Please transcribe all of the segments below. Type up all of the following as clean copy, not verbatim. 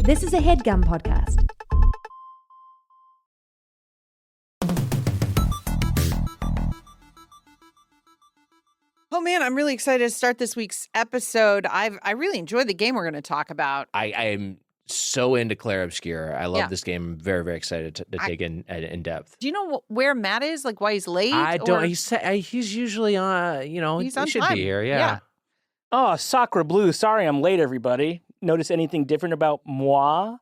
This is a HeadGum podcast. Oh man, I'm really excited to start this week's episode. I really enjoyed the game we're going to talk about. I am so into Clair Obscur. I love this game. I'm very, very excited to take in depth. Do you know where Matt is? Like why he's late? I don't. He's usually on. He's on he should time. be here. Yeah. Oh, Sacre Bleu. Sorry I'm late, everybody. Notice anything different about moi?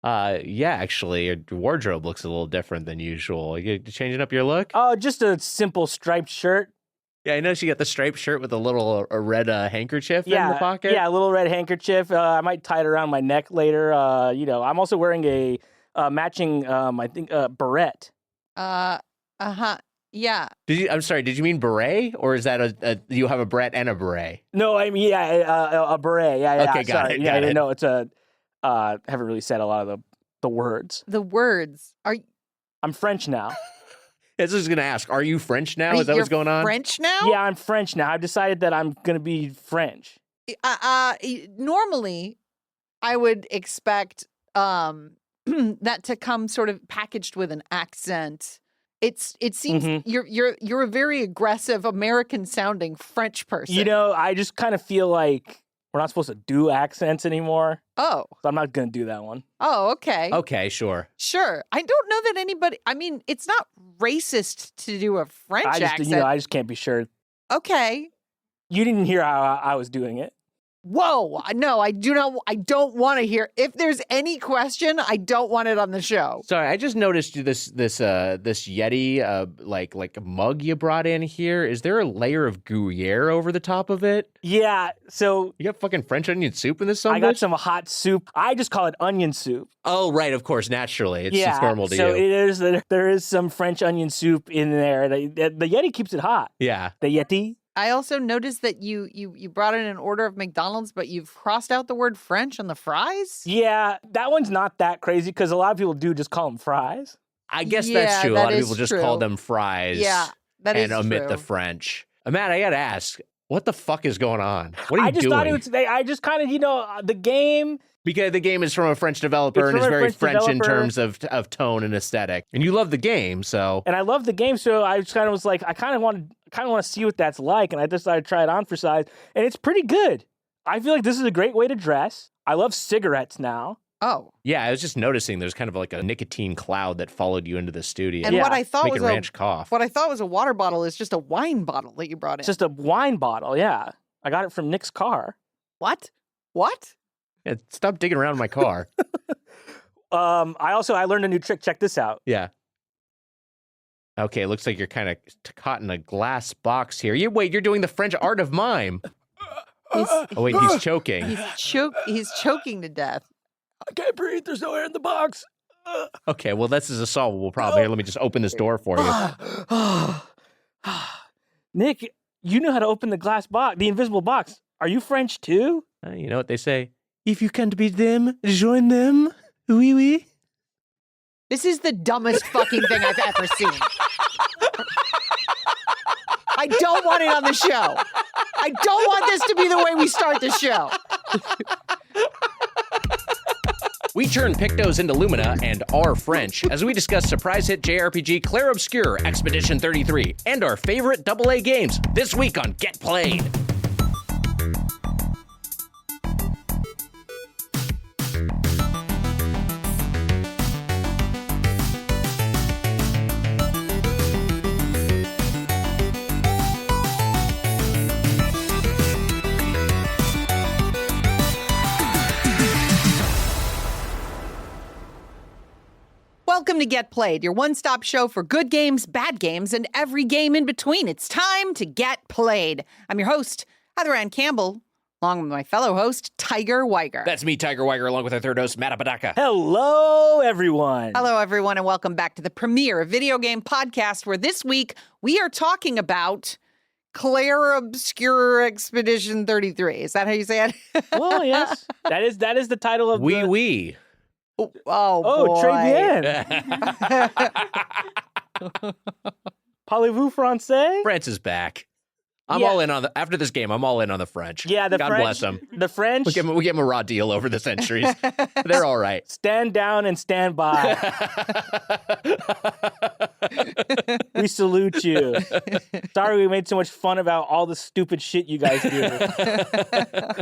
Yeah. Actually, your wardrobe looks a little different than usual. You changing up your look? Oh, just a simple striped shirt. Yeah, I know she got the striped shirt with a red handkerchief in the pocket. Yeah, a little red handkerchief. I might tie it around my neck later. I'm also wearing a matching, beret. Yeah. I'm sorry. Did you mean beret, or is that you have a beret and a beret? No, I mean a beret. Yeah. Okay, got it. Yeah, no, it's a. Haven't really said a lot of the words. The words I'm French now. I was just going to ask, are you French now? Is that what's going on? French now? Yeah, I'm French now. I've decided that I'm going to be French. Normally, I would expect that to come sort of packaged with an accent. It seems you're a very aggressive American-sounding French person. You know, I just kind of feel like we're not supposed to do accents anymore. Oh. So I'm not going to do that one. Oh, okay. Okay, sure. Sure. I don't know that anybody, I mean, it's not racist to do a French accent. I just can't be sure. Okay. You didn't hear how I was doing it. Whoa. No, I don't want to hear. If there's any question, I don't want it on the show. Sorry, I just noticed this Yeti like a mug you brought in here. Is there a layer of Gruyere over the top of it? Yeah, so you got fucking French onion soup in this sandwich? I got some hot soup. I just call it onion soup. Oh, right, of course, naturally. It's normal to you. So there is some French onion soup in there. The Yeti keeps it hot. Yeah. The Yeti. I also noticed that you brought in an order of McDonald's, but you've crossed out the word French on the fries? Yeah, that one's not that crazy because a lot of people do just call them fries. I guess that's true. A lot of people just call them fries. Yeah, that is and omit the French. Matt, I got to ask, what the fuck is going on? What are you doing? I just kind of, the game... Because the game is from a French developer and is very French in terms of tone and aesthetic. And you love the game, so... And I love the game, so I just kind of was like, I kind of want to see what that's like, and I decided to try it on for size, and it's pretty good. I feel like this is a great way to dress. I love cigarettes now. Oh. Yeah, I was just noticing there's kind of like a nicotine cloud that followed you into the studio. And what I thought was ranch cough. What I thought was a water bottle is just a wine bottle that you brought in. It's just a wine bottle, yeah. I got it from Nick's car. What? Yeah, stop digging around in my car. I learned a new trick. Check this out. Yeah. Okay, looks like you're kind of caught in a glass box here. You're doing the French art of mime. He's choking. He's choking to death. I can't breathe. There's no air in the box. Okay, well, this is a solvable problem. Here, let me just open this door for you. Nick, you know how to open the glass box, the invisible box. Are you French too? You know what they say? If you can't beat them, join them. Oui, oui. This is the dumbest fucking thing I've ever seen. I don't want it on the show. I don't want this to be the way we start the show. We turn Pictos into Lumina and are French as we discuss surprise hit JRPG Clair Obscur Expedition 33 and our favorite AA games this week on Get Played. Welcome to Get Played, your one-stop show for good games, bad games, and every game in between. It's time to get played. I'm your host, Heather Anne Campbell, along with my fellow host, Tiger Wiger. That's me, Tiger Wiger, along with our third host, Matt Apodaca. Hello, everyone. Hello, everyone, and welcome back to the premiere video game podcast, where this week we are talking about Clair Obscur Expedition 33. Is that how you say it? Well, yes. That is the title of Oui, oui. Oh, boy. Très bien. Parlez-vous français? France is back. Yeah. all in on after this game. I'm all in on the French. Yeah, the God French. bless them. The French. We give them a raw deal over the centuries. They're all right. Stand down and stand by. We salute you. Sorry we made so much fun about all the stupid shit you guys do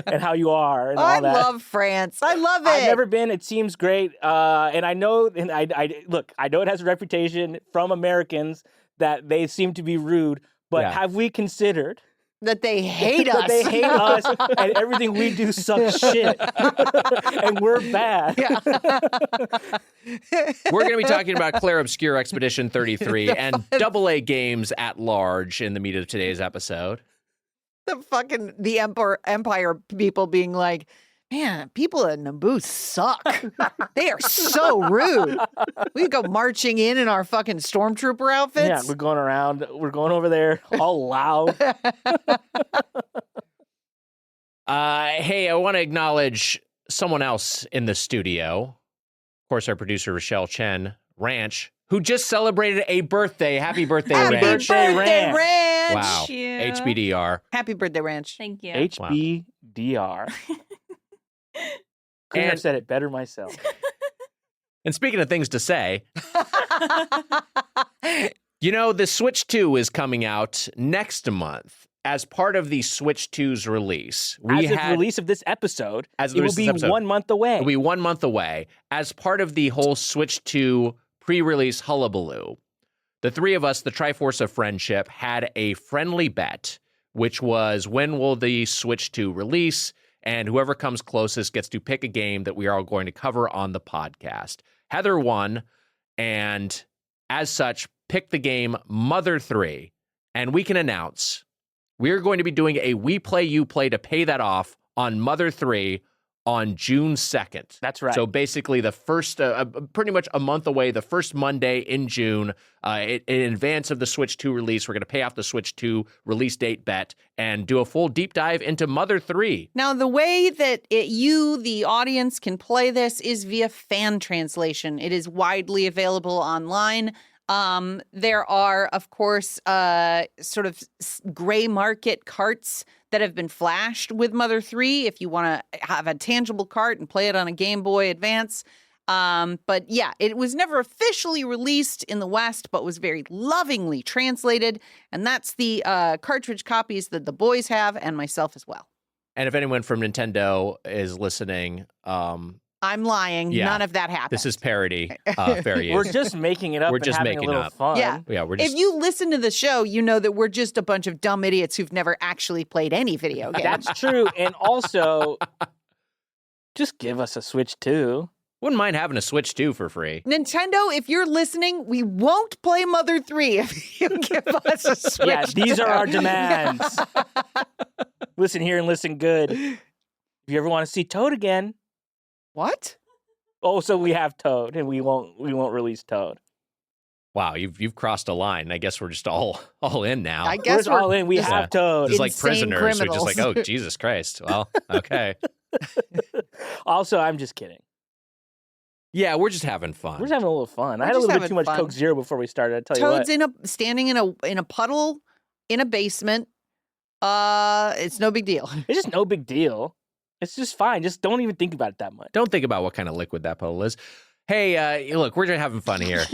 and how you are and all I that. love France. I love it. I've never been. It seems great. And I know, and I know it has a reputation from Americans that they seem to be rude, but Yeah. have we considered that they hate us. that they hate us and everything we do sucks shit and we're bad? Yeah. We're going to be talking about Clair Obscur Expedition 33 and AA games at large in the meat of today's episode. The Empire people being like, man, people in Naboo suck. They are so rude. We go marching in our fucking stormtrooper outfits. Yeah, we're going around. We're going over there all loud. Hey, I want to acknowledge someone else in the studio. Of course, our producer, Rochelle Chen Ranch, who just celebrated a birthday. Happy birthday, Happy Ranch. birthday, Ranch. Ranch. Wow. you. HBDR. Happy birthday, Ranch. Thank you. HBDR. Couldn't have And- said it better myself. And speaking of things to say, you know, the Switch 2 is coming out next month as part of the Switch 2's release. As of release of this episode, As of it the will release of be this episode. 1 month away. It'll be 1 month away. As part of the whole Switch 2 pre-release hullabaloo, the three of us, the Triforce of Friendship, had a friendly bet, which was when will the Switch 2 release? And whoever comes closest gets to pick a game that we are all going to cover on the podcast. Heather won, and as such, picked the game Mother 3. And we can announce we're going to be doing a We Play, You Play to pay that off on Mother 3 on June 2nd. That's right. So basically the first, pretty much a month away, the first Monday in June, in advance of the Switch 2 release, we're going to pay off the Switch 2 release date bet and do a full deep dive into Mother 3. Now, the way that you, the audience, can play this is via fan translation. It is widely available online. There are, of course, sort of gray market carts that have been flashed with Mother 3 if you want to have a tangible cart and play it on a Game Boy Advance. But yeah, it was never officially released in the West, but was very lovingly translated. And that's the cartridge copies that the boys have and myself as well. And if anyone from Nintendo is listening, I'm lying. Yeah. None of that happened. this is parody. Fair use. We're just making it up We're and just having making a little up. fun. Yeah. Yeah, we're just. If you listen to the show, you know that we're just a bunch of dumb idiots who've never actually played any video game. That's true. And also, just give us a Switch 2. Wouldn't mind having a Switch 2 for free. Nintendo, if you're listening, we won't play Mother 3 if you give us a Switch. Yeah, these 2. are our demands. Listen here and listen good. If you ever want to see Toad again, What? oh, so we have Toad, and we won't release Toad. Wow, you've crossed a line. I guess we're just all in now. I We're guess just all in. We just- have Toad. It's like insane prisoners. We're just like, criminals. oh, Jesus Christ. Well, okay. Also, I'm just kidding. Yeah, we're just having fun. We're just having a little fun. We're I had a just little bit having too much fun. Coke Zero before we started. I tell Toad's you what. standing in a puddle in a basement. It's no big deal. It's just no big deal. It's just fine. Just don't even think about it that much. Don't think about what kind of liquid that puddle is. Hey, look, we're just having fun here.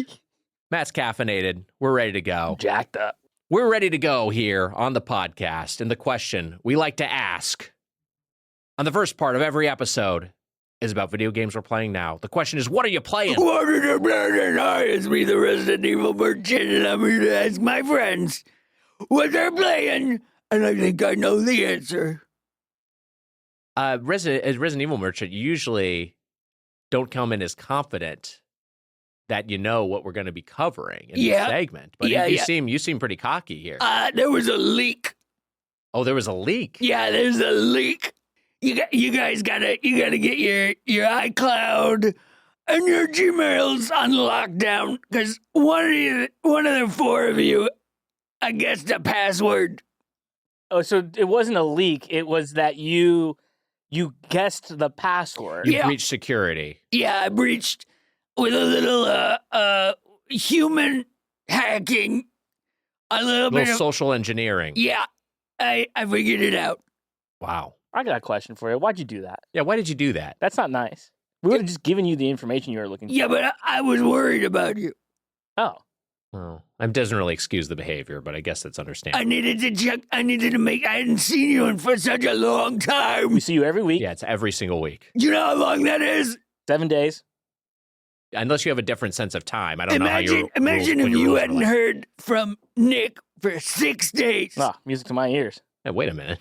Matt's caffeinated. We're ready to go. Jacked up. We're ready to go here on the podcast. And the question we like to ask on the first part of every episode is about video games we're playing now. The question is, what are you playing? What are the playing? Hi, it's me, the Resident Evil merchant, and I'm here to ask my friends what they're playing, and I think I know the answer. As Resident Evil merchant, you usually don't come in as confident that you know what we're going to be covering in Yeah. this segment. But Yeah, you yeah. seem pretty cocky here. There was a leak. Oh, there was a leak. Yeah, there's a leak. You guys gotta get your iCloud and your Gmails on lockdown, because one of the four of you, I guessed a password. Oh, so it wasn't a leak. It was that you guessed the password. You Yeah. breached security. Yeah, I breached with a little human hacking, a little bit Little of social engineering. yeah, I figured it out. Wow. I got a question for you. Why'd you do that? Yeah, why did you do that? That's not nice. We would have just given you the information you were looking for. Yeah, but I was worried about you. Oh. Well, it doesn't really excuse the behavior, but I guess that's understandable. I needed to check. I hadn't seen you in for such a long time. We see you every week. Yeah, it's every single week. You know how long that is? 7 days. Unless you have a different sense of time. I don't know how your Imagine rules, if what your you rules are hadn't like. heard from Nick for 6 days. Ah, music to my ears. Hey, wait a minute.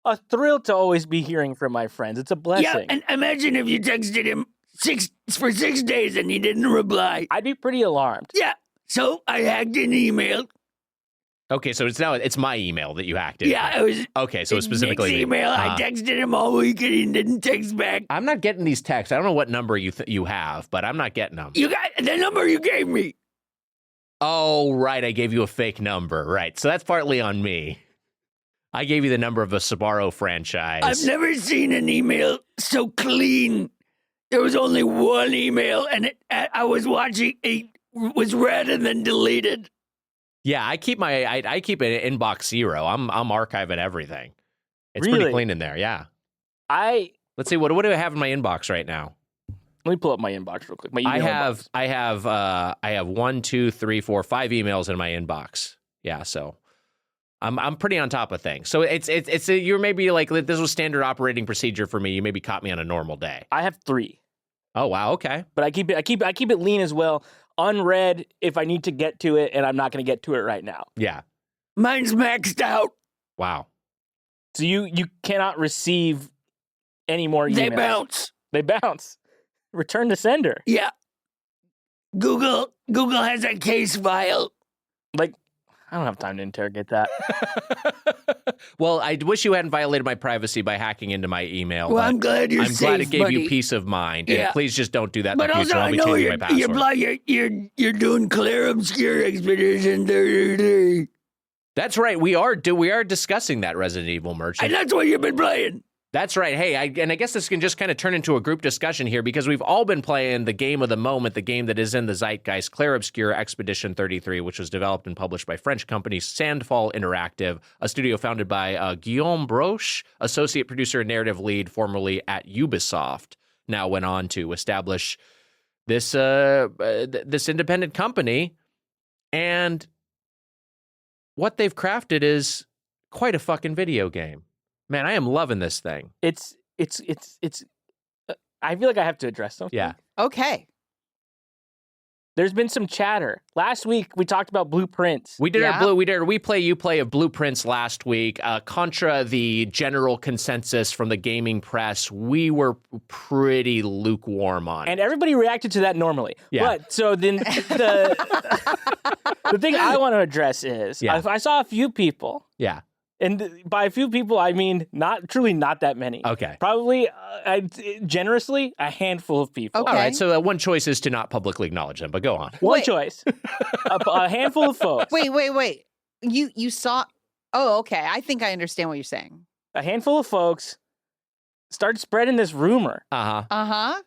A thrill to always be hearing from my friends. It's a blessing. Yeah, and imagine if you texted him for 6 days and he didn't reply. I'd be pretty alarmed. Yeah, so I hacked an email. Okay, so it's my email that you hacked into. Yeah, it was Okay, so it's specifically Nick's email. I texted him all week and he didn't text back. I'm not getting these texts. I don't know what number you have, but I'm not getting them. You got the number you gave me. Oh, right. I gave you a fake number. Right. So that's partly on me. I gave you the number of a Sbarro franchise. I've never seen an email so clean. There was only one email, and I was watching. It was read and then deleted. Yeah, I keep I keep it inbox 0. I'm archiving everything. It's Really? pretty clean in there. Yeah. Let's see. What do I have in my inbox right now? Let me pull up my inbox real quick. My email inbox. I have 1, 2, 3, 4, 5 emails in my inbox. Yeah, so I'm pretty on top of things. So you're maybe like, this was standard operating procedure for me. You maybe caught me on a normal day. I have 3. Oh wow, okay. But I keep it lean as well. Unread if I need to get to it, and I'm not going to get to it right now. Yeah. Mine's maxed out. Wow. So you cannot receive any more emails. They bounce. They bounce. Return to sender. Yeah. Google has a case file. Like, I don't have time to interrogate that. Well, I wish you hadn't violated my privacy by hacking into my email. Well, but I'm glad you're I'm glad safe, it gave buddy. you peace of mind. Yeah. And please just don't do that in But the future. also, I'll I be know changing my password. you're doing Clair Obscur Expedition 33. That's right. We are discussing that Resident Evil merchant. And that's what you've been playing. That's right. Hey, I guess this can just kind of turn into a group discussion here because we've all been playing the game of the moment, the game that is in the zeitgeist, Clair Obscur Expedition 33, which was developed and published by French company Sandfall Interactive, a studio founded by Guillaume Broche, associate producer and narrative lead formerly at Ubisoft, now went on to establish this independent company. And what they've crafted is quite a fucking video game. Man, I am loving this thing. It's. I feel like I have to address something. Yeah. Okay. There's been some chatter. Last week we talked about blueprints. We did Yeah. we play you play of Blueprints last week. Contra the general consensus from the gaming press, we were pretty lukewarm on it. And everybody reacted to that normally. Yeah. But so then the thing I want to address is Yeah. I saw a few people, Yeah. and by a few people I mean not that many. Okay. Probably generously a handful of people. Okay. All right. So one choice is to not publicly acknowledge them, but go on. One Wait. choice. a handful of folks. Wait. You saw. Oh, okay. I think I understand what you're saying. A handful of folks started spreading this rumor. Uh-huh. Uh-huh.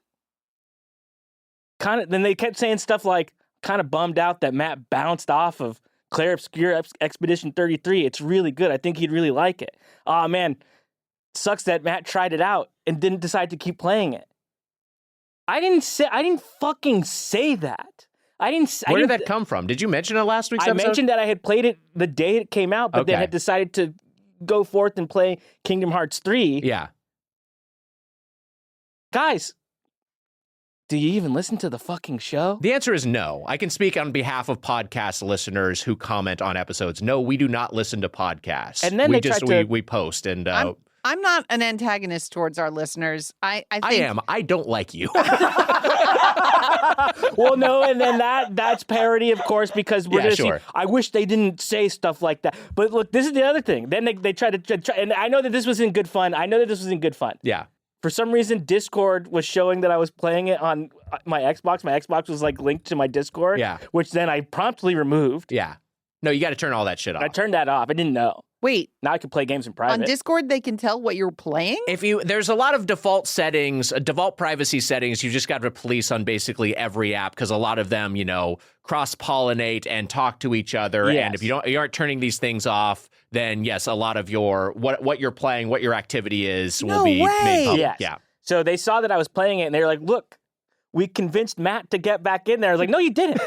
Then they kept saying stuff like, kind of bummed out that Matt bounced off of Clair Obscur Expedition 33. It's really good. I think he'd really like it. Aw, man. Sucks that Matt tried it out and didn't decide to keep playing it. I didn't fucking say that. Where did that come from? Did you mention it last week's I episode? mentioned that I had played it the day it came out, but then Okay. had decided to go forth and play Kingdom Hearts 3. Yeah. Guys, do you even listen to the fucking show? The answer is no. I can speak on behalf of podcast listeners who comment on episodes. No, we do not listen to podcasts. And then we they just tried to- we post and I'm not an antagonist towards our listeners. I think I am. I don't like you. Well, no, and then that's parody, of course, because we're Yeah, gonna sure. see. I wish they didn't say stuff like that. But look, this is the other thing. Then they tried to, and I know that this was in good fun. Yeah. For some reason, Discord was showing that I was playing it on my Xbox. My Xbox was like linked to my Discord, Yeah. which then I promptly removed. Yeah. No, you got to turn all that shit off. I turned that off. I didn't know. Wait, Now I can play games in private. on Discord they can tell what you're playing? There's a lot of default settings, default privacy settings you just got to police on basically every app because a lot of them, cross-pollinate and talk to each other. Yes. And if you aren't turning these things off, then yes, a lot of your what you're playing, what your activity is will No be way. made public. Yes. Yeah. So they saw that I was playing it, and they were like, look, we convinced Matt to get back in there. I was like, no, you didn't.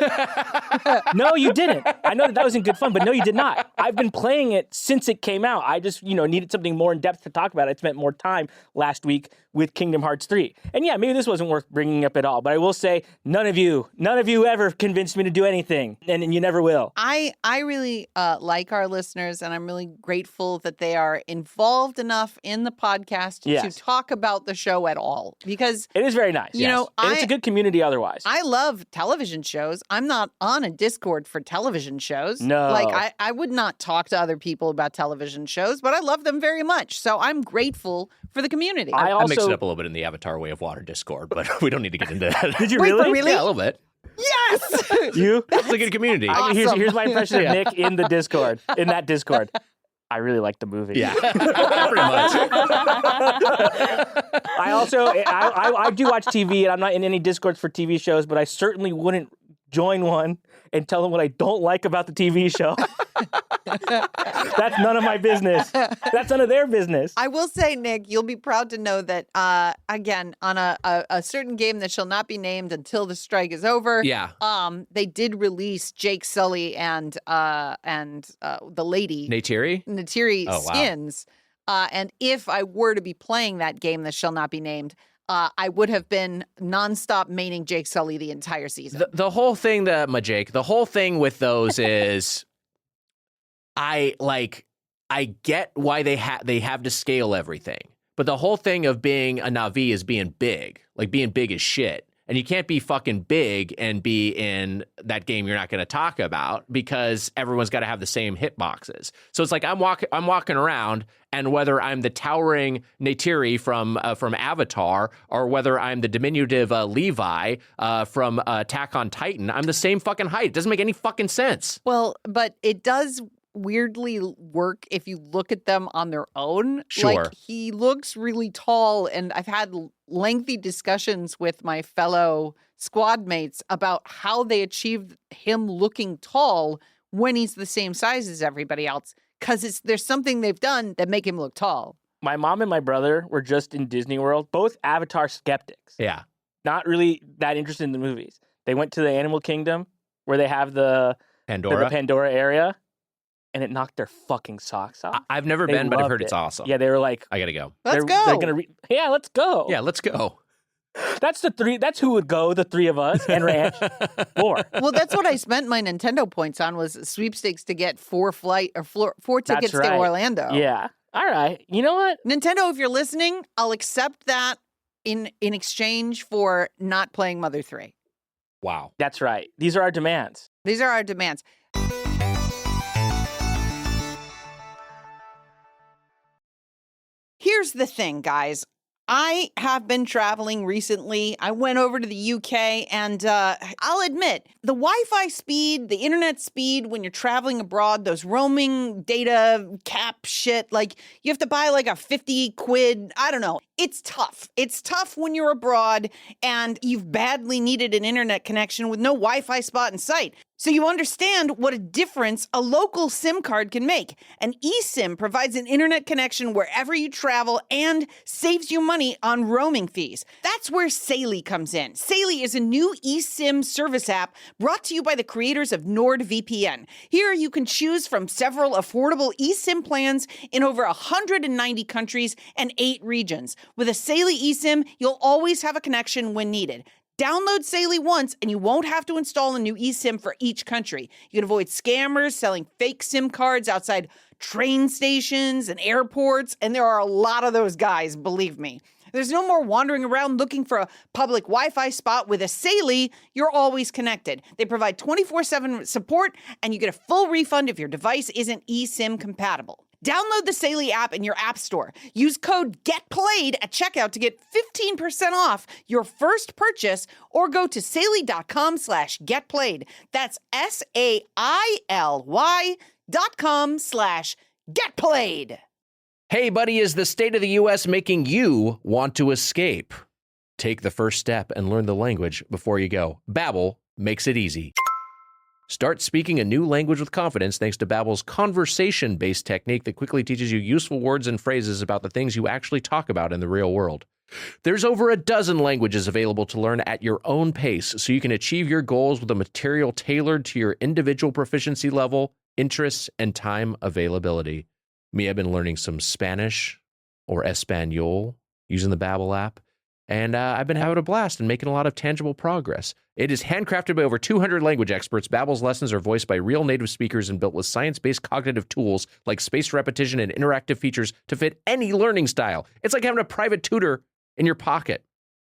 No, you didn't. I know that was in good fun, but no, you did not. I've been playing it since it came out. I just, needed something more in depth to talk about. I spent more time last week with Kingdom Hearts 3. And yeah, maybe this wasn't worth bringing up at all, but I will say none of you ever convinced me to do anything, and you never will. I really like our listeners, and I'm really grateful that they are involved enough in the podcast Yes. to talk about the show at all. Because, It is very nice. know, And it's a good community otherwise. I love television shows. I'm not on a Discord for television shows. No. Like, I would not talk to other people about television shows, but I love them very much. So I'm grateful for the community. I mixed it up a little bit in the Avatar Way of Water Discord, but we don't need to get into that. Did you Wait, really? but really? Yeah, a little bit. Yes! You? It's a good community. Awesome. Here's my impression of Nick in the Discord, in that Discord. I really like the movie. Yeah, pretty much. I do watch TV, and I'm not in any Discords for TV shows, but I certainly wouldn't join one and tell them what I don't like about the TV show. That's none of my business. That's none of their business. I will say, Nick, you'll be proud to know that, again, on a certain game that shall not be named until the strike is over. Yeah. They did release Jake Sully and the lady Neytiri? Neytiri Oh, wow. skins. And if I were to be playing that game that shall not be named, I would have been nonstop maining Jake Sully the entire season. The whole thing, the whole thing with those is, I get why they have to scale everything, but the whole thing of being a Na'vi is being big as shit. And you can't be fucking big and be in that game you're not going to talk about because everyone's got to have the same hitboxes. So it's like I'm walking around, and whether I'm the towering Neytiri from Avatar or whether I'm the diminutive Levi from Attack on Titan, I'm the same fucking height. It doesn't make any fucking sense. Well, but it does weirdly work if you look at them on their own. Sure. Like, he looks really tall, and I've had lengthy discussions with my fellow squad mates about how they achieved him looking tall when he's the same size as everybody else, because there's something they've done that make him look tall. My mom and my brother were just in Disney World, both Avatar skeptics. Yeah. Not really that interested in the movies. They went to the Animal Kingdom where they have the Pandora area, and it knocked their fucking socks off. I've never They been, but I've loved heard it's it. awesome. Yeah, they were like, I gotta go. Let's go. They're gonna yeah, let's go. Yeah, let's go. That's the three. That's who would go. The three of us and Ranch. Four. Well, that's what I spent my Nintendo points on, was sweepstakes to get four tickets right. to Orlando. Yeah. All right. You know what? Nintendo, if you're listening, I'll accept that in exchange for not playing Mother 3. Wow. That's right. These are our demands. These are our demands. Here's the thing, guys. I have been traveling recently. I went over to the UK, and I'll admit, the Wi-Fi speed, the internet speed when you're traveling abroad, those roaming data cap shit, like you have to buy like a 50 quid, I don't know. It's tough. It's tough when you're abroad and you've badly needed an internet connection with no Wi-Fi spot in sight. So you understand what a difference a local SIM card can make. An eSIM provides an internet connection wherever you travel and saves you money on roaming fees. That's where Saily comes in. Saily is a new eSIM service app brought to you by the creators of NordVPN. Here you can choose from several affordable eSIM plans in over 190 countries and 8 regions. With a Saily eSIM, you'll always have a connection when needed. Download Saily once and you won't have to install a new eSIM for each country. You can avoid scammers selling fake SIM cards outside train stations and airports, and there are a lot of those guys, believe me. There's no more wandering around looking for a public Wi-Fi spot. With a Saily, you're always connected. They provide 24/7 support, and you get a full refund if your device isn't eSIM compatible. Download the Saily app in your app store. Use code GETPLAYED at checkout to get 15% off your first purchase, or go to saily.com/getplayed. That's SAILY.com/getplayed. Get Played! Hey, buddy, is the state of the U.S. making you want to escape? Take the first step and learn the language before you go. Babbel makes it easy. Start speaking a new language with confidence thanks to Babbel's conversation-based technique that quickly teaches you useful words and phrases about the things you actually talk about in the real world. There's over a dozen languages available to learn at your own pace, so you can achieve your goals with a material tailored to your individual proficiency level, interests, and time availability. Me, I've been learning some Spanish or Espanol using the Babbel app, and I've been having a blast and making a lot of tangible progress. It is handcrafted by over 200 language experts. Babbel's lessons are voiced by real native speakers and built with science-based cognitive tools like spaced repetition and interactive features to fit any learning style. It's like having a private tutor in your pocket.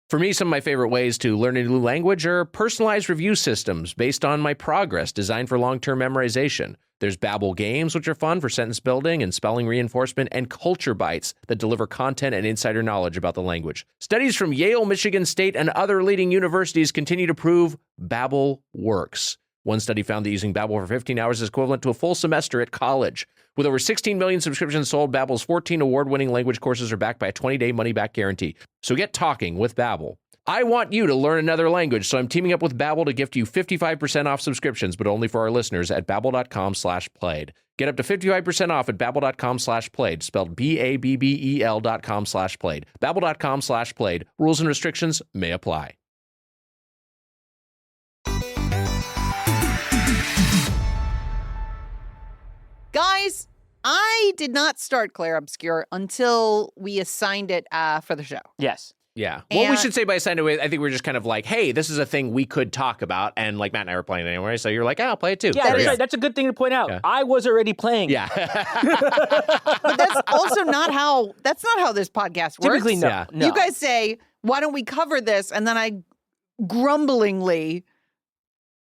For me, some of my favorite ways to learn a new language are personalized review systems based on my progress, designed for long-term memorization. There's Babbel Games, which are fun for sentence building and spelling reinforcement, and Culture Bites that deliver content and insider knowledge about the language. Studies from Yale, Michigan State, and other leading universities continue to prove Babbel works. One study found that using Babbel for 15 hours is equivalent to a full semester at college. With over 16 million subscriptions sold, Babbel's 14 award-winning language courses are backed by a 20-day money-back guarantee. So get talking with Babbel. I want you to learn another language, so I'm teaming up with Babbel to gift you 55% off subscriptions, but only for our listeners at babbel.com/played. Get up to 55% off at babbel.com/played, spelled BABBEL.com/played. Babbel.com/played. Rules and restrictions may apply. Guys, I did not start Clair Obscur until we assigned it for the show. Yes. Yeah. What we And- should say by signing away, I think we're just kind of like, hey, this is a thing we could talk about. And like Matt and I were playing it anyway. So you're like, oh, I'll play it too. Yeah, that's right. That's a good thing to point out. Yeah. I was already playing. Yeah. But that's also not how this podcast works. Typically, no. Yeah. no. You guys say, why don't we cover this? And then I grumblingly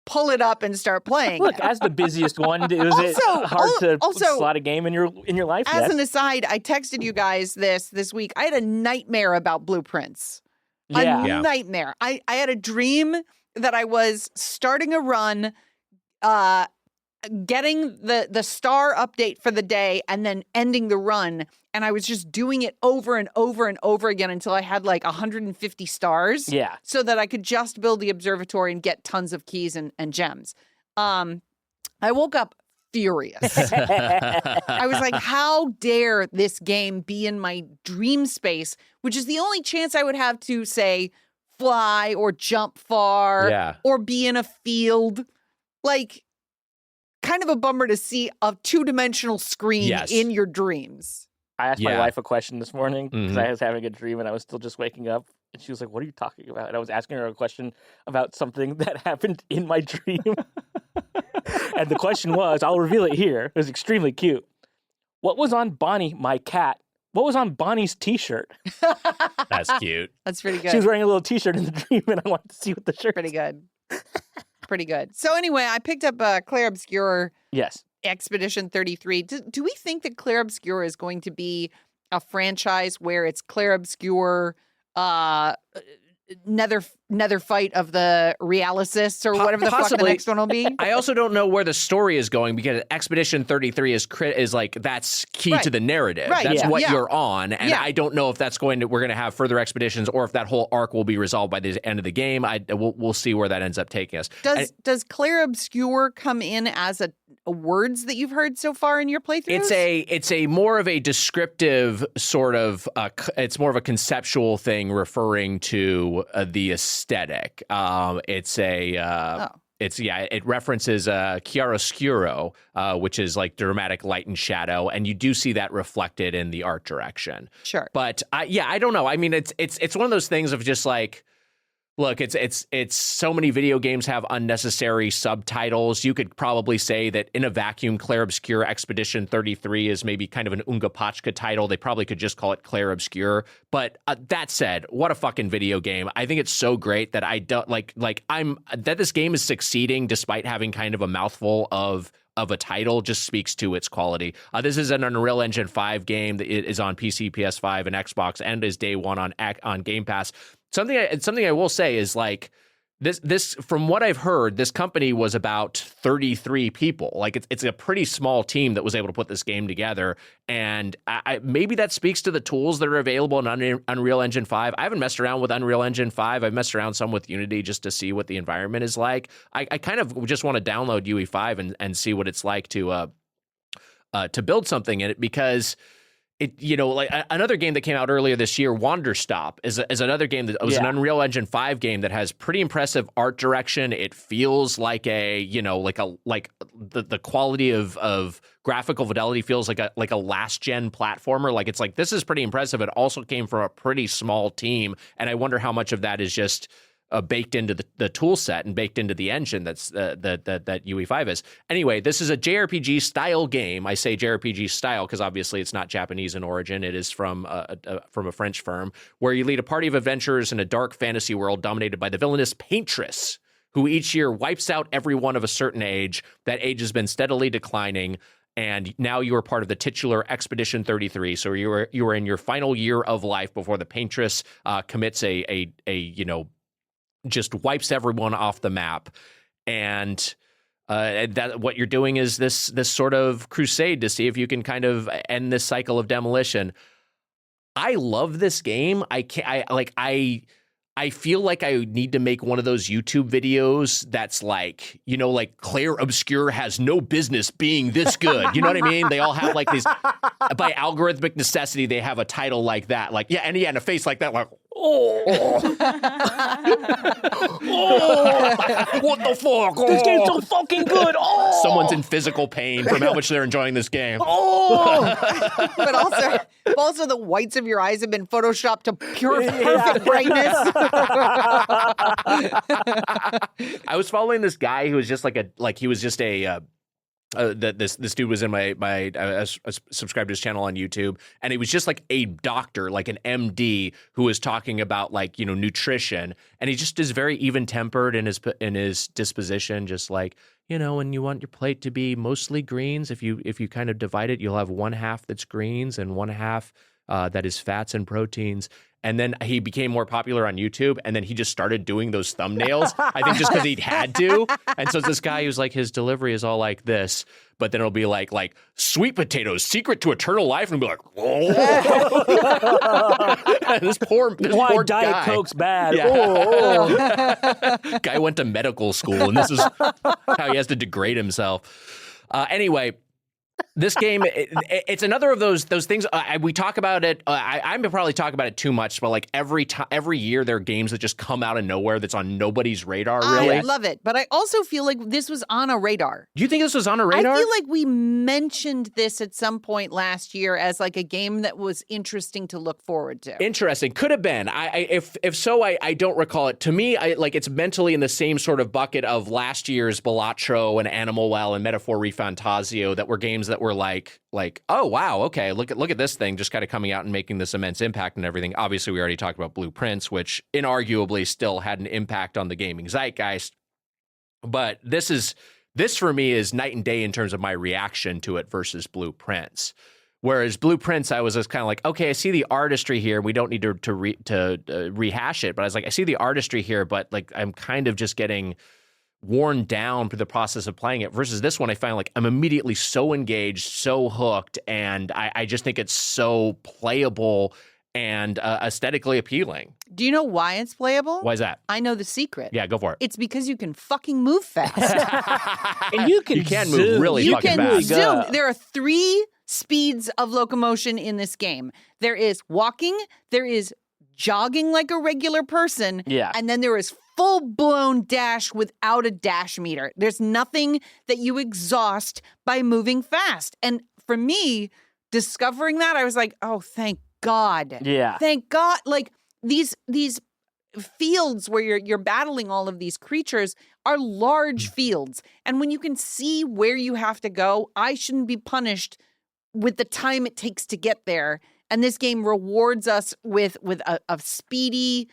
pull it up and start playing. Look, as the busiest one, is it Also- hard to also- slot a game in your life? As Yes. an aside, I texted you guys this week. I had a nightmare about blueprints. Yeah. A Yeah. nightmare. I had a dream that I was starting a run, getting the star update for the day, and then ending the run. And I was just doing it over and over and over again until I had like 150 stars. Yeah. So that I could just build the observatory and get tons of keys and gems. I woke up furious. I was like, how dare this game be in my dream space, which is the only chance I would have to, say, fly or jump far Yeah. or be in a field. Like, kind of a bummer to see a two-dimensional screen Yes. in your dreams. I asked my Yeah. wife a question this morning because Mhm. I was having a dream and I was still just waking up. And she was like, what are you talking about? And I was asking her a question about something that happened in my dream. And the question was, I'll reveal it here. It was extremely cute. What was on Bonnie, my cat? What was on Bonnie's t-shirt? That's cute. That's pretty good. She was wearing a little t-shirt in the dream and I wanted to see what the shirt Pretty good. Pretty good. So anyway, I picked up Clair Obscur Yes. Expedition 33. Do we think that Clair Obscur is going to be a franchise where it's Clair Obscur, nether fight of the Realists or whatever the fuck the Possibly. next one will be? I also don't know where the story is going because Expedition 33 is like that's key Right. to the narrative. Right, That's yeah. what Yeah. you're on, and Yeah. I don't know if that's we're going to have further expeditions or if that whole arc will be resolved by the end of the game. We'll see where that ends up taking us. Does Clair Obscur come in as a words that you've heard so far in your playthroughs? It's a more of a descriptive sort of it's more of a conceptual thing referring to the aesthetic. It references chiaroscuro, which is like dramatic light and shadow, and you do see that reflected in the art direction. Sure. But I don't know. I mean, it's one of those things of just like, look, it's so many video games have unnecessary subtitles. You could probably say that in a vacuum, Clair Obscur Expedition 33 is maybe kind of an Unga Pachka title. They probably could just call it Clair Obscur. But that said, what a fucking video game. I think it's so great that I don't that this game is succeeding despite having kind of a mouthful of a title just speaks to its quality. This is an Unreal Engine 5 game that is on PC, PS5, and Xbox, and is day one on Game Pass. Something I will say is like This from what I've heard, this company was about 33 people. Like it's a pretty small team that was able to put this game together. And maybe that speaks to the tools that are available in Unreal Engine 5. I haven't messed around with Unreal Engine 5. I've messed around some with Unity just to see what the environment is like. I kind of just want to download UE5 and see what it's like to build something in it, because it, like another game that came out earlier this year, Wanderstop, is another game that was an Unreal Engine 5 game that has pretty impressive art direction. It feels like the quality of graphical fidelity feels like a last gen platformer. Like it's like, this is pretty impressive. It also came from a pretty small team, and I wonder how much of that is just baked into the tool set and baked into the engine that UE5 is. Anyway, this is a JRPG style game. I say JRPG style because obviously it's not Japanese in origin. It is from a French firm, where you lead a party of adventurers in a dark fantasy world dominated by the villainous Paintress, who each year wipes out everyone of a certain age. That age has been steadily declining, and now you are part of the titular Expedition 33. So you are in your final year of life before the Paintress commits a just wipes everyone off the map. And that what you're doing is this sort of crusade to see if you can kind of end this cycle of demolition. I love this game. I feel like I need to make one of those YouTube videos that's like, like Clair Obscur has no business being this good. You know what I mean? They all have like these, by algorithmic necessity, they have a title like that. Like, and a face like that, like, oh, what the fuck? This game's so fucking good. Oh, someone's in physical pain from how much they're enjoying this game. But also the whites of your eyes have been photoshopped to perfect brightness. I was following this guy who was just this dude was in my I subscribed to his channel on YouTube, and he was just like a doctor, like an MD, who was talking about like, nutrition, and he just is very even tempered in his disposition, just like, when you want your plate to be mostly greens, if you kind of divide it, you'll have one half that's greens and one half that is fats and proteins. And then he became more popular on YouTube, and then he just started doing those thumbnails, I think just because he had to. And so this guy who's like, his delivery is all like this, but then it'll be like sweet potatoes, secret to eternal life, and be like, oh. this poor Diet guy. Coke's bad. Yeah. Oh. Guy went to medical school, and this is how he has to degrade himself. Anyway, this game, it's another of those things. We talk about it. I'm probably talking about it too much, but like every year there are games that just come out of nowhere that's on nobody's radar. Really, I love it, but I also feel like this was on a radar. Do you think this was on a radar? I feel like we mentioned this at some point last year as like a game that was interesting to look forward to. Interesting, could have been. If so, I don't recall it. To me, it's mentally in the same sort of bucket of last year's Balatro and Animal Well and Metaphor Refantasio, that were games that were like, oh wow, okay, look at this thing just kind of coming out and making this immense impact and everything. Obviously, we already talked about Blueprints, which inarguably still had an impact on the gaming zeitgeist. But this for me is night and day in terms of my reaction to it versus Blueprints. Whereas Blueprints, I was just kind of like, okay, I see the artistry here. We don't need to rehash it, but I was like, I see the artistry here, but like I'm kind of just getting worn down through the process of playing it. Versus this one, I find like I'm immediately so engaged, so hooked, and I just think it's so playable and aesthetically appealing. Do you know why it's playable? Why is that? I know the secret. Yeah, go for it. It's because you can fucking move fast. And you can move really fucking fast. Zoom. There are 3 speeds of locomotion in this game. There is walking, there is jogging like a regular person, and then there is full-blown dash without a dash meter. There's nothing that you exhaust by moving fast. And for me, discovering that, I was like, oh, thank God. Yeah. Thank God. Like these fields where you're battling all of these creatures are large fields. And when you can see where you have to go, I shouldn't be punished with the time it takes to get there. And this game rewards us with a speedy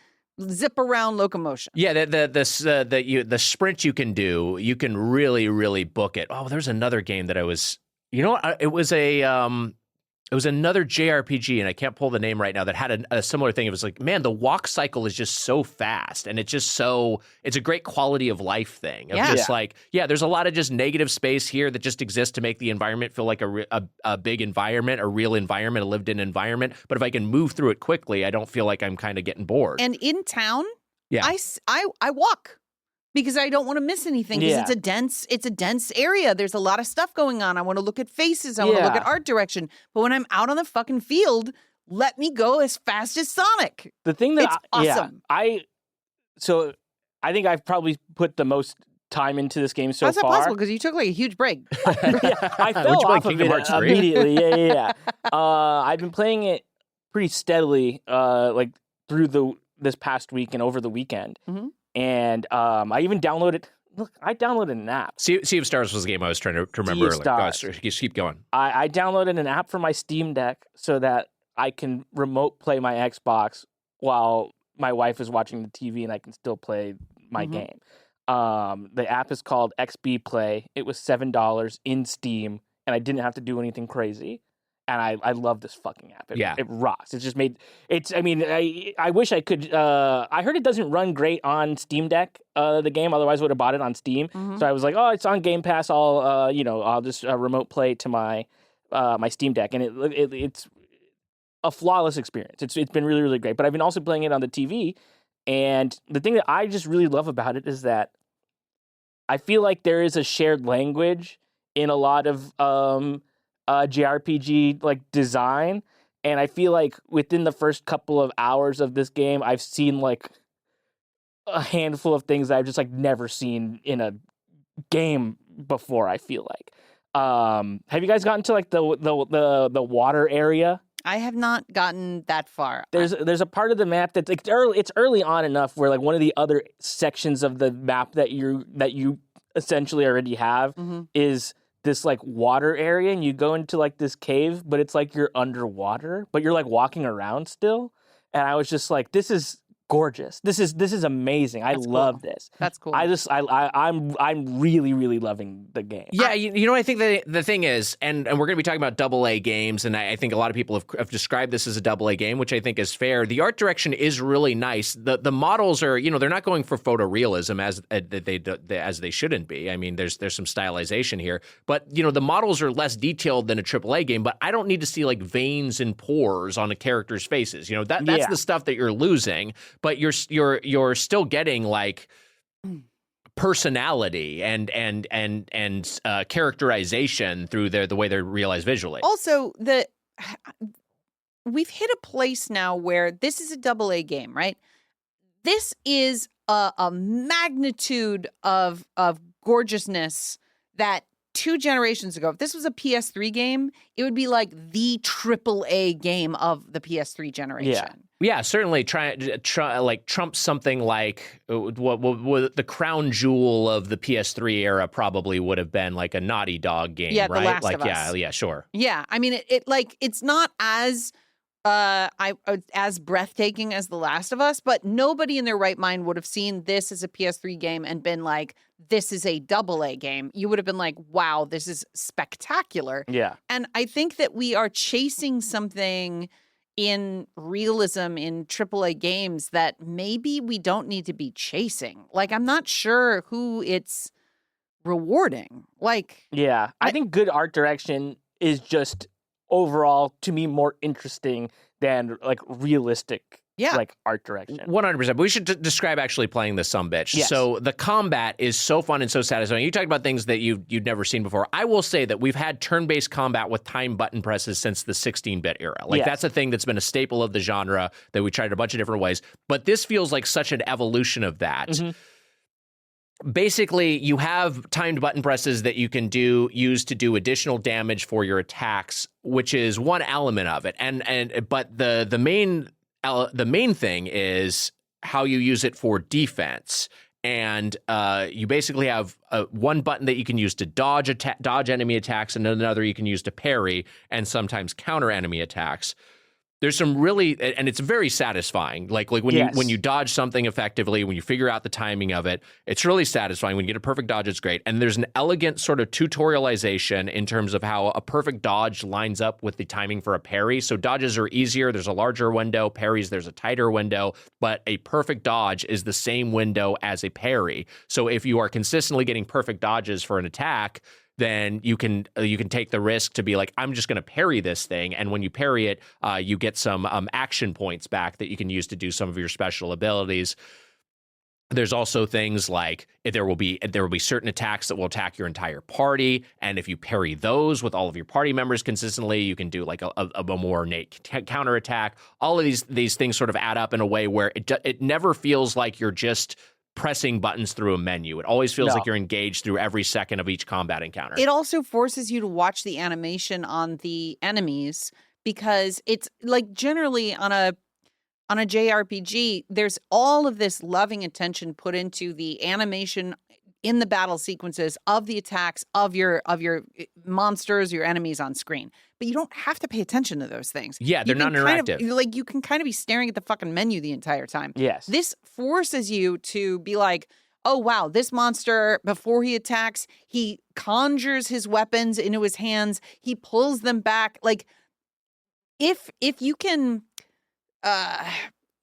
zip around locomotion. Yeah, the sprint you can do, you can really, really book it. Oh, there's another game that I was, it was a another JRPG, and I can't pull the name right now, that had a similar thing. It was like, man, the walk cycle is just so fast, and it's a great quality of life thing. Of just like, there's a lot of just negative space here that just exists to make the environment feel like a big environment, a real environment, a lived-in environment. But if I can move through it quickly, I don't feel like I'm kind of getting bored. And in town, I walk. Because I don't want to miss anything. Because it's a dense area. There's a lot of stuff going on. I want to look at faces. I want to look at art direction. But when I'm out on the fucking field, let me go as fast as Sonic. The thing that it's awesome. I think I've probably put the most time into this game so far. How's that possible? Because you took like a huge break. I fell off of it immediately. Yeah. I've been playing it pretty steadily, like through this past week and over the weekend. Mm-hmm. And I even downloaded. Look, I downloaded an app. Sea of Stars was the game I was trying to remember. Just keep going. I downloaded an app for my Steam Deck so that I can remote play my Xbox while my wife is watching the TV, and I can still play my game. The app is called XB Play. It was $7 in Steam, and I didn't have to do anything crazy. And I love this fucking app. It rocks. It's just made. I mean, I wish I could. I heard it doesn't run great on Steam Deck. The game, otherwise I would have bought it on Steam. Mm-hmm. So I was like, oh, it's on Game Pass. I'll just remote play to my my Steam Deck, and it's a flawless experience. It's been really, really great. But I've been also playing it on the TV, and the thing that I just really love about it is that I feel like there is a shared language in a lot of JRPG like design, and I feel like within the first couple of hours of this game, I've seen like a handful of things that I've just like never seen in a game before. I feel like. Have you guys gotten to like the water area? I have not gotten that far. There's a part of the map that's like it's early on enough where like one of the other sections of the map that you essentially already have is this like water area, and you go into like this cave, but it's like you're underwater, but you're like walking around still. And I was just like, this is gorgeous. This is amazing. I love this. That's cool. I'm really, really loving the game. Yeah, you know, I think the thing is, and we're going to be talking about AA games, and I think a lot of people have described this as a AA game, which I think is fair. The art direction is really nice. The models are, they're not going for photorealism as they shouldn't be. I mean, there's some stylization here, but the models are less detailed than a AAA game. But I don't need to see like veins and pores on a character's faces. That's the stuff that you're losing. But you're still getting like personality and characterization through the way they're realized visually. Also, we've hit a place now where this is a AA game, right? This is a magnitude of gorgeousness that 2 generations ago, if this was a PS3 game, it would be like the AAA game of the PS3 generation. Yeah, certainly try like trump something like what the crown jewel of the PS3 era probably would have been like a Naughty Dog game, right? The Last of Us. Yeah, sure. Yeah, I mean it's not as as breathtaking as The Last of Us, but nobody in their right mind would have seen this as a PS3 game and been like, this is a AA game. You would have been like, wow, this is spectacular. Yeah. And I think that we are chasing something in realism in AAA games that maybe we don't need to be chasing. Like, I'm not sure who it's rewarding. Like, yeah, I think good art direction is just overall to me more interesting than like realistic like art direction. 100%. But we should describe actually playing this sumbitch. Yes. So the combat is so fun and so satisfying. You talked about things that you'd never seen before. I will say that we've had turn-based combat with time button presses since the 16-bit era. Like that's a thing that's been a staple of the genre that we tried a bunch of different ways. But this feels like such an evolution of that. Mm-hmm. Basically, you have timed button presses that you can use to do additional damage for your attacks, which is one element of it. But the main thing is how you use it for defense. And you basically have one button that you can use to dodge enemy attacks, and another you can use to parry and sometimes counter enemy attacks. There's some really, and it's very satisfying. Like when Yes. you dodge something effectively, when you figure out the timing of it, it's really satisfying. When you get a perfect dodge, it's great. And there's an elegant sort of tutorialization in terms of how a perfect dodge lines up with the timing for a parry. So dodges are easier. There's a larger window. Parries, there's a tighter window. But a perfect dodge is the same window as a parry. So if you are consistently getting perfect dodges for an attack, then you can take the risk to be like, I'm just going to parry this thing. And when you parry it, you get some action points back that you can use to do some of your special abilities. There's also things like there will be certain attacks that will attack your entire party, and if you parry those with all of your party members consistently, you can do like a more ornate counterattack. All of these things sort of add up in a way where it never feels like you're just pressing buttons through a menu. It always feels like you're engaged through every second of each combat encounter. It also forces you to watch the animation on the enemies, because it's like generally on a JRPG, there's all of this loving attention put into the animation in the battle sequences of the attacks of your monsters, your enemies on screen. But you don't have to pay attention to those things. Yeah, they're non-interactive. You can kind of be staring at the fucking menu the entire time. Yes. This forces you to be like, oh, wow, this monster, before he attacks, he conjures his weapons into his hands. He pulls them back. Like, if you can...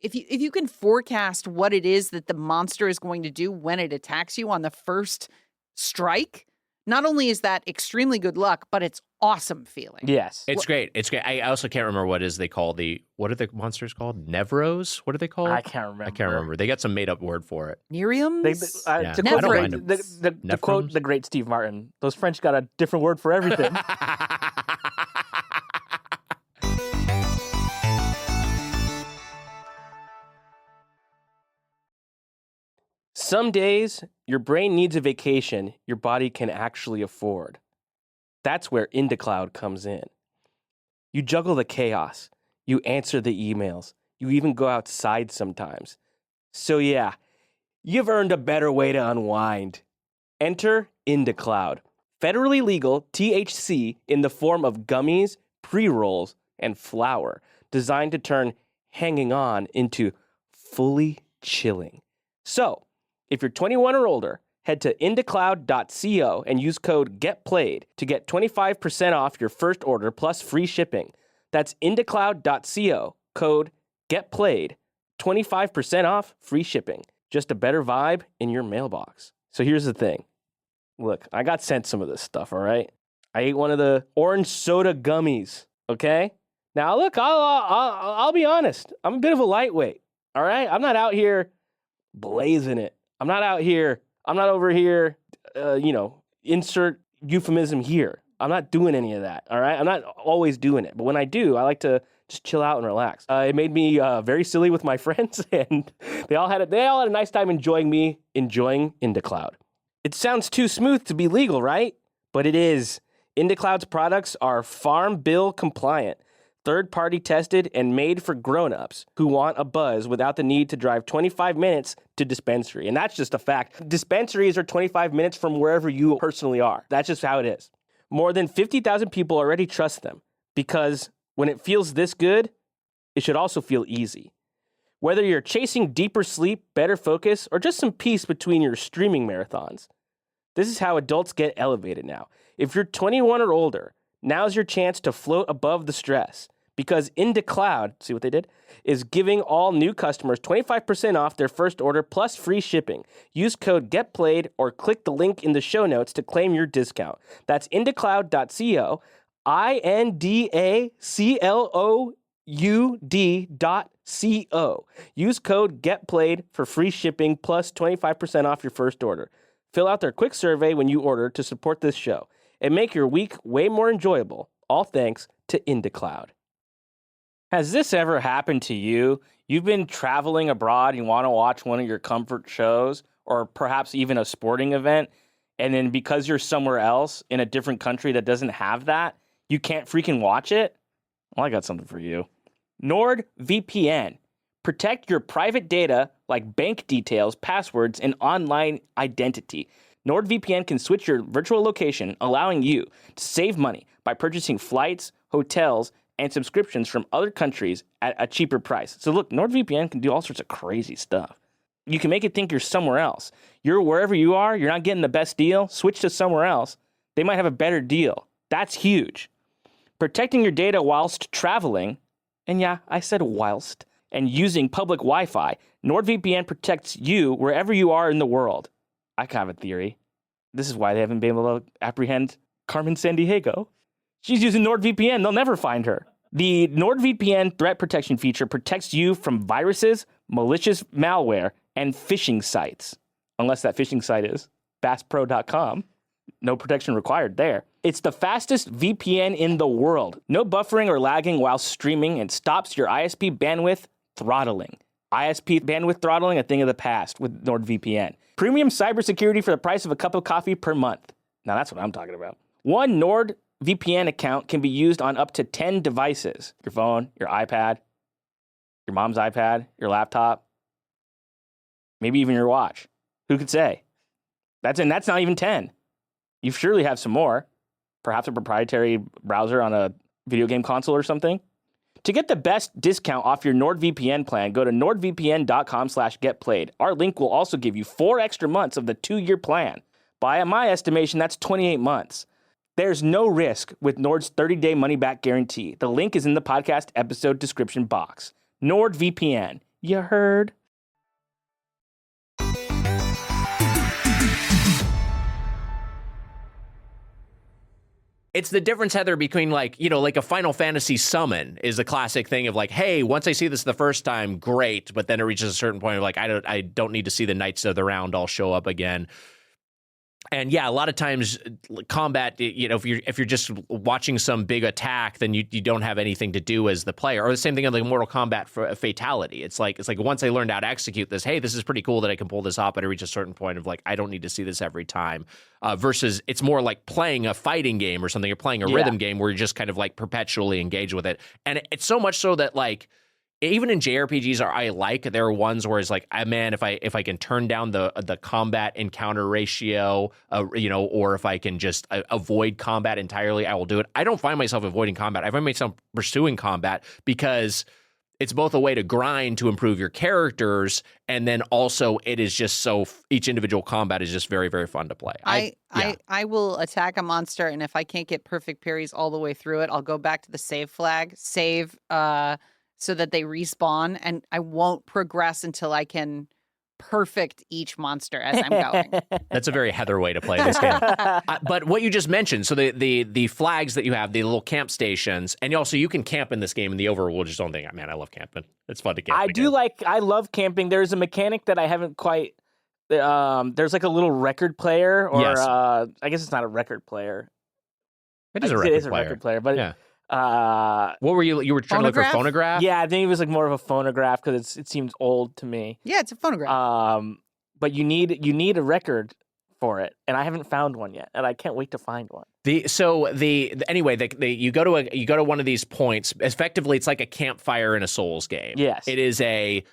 if you can forecast what it is that the monster is going to do when it attacks you on the first strike, not only is that extremely good luck, but it's awesome feeling. Yes. It's great. It's great. I also can't remember what are the monsters called? Nevros? What are they called? I can't remember. They got some made up word for it. Neriums? Yeah. To I don't quote, mind 'em. to quote the great Steve Martin, those French got a different word for everything. Some days, your brain needs a vacation your body can actually afford. That's where IndaCloud comes in. You juggle the chaos. You answer the emails. You even go outside sometimes. So yeah, you've earned a better way to unwind. Enter IndaCloud. Federally legal THC in the form of gummies, pre-rolls, and flour, designed to turn hanging on into fully chilling. So, if you're 21 or older, head to indacloud.co and use code GETPLAYED to get 25% off your first order plus free shipping. That's indacloud.co, code GETPLAYED, 25% off, free shipping. Just a better vibe in your mailbox. So here's the thing. Look, I got sent some of this stuff, all right? I ate one of the orange soda gummies, okay? Now, look, I'll be honest. I'm a bit of a lightweight, all right? I'm not out here blazing it. I'm not over here, insert euphemism here. I'm not doing any of that, all right? I'm not always doing it. But when I do, I like to just chill out and relax. It made me very silly with my friends, and they all had a nice time enjoying IndaCloud. It sounds too smooth to be legal, right? But it is. IndaCloud's products are Farm Bill compliant, third-party tested, and made for grown-ups who want a buzz without the need to drive 25 minutes to dispensary. And that's just a fact. Dispensaries are 25 minutes from wherever you personally are. That's just how it is. More than 50,000 people already trust them, because when it feels this good, it should also feel easy. Whether you're chasing deeper sleep, better focus, or just some peace between your streaming marathons, this is how adults get elevated now. If you're 21 or older, now's your chance to float above the stress, because IndaCloud, see what they did, is giving all new customers 25% off their first order plus free shipping. Use code GETPLAYED or click the link in the show notes to claim your discount. That's indacloud.co, INDACLOUD.co. Use code GETPLAYED for free shipping plus 25% off your first order. Fill out their quick survey when you order to support this show and make your week way more enjoyable, all thanks to IndaCloud. Has this ever happened to you? You've been traveling abroad, you want to watch one of your comfort shows, or perhaps even a sporting event, and then because you're somewhere else in a different country that doesn't have that, you can't freaking watch it? Well, I got something for you. NordVPN. Protect your private data like bank details, passwords, and online identity. NordVPN can switch your virtual location, allowing you to save money by purchasing flights, hotels, and subscriptions from other countries at a cheaper price. So look, NordVPN can do all sorts of crazy stuff. You can make it think you're somewhere else. You're wherever you are, you're not getting the best deal, switch to somewhere else. They might have a better deal. That's huge. Protecting your data whilst traveling, and yeah, I said whilst, and using public Wi-Fi, NordVPN protects you wherever you are in the world. I have a theory. This is why they haven't been able to apprehend Carmen Sandiego. She's using NordVPN. They'll never find her. The NordVPN threat protection feature protects you from viruses, malicious malware, and phishing sites. Unless that phishing site is basspro.com. No protection required there. It's the fastest VPN in the world. No buffering or lagging while streaming, and stops your ISP bandwidth throttling. ISP bandwidth throttling, a thing of the past with NordVPN. Premium cybersecurity for the price of a cup of coffee per month. Now that's what I'm talking about. One NordVPN account can be used on up to 10 devices. Your phone, your iPad, your mom's iPad, your laptop, maybe even your watch. Who could say? That's not even 10. You surely have some more. Perhaps a proprietary browser on a video game console or something. To get the best discount off your NordVPN plan, go to nordvpn.com/getplayed. Our link will also give you 4 extra months of the 2-year plan. By my estimation, that's 28 months. There's no risk with Nord's 30-day money-back guarantee. The link is in the podcast episode description box. NordVPN. You heard? It's the difference, Heather, between like a Final Fantasy summon is a classic thing of like, hey, once I see this the first time, great. But then it reaches a certain point of like, I don't need to see the Knights of the Round all show up again. And yeah, a lot of times combat, if you're just watching some big attack, then you don't have anything to do as the player. Or the same thing in like Mortal Kombat for a fatality. It's like once I learned how to execute this, hey, this is pretty cool that I can pull this off, but I reach a certain point of like, I don't need to see this every time. Versus it's more like playing a fighting game or something. You're playing a rhythm game where you're just kind of like perpetually engaged with it. And it's so much so that like, even in JRPGs, there are ones where it's like, man, if I can turn down the combat encounter ratio, or if I can just avoid combat entirely, I will do it. I don't find myself avoiding combat. I find myself pursuing combat because it's both a way to grind to improve your characters, and then also it is just so each individual combat is just very, very fun to play. I will attack a monster, and if I can't get perfect parries all the way through it, I'll go back to the save flag, so that they respawn, and I won't progress until I can perfect each monster as I'm going. That's a very Heather way to play this game. But what you just mentioned, so the flags that you have, the little camp stations, and also you can camp in this game in the overworld zone thing. Man, I love camping. It's fun to camp. I love camping. There's a mechanic that I haven't quite. There's like a little record player, or I guess it's not a record player. It is a record player, but. Yeah. What were you were trying to look for phonograph? Yeah, I think it was like more of a phonograph because it seems old to me. Yeah, it's a phonograph. But you need a record for it, and I haven't found one yet, and I can't wait to find one. You go to one of these points. Effectively, it's like a campfire in a Souls game. Yes, it is a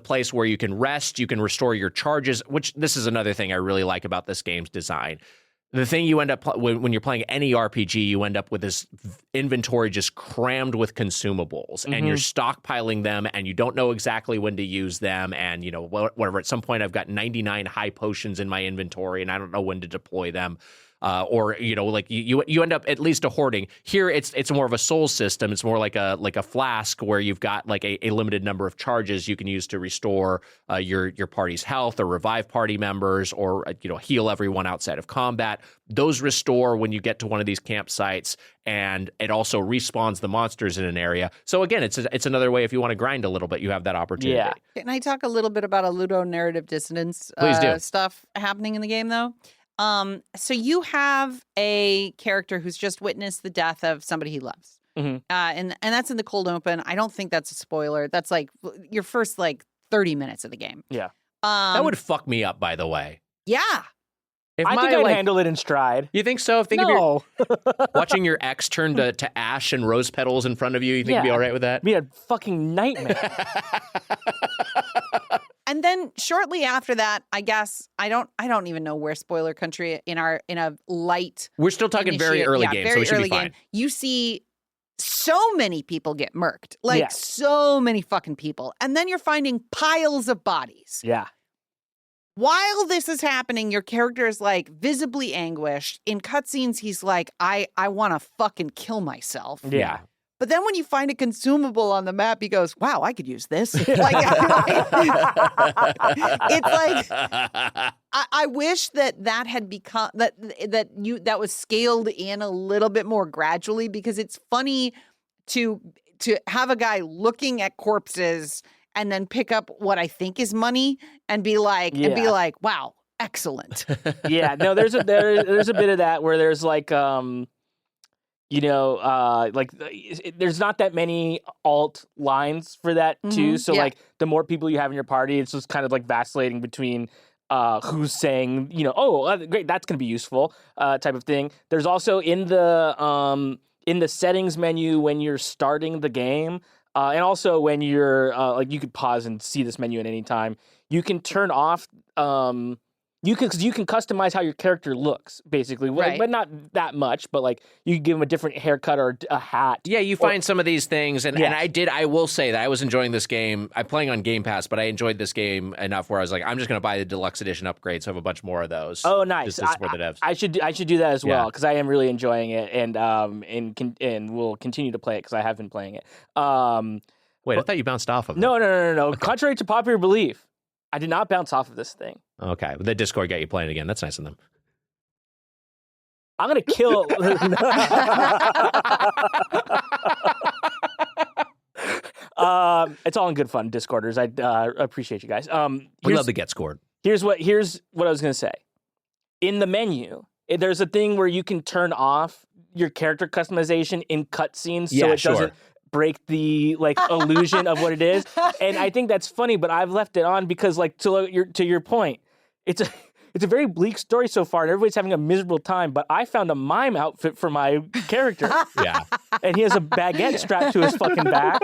place where you can rest, you can restore your charges. Which this is another thing I really like about this game's design. The thing you end up when you're playing any RPG, you end up with this inventory just crammed with consumables, and you're stockpiling them, and you don't know exactly when to use them, and whatever. At some point, I've got 99 high potions in my inventory, and I don't know when to deploy them. You end up at least a hoarding. Here, it's more of a soul system. It's more like a flask where you've got like a limited number of charges you can use to restore your party's health, or revive party members, or heal everyone outside of combat. Those restore when you get to one of these campsites, and it also respawns the monsters in an area. So again, it's another way if you want to grind a little bit, you have that opportunity. Yeah. Can I talk a little bit about a ludonarrative dissonance stuff happening in the game though? So you have a character who's just witnessed the death of somebody he loves. Mm-hmm. And that's in the cold open. I don't think that's a spoiler. That's like your first 30 minutes of the game. Yeah. That would fuck me up, by the way. Yeah. I think I'd handle it in stride. You think so? If watching your ex turn to ash and rose petals in front of you, you think you'd be all right with that? It'd be a fucking nightmare. And then shortly after that, I guess I don't even know where spoiler country in a light. We're still talking very early game, so we should be fine. You see so many people get murked. Like, Yeah. so many fucking people. And then you're finding piles of bodies. Yeah. While this is happening, your character is like visibly anguished. In cutscenes, he's like, I want to fucking kill myself. Yeah. But then when you find a consumable on the map, he goes, wow, I could use this. Like, it's like, I wish that had become, that was scaled in a little bit more gradually, because it's funny to have a guy looking at corpses and then pick up what I think is money and be like, wow, excellent. Yeah. No, there's a bit of that where there's like, there's not that many alt lines for that too. So like the more people you have in your party, it's just kind of like vacillating between who's saying, great, that's going to be useful type of thing. There's also in the settings menu when you're starting the game, and also when you're you could pause and see this menu at any time. You can turn off. You can customize how your character looks, basically, right. But not that much. But like you can give him a different haircut or a hat. Yeah, you find some of these things, and I will say that I was enjoying this game. I'm playing on Game Pass, but I enjoyed this game enough where I was like, I'm just going to buy the deluxe edition upgrade, so I have a bunch more of those. Oh, nice! Just to support the devs. I should do that as well, because I am really enjoying it, and will continue to play it because I have been playing it. Wait, I thought you bounced off of it. No. Okay. Contrary to popular belief, I did not bounce off of this thing. Okay, the Discord got you playing again. That's nice of them. I'm gonna kill. It's all in good fun, Discorders. I appreciate you guys. We love to get scored. Here's what I was gonna say. In the menu, there's a thing where you can turn off your character customization in cutscenes, so it doesn't break the illusion of what it is. And I think that's funny, but I've left it on because to your point, it's a very bleak story so far, and everybody's having a miserable time. But I found a mime outfit for my character. Yeah. And he has a baguette strapped to his fucking back.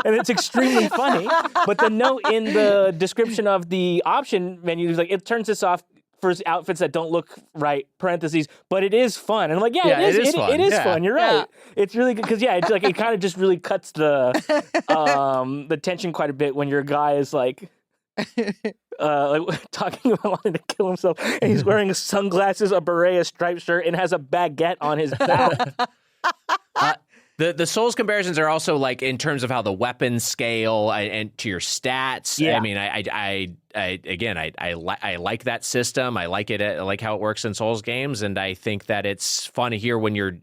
And it's extremely funny. But the note in the description of the option menu is it turns this off for outfits that don't look right, parentheses, but it is fun. And I'm like, it is fun. It is fun. You're right. It's really good because it's it kind of just really cuts the tension quite a bit when your guy is talking about wanting to kill himself, and he's wearing sunglasses, a beret, a striped shirt, and has a baguette on his back. The Souls comparisons are also in terms of how the weapons scale and to your stats. Yeah. I mean, I like that system. I like it. I like how it works in Souls games, and I think that it's fun here when you're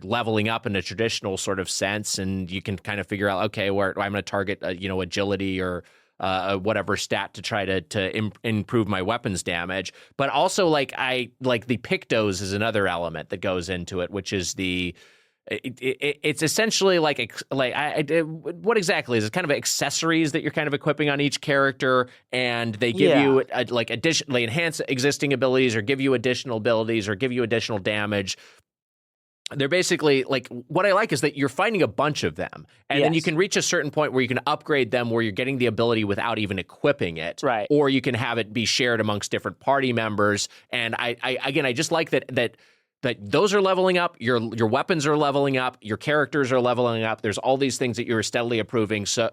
leveling up in a traditional sort of sense, and you can kind of figure out, okay, where I'm going to target agility or whatever stat to try to improve my weapons damage. But also the pictos is another element that goes into it, which is it's essentially what exactly is it? Kind of accessories that you're kind of equipping on each character, and they give you they enhance existing abilities or give you additional abilities or give you additional damage. They're basically what I like is that you're finding a bunch of them, and then you can reach a certain point where you can upgrade them where you're getting the ability without even equipping it, right? Or you can have it be shared amongst different party members. And I just like that those are leveling up, your weapons are leveling up, your characters are leveling up. There's all these things that you're steadily improving, so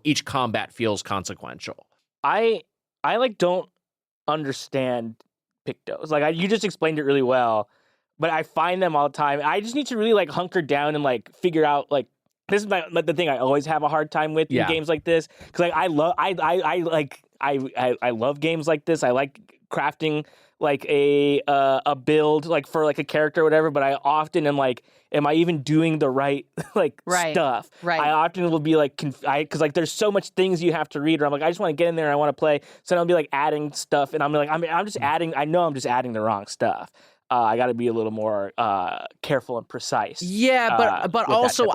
each combat feels consequential. I don't understand pictos. You just explained it really well. But I find them all the time. I just need to really hunker down and figure out this is the thing I always have a hard time with in games like this, because I love games like this. I like crafting a build for a character or whatever. But I often am am I even doing the right stuff? Right. I often will be because there's so much things you have to read. Or I'm I just want to get in there and I want to play. So then I'll be adding stuff, and I'm just adding. I know I'm just adding the wrong stuff. I got to be a little more careful and precise. Yeah, but also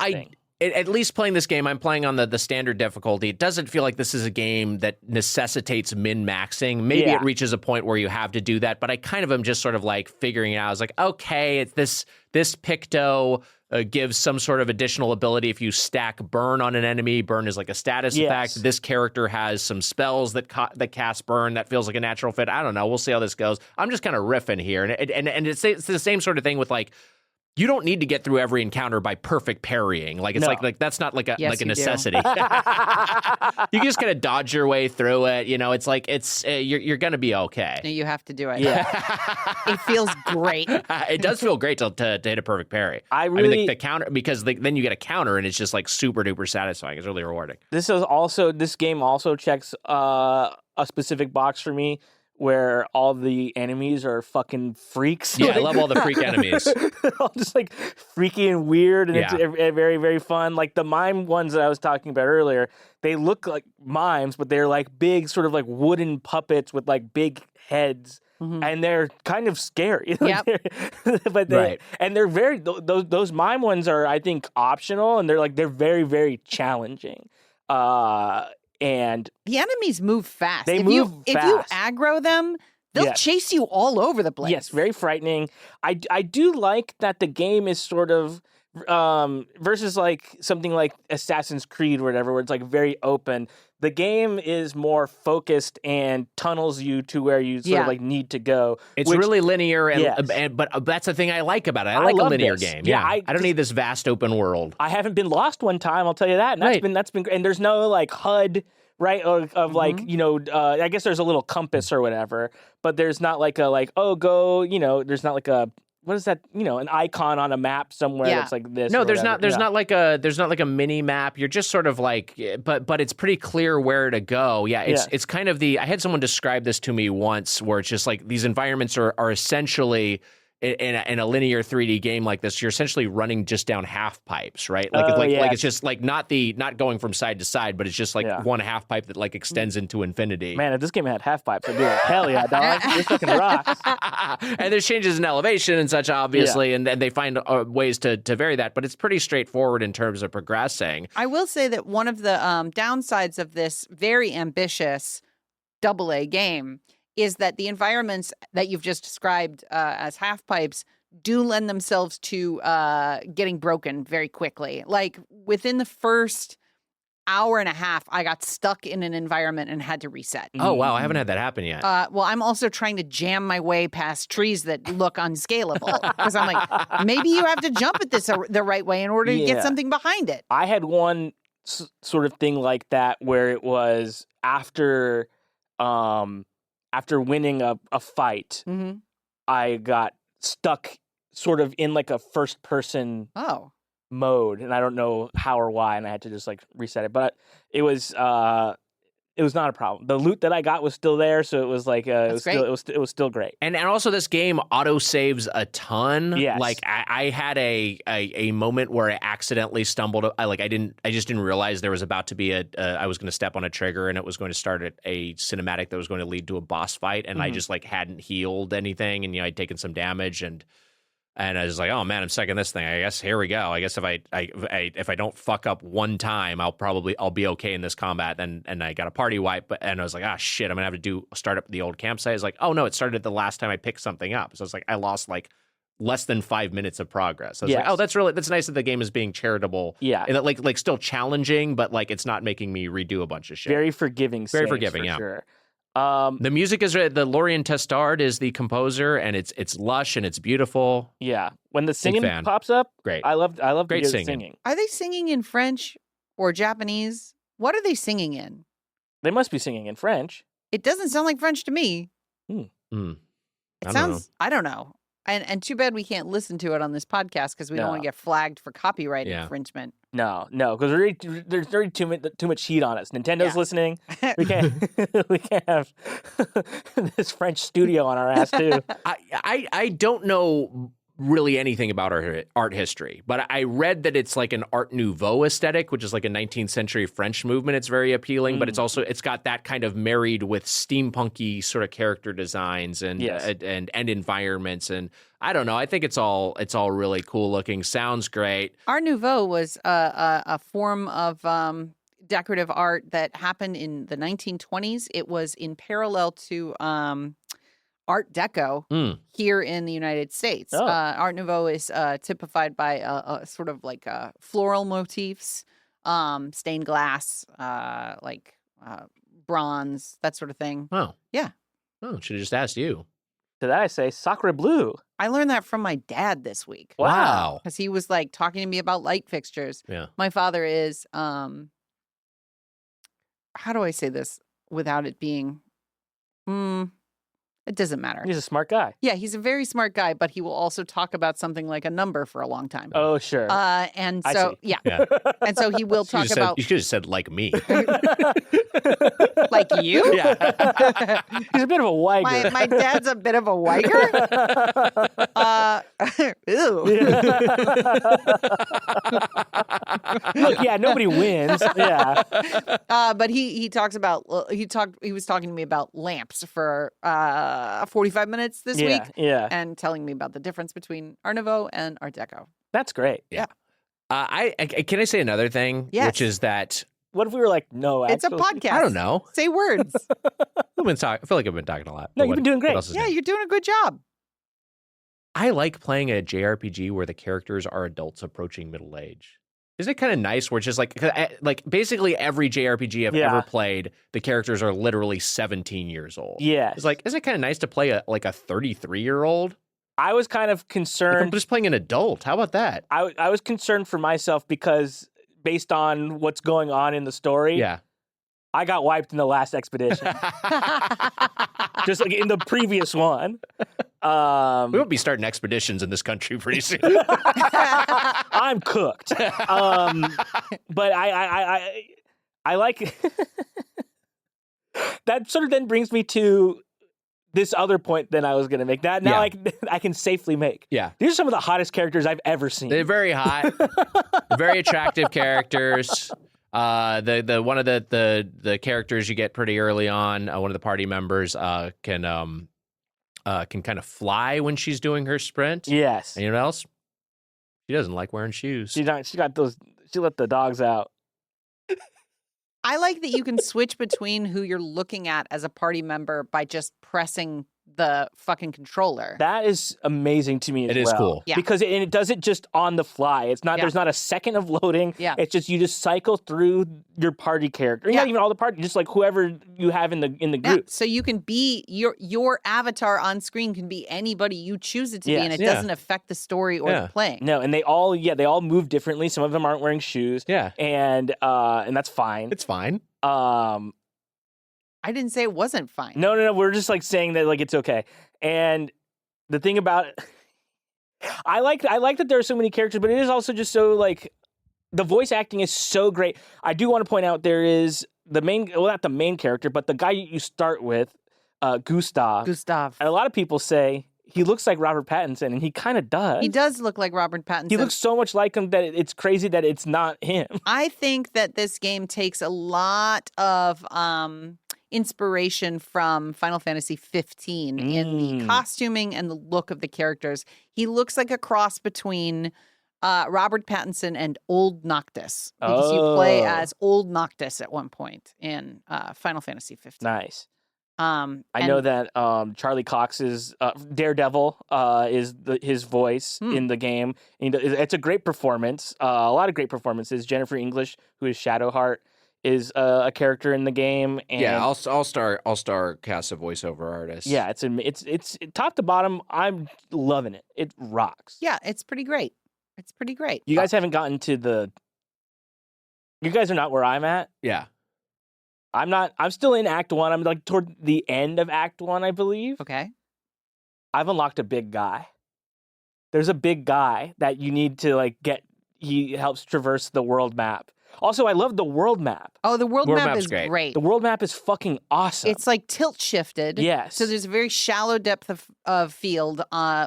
at least playing this game, I'm playing on the standard difficulty. It doesn't feel like this is a game that necessitates min-maxing. Maybe it reaches a point where you have to do that, but I kind of am just sort of figuring it out. I was okay, it's this picto gives some sort of additional ability if you stack burn on an enemy. Burn is a status effect. This character has some spells that cast burn. That feels like a natural fit. I don't know. We'll see how this goes. I'm just kind of riffing here. And it's the same sort of thing with You don't need to get through every encounter by perfect parrying. Like it's No. like that's not like a Yes, like a you do. necessity. You can just kind of dodge your way through it. You know, it's like you're gonna be okay. You have to do it. Yeah. It feels great. It does feel great to hit a perfect parry. I mean, really the counter because then you get a counter and it's just like super duper satisfying. It's really rewarding. this game also checks a specific box for me where all the enemies are fucking freaks. Yeah, I love all the freak enemies. They're all just like freaky and weird, and it's Yeah. very, very fun. Like the mime ones that I was talking about earlier, they look like mimes, but they're like big, sort of like wooden puppets with like big heads. And they're kind of scary. Yep. But Right. and they're very those mime ones are, I think, optional, and they're very, very challenging. And The enemies move fast. They if move If you fast. aggro them, they'll Yes. chase you all over the place. yes, very frightening. I do like that the game is sort of versus like something like Assassin's Creed or whatever, where it's like very open. The game is more focused and tunnels you to where you sort Yeah. of like need to go. It's which- really linear, Yes. but that's the thing I like about it. I I like a love linear this. game. Yeah, Yeah, I don't need this vast open world. I haven't been lost one time, I'll tell you that. And Right. that's been great. And there's no like HUD, right? Of like, I guess there's a little compass or whatever, but there's not like there's not like a, what is that? An icon on a map somewhere Yeah. that's like this. No, or there's whatever. not. There's Yeah. not like a mini map. You're just sort of like, but it's pretty clear where to go. Yeah, it's kind of I had someone describe this to me once, where it's just like these environments are essentially in a linear 3D game like this. You're essentially running just down half pipes, right? Like like it's just like not going from side to side, but it's just like one half pipe that like extends into infinity. Man, if this game had half pipes, I'd be like, hell yeah, dog. This fucking rocks. And there's changes in elevation and such, obviously, and they find ways to vary that. But it's pretty straightforward in terms of progressing. I will say that one of the downsides of this very ambitious AA game is that the environments that you've just described as half pipes do lend themselves to getting broken very quickly. Like within the first hour and a half, I got stuck in an environment and had to reset. Oh wow, I haven't had that happen yet. Well, I'm also trying to jam my way past trees that look unscalable because I'm like, maybe you have to jump at this the right way in order to get Yeah. something behind it. I had one sort of thing like that where it was after winning a fight, Mm-hmm. I got stuck sort of in like a first person Oh, mode, and I don't know how or why, and I had to just like reset it. But it was not a problem. The loot that I got was still there, so it was like it was still great. And also this game auto saves a ton. Yes. Like I had a moment where I accidentally stumbled. I just didn't realize there was about to be I was going to step on a trigger and it was going to start a cinematic that was going to lead to a boss fight, and I just like hadn't healed anything, and I'd taken some damage, and I was like, oh man, I'm stuck in this thing. I guess here we go. I guess if I don't fuck up one time, I'll be okay in this combat. And I got a party wipe, and I was like, ah shit, I'm gonna have to start up the old campsite. I was like, oh no, it started the last time I picked something up. So it's like I lost like less than 5 minutes of progress. I was like, oh, that's nice that the game is being charitable. Yeah. And like still challenging, but like it's not making me redo a bunch of shit. Very forgiving. Very saves, forgiving, for yeah. Sure. The music is the Lorien Testard is the composer, and it's lush and it's beautiful. Yeah. When the singing fan. pops up, Great. I love Great to hear the singing. singing. are they singing in French or Japanese? What are they singing in? They must be singing in French. It doesn't sound like French to me. Mm. It I don't sounds. I don't know. And too bad we can't listen to it on this podcast because we don't No. want to get flagged for copyright Yeah. infringement. No, because there's already too much heat on us. Nintendo's Yeah. listening. We can't we can't have this French studio on our ass too. I don't know really anything about art history, but I read that it's like an Art Nouveau aesthetic, which is like a 19th century French movement. It's very appealing, but it's got that kind of married with steampunky sort of character designs and Yes. and environments, and I don't know. I think it's all really cool looking. Sounds great. Art Nouveau was a form of decorative art that happened in the 1920s. It was in parallel to Art Deco Mm. here in the United States. Oh. Art Nouveau is typified by a sort of like floral motifs, stained glass, bronze, that sort of thing. Oh Yeah. Oh, should have just asked you. To that I say, Sacre Bleu. I learned that from my dad this week. Wow. Because he was like talking to me about light fixtures. Yeah. My father is, how do I say this without it being, it doesn't matter. He's a smart guy. Yeah, he's a very smart guy, but he will also talk about something like a number for a long time. Oh, sure. And I so, see. yeah. And so he will talk about. You should have said like me. Like you? Yeah. He's a bit of a Wiger. My dad's a bit of a Wiger. Ew. Look, yeah, nobody wins. Yeah. But he talks about he was talking to me about lamps for 45 minutes this week. Yeah. And telling me about the difference between Art Nouveau and Art Deco. That's great. Yeah. Can I say another thing? Yes. Which is that What if we were like, no, It's a actually- podcast. I don't know. Say words. I feel like I've been talking a lot. No, but you've been doing great. what else is Yeah, new? you're doing a good job. I like playing a JRPG where the characters are adults approaching middle age. Isn't it kind of nice where it's just like basically every JRPG I've ever played, the characters are literally 17 years old. Yes. It's like, isn't it kind of nice to play a 33-year-old? I was kind of Like, I'm concerned. just playing an adult. How about that? I was concerned for myself because based on what's going on in the story, Yeah. I got wiped in the last expedition, just like in the previous one. We won't be starting expeditions in this country pretty soon. I'm cooked. But I like that. Sort of then brings me to this other point that I was going to make. That now I can safely make. Yeah. These are some of the hottest characters I've ever seen. They're very hot, very attractive characters. The one of the characters you get pretty early on, one of the party members, can kind of fly when she's doing her sprint. Yes. And you know what else? She doesn't like wearing shoes. She got those. She let the dogs out. I like that you can switch between who you're looking at as a party member by just pressing the fucking controller. That is amazing to me as It well. is cool. Yeah. Because it does it just on the fly. It's not there's not a second of loading. Yeah. It's just you just cycle through your party character. Yeah. Not even all the party, just like whoever you have in the Yeah, group. so you can be your avatar on screen can be anybody you choose it to be, Yes. and it Yeah. doesn't affect the story or the playing. No, and they all move differently. Some of them aren't wearing shoes. Yeah. And that's fine. It's fine. I didn't say it wasn't fine. No. We're just like saying that like it's okay. And the thing about I like that there are so many characters, but it is also just so like the voice acting is so great. I do want to point out there is not the main character, but the guy you start with, Gustav. Gustav. And a lot of people say he looks like Robert Pattinson, and he kind of does. He does look like Robert Pattinson. He looks so much like him that it's crazy that it's not him. I think that this game takes a lot of inspiration from Final Fantasy 15 in the costuming and the look of the characters. He looks like a cross between Robert Pattinson and Old Noctis, because you play as Old Noctis at one point in Final Fantasy 15. Nice. I know that Charlie Cox's Daredevil is his voice in the game. And it's a great performance. A lot of great performances. Jennifer English, who is Shadowheart, is a character in the game. And Yeah, all-star cast of voiceover artists. yeah, it's top to bottom. I'm loving it. It rocks. Yeah, it's pretty great. It's pretty great. You guys haven't gotten to the. You guys are not where I'm at. Yeah. I'm not. I'm still in Act 1. I'm like toward the end of Act 1, I believe. Okay. I've unlocked a big guy. There's a big guy that you need to like get. He helps traverse the world map. Also, I love the world map. Oh, the world World map map's is great. great. The world map is fucking awesome. It's like tilt shifted. Yes. So there's a very shallow depth of field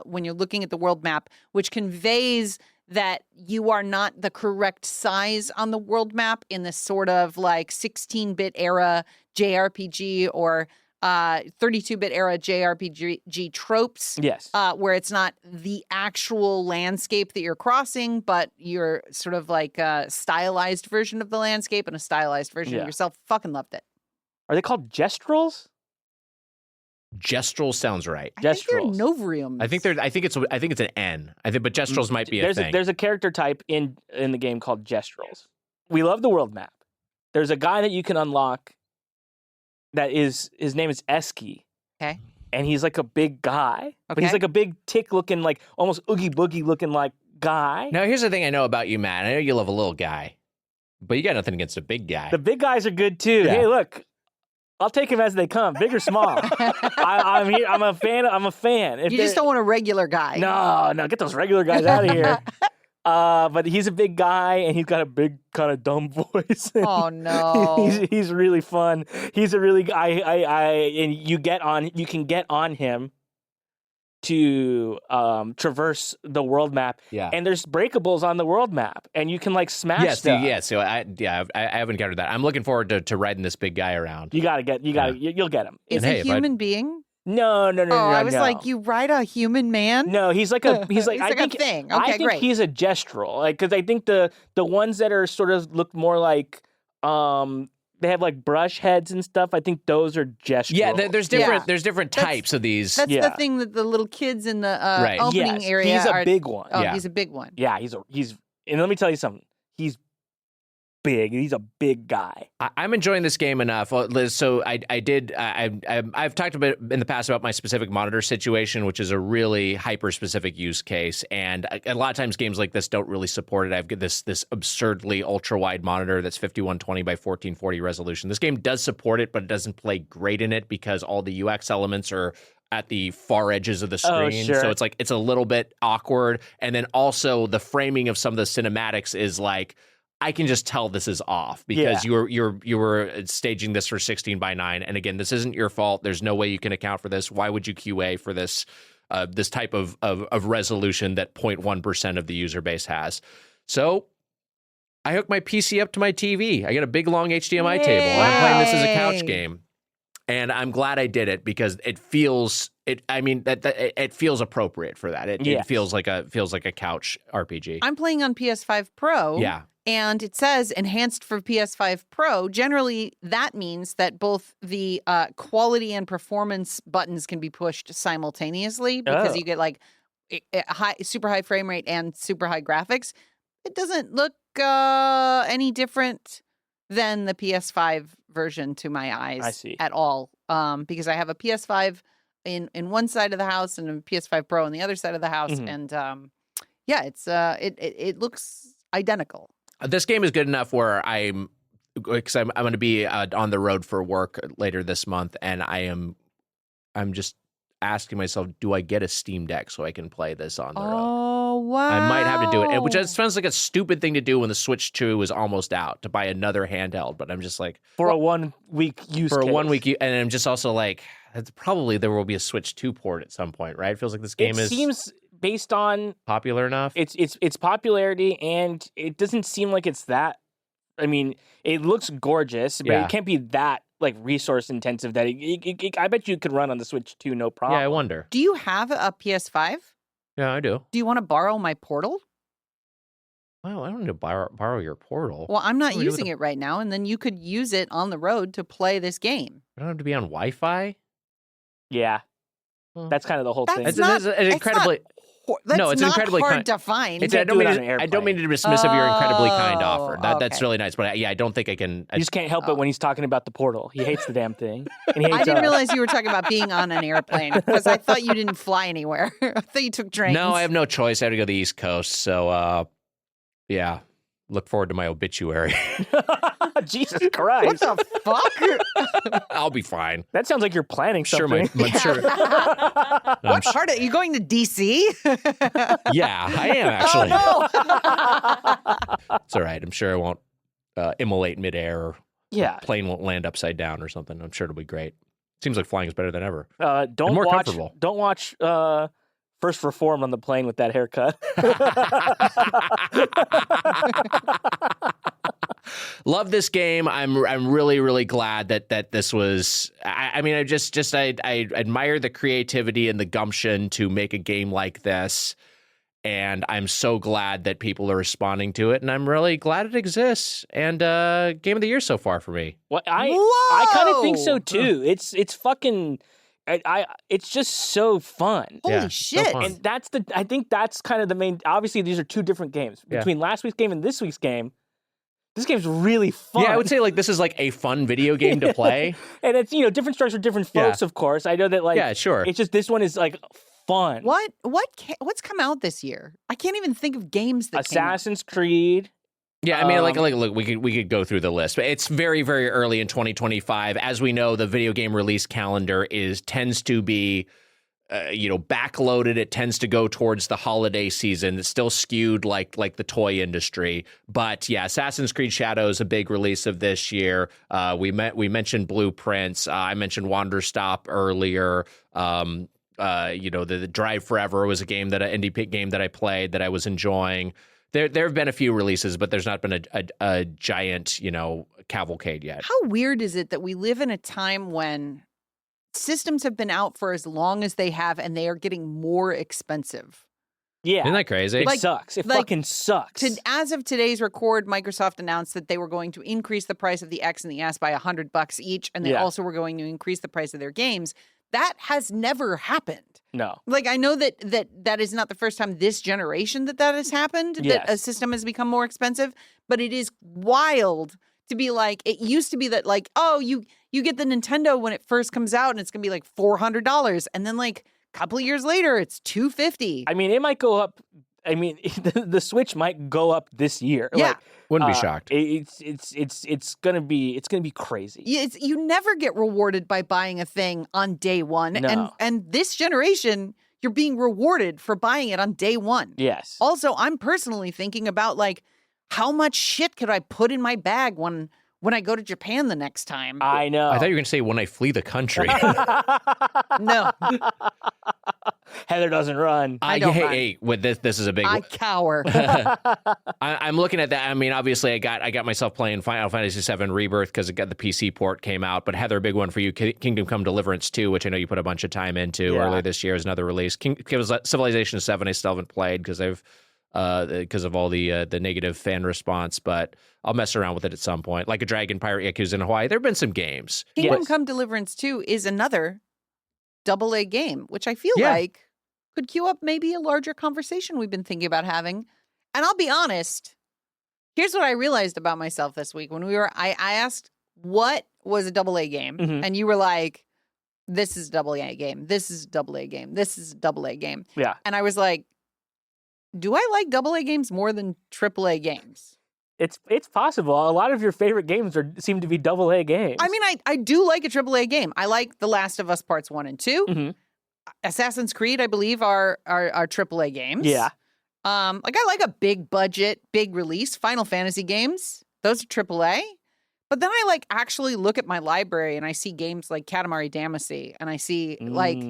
when you're looking at the world map, which conveys that you are not the correct size on the world map in this sort of like 16-bit era JRPG or 32-bit era JRPG tropes. yes. Where it's not the actual landscape that you're crossing, but you're sort of like a stylized version of the landscape and a stylized version of Yeah. yourself. Fucking loved it. Are they called gestrels? Gestrel sounds right. I think they're Gestrels. Novriums. I think it's an N. but Gestrels might be a thing. There's a character type in the game called gestrels. We love the world map. There's a guy that you can unlock. That is his name is Eski. Okay. and he's like a big guy, but he's Okay. like a big tick-looking, like almost Oogie Boogie-looking like guy. Now, here's the thing I know about you, Matt. I know you love a little guy, but you got nothing against a big guy. The big guys are good too. Yeah. Hey, look, I'll take them as they come, big or small. I'm here. I'm a fan. I'm a fan. If You just don't want a regular guy. No, get those regular guys out of here. But he's a big guy, and he's got a big kind of dumb voice. Oh no. he's really fun. He's a really and you can get on him to traverse the world map. Yeah. And there's breakables on the world map, and you can like smash stuff. So I haven't encountered that. I'm looking forward to riding this big guy around. You'll get him. Is And a hey, if human being? No. I was no. like, you ride a human man? No, he's like I He's like a think thing. I Okay, think great. he's a gestural, like because I think the ones that are sort of look more like they have like brush heads and stuff. I think those are gestural. Yeah, there's different Yeah. there's different types of these. That's Yeah. the thing that the little kids in the Right. opening Yes, area he's a are. big one. Oh, Yeah. he's a big one. Yeah, he's and let me tell you something. He's big. He's a big guy. I'm enjoying this game enough. Liz, so I've talked a bit in the past about my specific monitor situation, which is a really hyper-specific use case. And a lot of times games like this don't really support it. I've got this absurdly ultra-wide monitor that's 5120 by 1440 resolution. This game does support it, but it doesn't play great in it because all the UX elements are at the far edges of the screen. Sure. So it's a little bit awkward. And then also the framing of some of the cinematics is like, I can just tell this is off because you were staging this for 16 by 9, and again, this isn't your fault. There's no way you can account for this. Why would you QA for this this type of resolution that 0.1% of the user base has? So I hooked my PC up to my TV. I got a big long HDMI table. And I'm playing this as a couch game, and I'm glad I did it because it feels it feels appropriate for that. It feels like a couch RPG. I'm playing on PS5 Pro. Yeah. And it says enhanced for PS5 Pro. Generally, that means that both the quality and performance buttons can be pushed simultaneously because you get like super high frame rate and super high graphics. It doesn't look any different than the PS5 version to my eyes at all. Because I have a PS5 in one side of the house and a PS5 Pro on the other side of the house, and it looks identical. This game is good enough where I'm going to be on the road for work later this month, and I'm just asking myself, do I get a Steam Deck so I can play this on the road? Oh, wow. I might have to do it, which sounds like a stupid thing to do when the Switch 2 is almost out, to buy another handheld, but I'm just like... For a 1 week use For case. a 1 week, and I'm just also like, probably there will be a Switch 2 port at some point, right? It feels like this game seems... Based on popular enough, its popularity, and it doesn't seem like it's that. I mean, it looks gorgeous, but it can't be that like resource intensive that I bet you could run on the Switch 2 no problem. Yeah, I wonder. Do you have a PS5? Yeah, I do. Do you want to borrow my Portal? Well, I don't need to borrow your Portal. Well, I'm not using it right now, and then you could use it on the road to play this game. I don't have to be on Wi-Fi. Yeah, that's kind of the whole thing. That's It's incredibly. That's it's not incredibly hard to find. I don't mean to dismiss of your incredibly kind offer. That's okay. really nice, but I don't think I can. You just can't help it when he's talking about the Portal. He hates the damn thing. And he hates I didn't us. realize you were talking about being on an airplane because I thought you didn't fly anywhere. I thought you took trains. No, I have no choice. I have to go to the East Coast, so yeah. Look forward to my obituary. Jesus Christ! What the fuck? I'll be fine. That sounds like you're planning something. I'm sure. What part of you going to DC? Yeah, I am actually. Oh, no. It's all right. I'm sure I won't immolate midair or Yeah. plane won't land upside down or something. I'm sure it'll be great. Seems like flying is better than ever. Don't more watch. comfortable. Don't watch. First Reform on the plane with that haircut. Love this game. I'm really, really glad that this was. I mean, I admire the creativity and the gumption to make a game like this, and I'm so glad that people are responding to it, and I'm really glad it exists. And game of the year so far for me. Well, I kind of think so Whoa! too. It's fucking. It's just so fun. Holy Yeah, so shit. fun. And I think that's kind of the main. Obviously, these are two different games. Yeah. Between last week's game and this week's game, This game's really fun. Yeah, I would say like this is like a fun video game to play. And it's, different strokes for different folks, of course. I know that Yeah, sure. it's just this one is like fun. What's come out this year? I can't even think of games that Assassin's Creed. Yeah, I mean, look, we could go through the list, but it's very, very early in 2025. As we know, the video game release calendar tends to be, backloaded. It tends to go towards the holiday season. It's still skewed like the toy industry, but yeah, Assassin's Creed Shadows, a big release of this year. We mentioned Blueprints. I mentioned Wanderstop earlier. The Drive Forever was an indie game that I played that I was enjoying. There have been a few releases, but there's not been a giant, cavalcade yet. How weird is it that we live in a time when systems have been out for as long as they have and they are getting more expensive? Yeah. Isn't that crazy? It sucks. It fucking sucks. As of today's record, Microsoft announced that they were going to increase the price of the X and the S by $100 each, and they also were going to increase the price of their games. That has never happened. No. Like, I know that is not the first time this generation that has happened, that a system has become more expensive, but it is wild to be like, it used to be that like, oh, you get the Nintendo when it first comes out and it's going to be like $400. And then like a couple of years later, it's $250. I mean, it might go up. I mean, the Switch might go up this year. Yeah. Like, wouldn't be shocked. It's gonna be crazy. You never get rewarded by buying a thing on day one. No. And this generation, you're being rewarded for buying it on day one. Yes. Also, I'm personally thinking about like, how much shit could I put in my bag when I go to Japan the next time? I know. I thought you were going to say when I flee the country. No. Heather doesn't run. I don't run. Hey, with this is a big I cower. I'm looking at that. I mean, obviously, I got myself playing Final Fantasy VII Rebirth because it got the PC port came out. But Heather, a big one for you, Kingdom Come Deliverance 2, which I know you put a bunch of time into earlier this year, is another release. Civilization 7, I still haven't played because of all the negative fan response, but I'll mess around with it at some point. Like a Dragon Pirate Yakuza in Hawaii. There have been some games. Kingdom Come Deliverance 2 is another AA game, which I feel like could cue up maybe a larger conversation we've been thinking about having. And I'll be honest, here's what I realized about myself this week. When I asked what was a AA game, and you were like, this is a AA game, this is a AA game, this is a AA game. Yeah. And I was like, do I like AA games more than AAA games? It's possible. A lot of your favorite games seem to be AA games. I mean, I do like a AAA game. I like The Last of Us Parts 1 and 2. Mm-hmm. Assassin's Creed, I believe, are AAA games. Yeah. I like a big budget, big release. Final Fantasy games, those are AAA. But then I like actually look at my library and I see games like Katamari Damacy, and I see like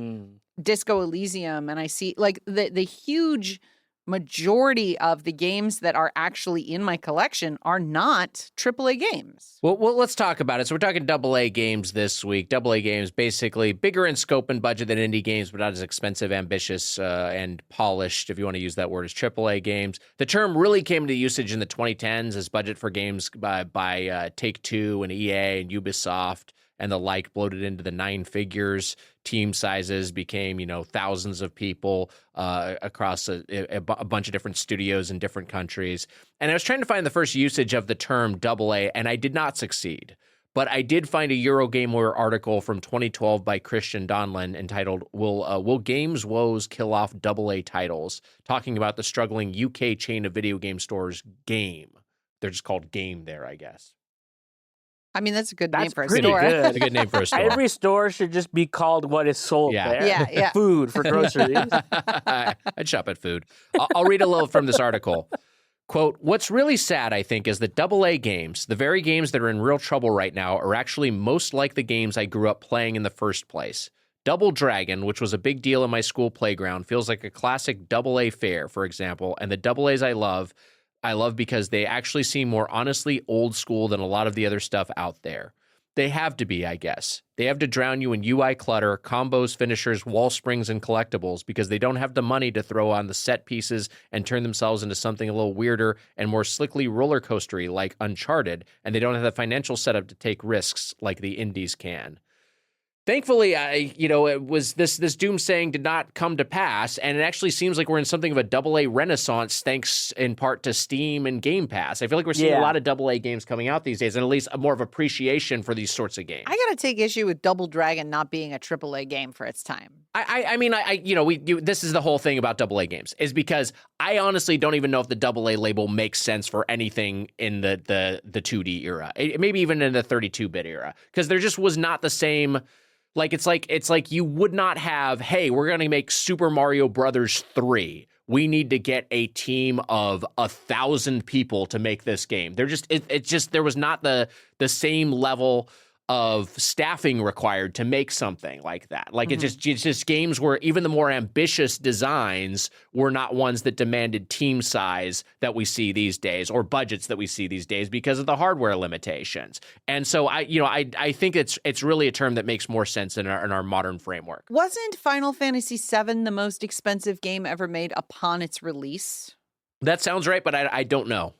Disco Elysium, and I see like the huge majority of the games that are actually in my collection are not AAA games. Well, let's talk about it. So we're talking AA games this week. AA games, basically bigger in scope and budget than indie games, but not as expensive, ambitious, and polished, if you want to use that word, as AAA games. The term really came into usage in the 2010s as budget for games by Take-Two and EA and Ubisoft and the like bloated into the 9 figures. Team sizes became, thousands of people across a bunch of different studios in different countries. And I was trying to find the first usage of the term AA, and I did not succeed. But I did find a Eurogamer article from 2012 by Christian Donlan entitled, Will Games Woes Kill Off AA Titles? Talking about the struggling UK chain of video game stores, Game. They're just called Game there, I guess. I mean, that's a good name for a pretty store. good. That's a good name for a store. Every store should just be called what is sold there. Yeah. Food for groceries. I'd shop at food. I'll read a little from this article. Quote, what's really sad, I think, is that AA games, the very games that are in real trouble right now, are actually most like the games I grew up playing in the first place. Double Dragon, which was a big deal in my school playground, feels like a classic AA fare, for example, and the AAs I love because they actually seem more honestly old school than a lot of the other stuff out there. They have to be, I guess. They have to drown you in UI clutter, combos, finishers, wall springs, and collectibles because they don't have the money to throw on the set pieces and turn themselves into something a little weirder and more slickly roller coastery like Uncharted, and they don't have the financial setup to take risks like the indies can. Thankfully, it was this doomsaying did not come to pass, and it actually seems like we're in something of a AA renaissance, thanks in part to Steam and Game Pass. I feel like we're seeing a lot of AA games coming out these days, and at least a more of appreciation for these sorts of games. I gotta take issue with Double Dragon not being a AAA game for its time. This is the whole thing about AA games, is because I honestly don't even know if the AA label makes sense for anything in the 2D era, maybe even in the 32-bit era, because there just was not the same. It's like you would not have, hey, we're going to make Super Mario Brothers 3. We need to get a team of 1,000 people to make this game. There was not the same level of staffing required to make something like that. It's just games where even the more ambitious designs were not ones that demanded team size that we see these days, or budgets that we see these days, because of the hardware limitations. And so I think it's really a term that makes more sense in our modern framework. Wasn't Final Fantasy VII the most expensive game ever made upon its release? That sounds right, but I don't know.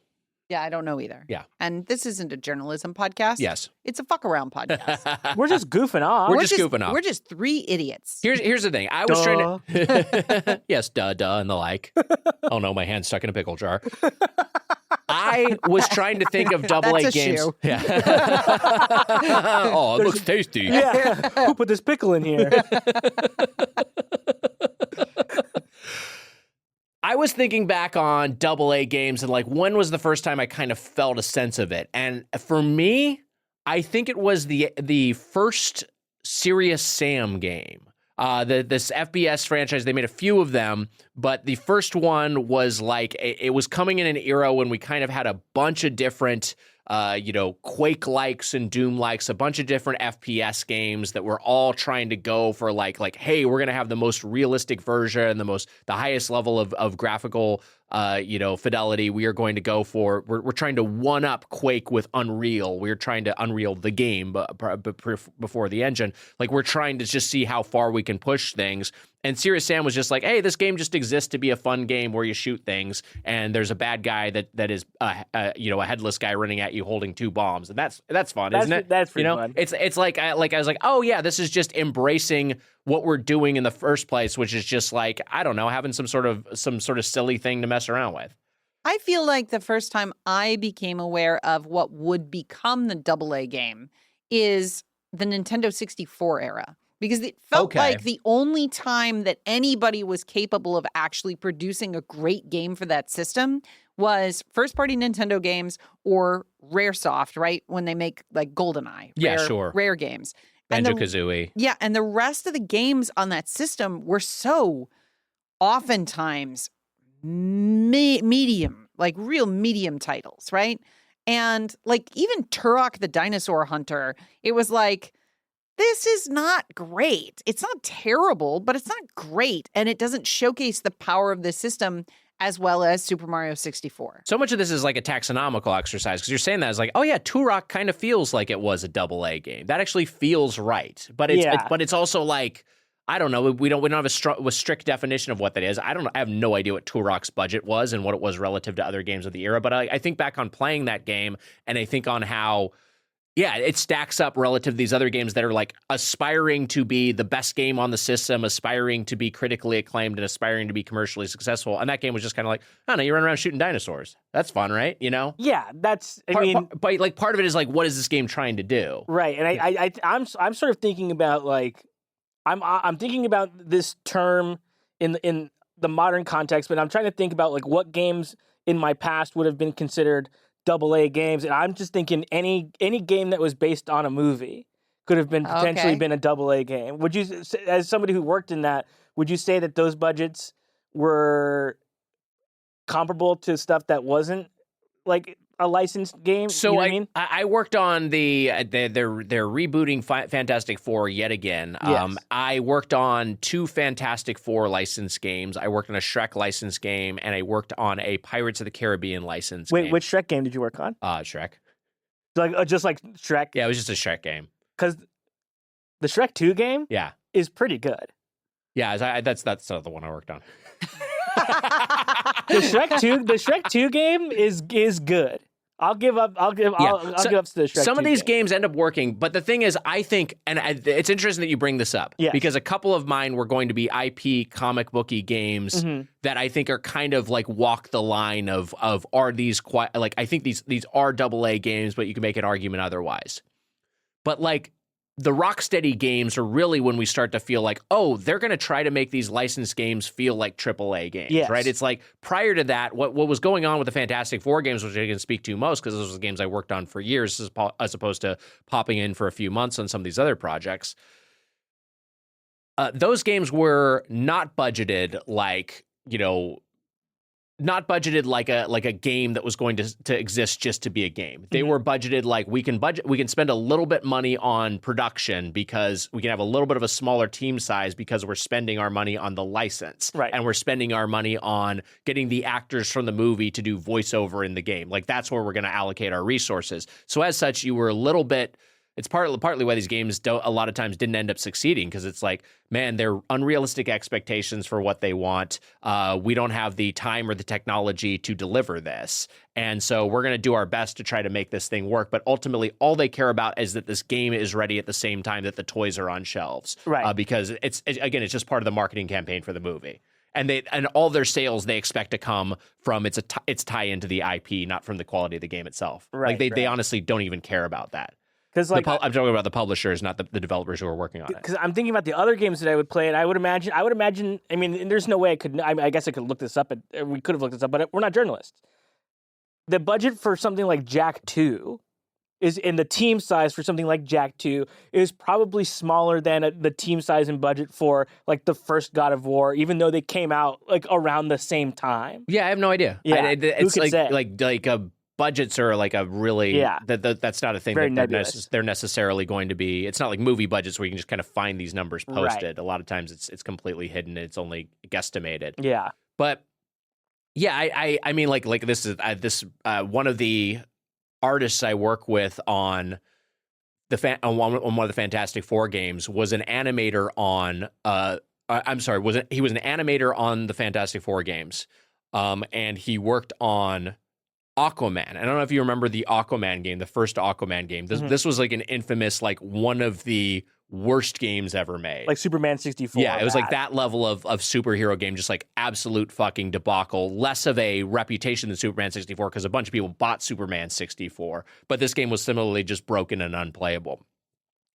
Yeah, I don't know either. Yeah. And this isn't a journalism podcast. Yes. It's a fuck around podcast. We're just goofing off. We're just goofing off. We're just three idiots. Here's the thing. I was trying to... Yes, duh, and the like. Oh, no, my hand's stuck in a pickle jar. I was trying to think of AA games. Shoe. Yeah. Oh, it looks tasty. Yeah. Who put this pickle in here? I was thinking back on AA games and when was the first time I kind of felt a sense of it? And for me, I think it was the first Serious Sam game. This FPS franchise, they made a few of them, but the first one was it was coming in an era when we kind of had a bunch of different Quake-likes and Doom-likes, a bunch of different FPS games that were all trying to go for hey, we're going to have the most realistic version, the highest level of graphical fidelity. We are going to go for, we're trying to one up Quake with Unreal. We're trying to Unreal the game before the engine. We're trying to just see how far we can push things. And Serious Sam was just hey, this game just exists to be a fun game where you shoot things, and there's a bad guy that is a headless guy running at you holding two bombs, and that's fun, isn't it? That's pretty fun. It's I was oh yeah, this is just embracing what we're doing in the first place, which is just I don't know, having some sort of silly thing to mess around with. I feel like the first time I became aware of what would become the AA game is the Nintendo 64 era. Because it felt like the only time that anybody was capable of actually producing a great game for that system was first-party Nintendo games or Raresoft, right? When they make GoldenEye. Rare games. Banjo-Kazooie. Yeah, and the rest of the games on that system were so oftentimes medium, real medium titles, right? And even Turok the Dinosaur Hunter, it was this is not great. It's not terrible, but it's not great. And it doesn't showcase the power of the system as well as Super Mario 64. So much of this is a taxonomical exercise, because you're saying that as oh yeah, Turok kind of feels like it was a AA game. That actually feels right. But it's also I don't know. We don't have a strict definition of what that is. I have no idea what Turok's budget was and what it was relative to other games of the era. But I think back on playing that game, and I think on how, yeah, it stacks up relative to these other games that are aspiring to be the best game on the system, aspiring to be critically acclaimed, and aspiring to be commercially successful. And that game was just kind of I don't know, you run around shooting dinosaurs. That's fun, right? Yeah, that's. But part of it is what is this game trying to do? Right, and I'm sort of thinking about I'm thinking about this term in the modern context, but I'm trying to think about what games in my past would have been considered AA games, and I'm just thinking any game that was based on a movie could have been potentially been a AA game. Would you, as somebody who worked in that, would you say that those budgets were comparable to stuff that wasn't a licensed game? So you know what I mean? I worked on they're rebooting Fantastic Four yet again. Yes. I worked on 2 Fantastic Four licensed games. I worked on a Shrek licensed game, and I worked on a Pirates of the Caribbean licensed game. Wait, which Shrek game did you work on? Shrek. Just like Shrek? Yeah, it was just a Shrek game. Because the Shrek 2 game is pretty good. Yeah, that's the one I worked on. The Shrek 2 game is good. I'll give up. I'll give up to the Shrek Some of 2 these game. games end up working, but the thing is, I think, and it's interesting that you bring this up, Yes. because a couple of mine were going to be IP comic booky games that I think are kind of like walk the line of are these quite like, I think these are AA games, but you can make an argument otherwise. But like the Rocksteady games are really when we start to feel like, oh, they're going to try to make these licensed games feel like AAA games, Yes. right? It's like prior to that, what was going on with the Fantastic Four games, which I can speak to most because those were the games I worked on for years as opposed to popping in for a few months on some of these other projects. Those games were not budgeted like, not budgeted like a game that was going to exist just to be a game. They were budgeted like we can spend a little bit money on production because we can have a little bit of a smaller team size because we're spending our money on the license. Right. And we're spending our money on getting the actors from the movie to do voiceover in the game. Like that's where we're going to allocate our resources. So as such, you were a little bit. It's partly why these games a lot of times didn't end up succeeding, because it's like, man, they're unrealistic expectations for what they want. We don't have the time or the technology to deliver this. And so we're going to do our best to try to make this thing work. But ultimately, all they care about is that this game is ready at the same time that the toys are on shelves. Right. Because it's just part of the marketing campaign for the movie. And all their sales they expect to come from its tie into the IP, not from the quality of the game itself. Right, Like they honestly don't even care about that. Because like I'm talking about the publishers, not the developers who are working on it. Because I'm thinking about the other games that I would play, and I would imagine. I mean, there's no way I could. I guess I could look this up. We could have looked this up, but we're not journalists. The budget for something like Jak 2 is, in the team size for something like Jak 2 is probably smaller than the team size and budget for like the first God of War, even though they came out like around the same time. Yeah, I have no idea. Yeah, it's who could say? like a budgets are like a really that's not a thing Very that nebulous. they're necessarily going to be. It's not like movie budgets where you can just kind of find these numbers posted. Right. A lot of times it's completely hidden. It's only guesstimated. Yeah. But yeah, I mean like this is one of the artists I work with on on one of the Fantastic Four games was an animator on he was an animator on the Fantastic Four games. And he worked on Aquaman. I don't know if you remember the Aquaman game, the first Aquaman game. This was like an infamous, like one of the worst games ever made. Like Superman 64. Yeah, it was like that level of superhero game, just like absolute fucking debacle. Less of a reputation than Superman 64 because a bunch of people bought Superman 64. But this game was similarly just broken and unplayable.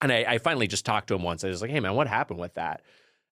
And I finally just talked to him once. I was like, hey man, what happened with that?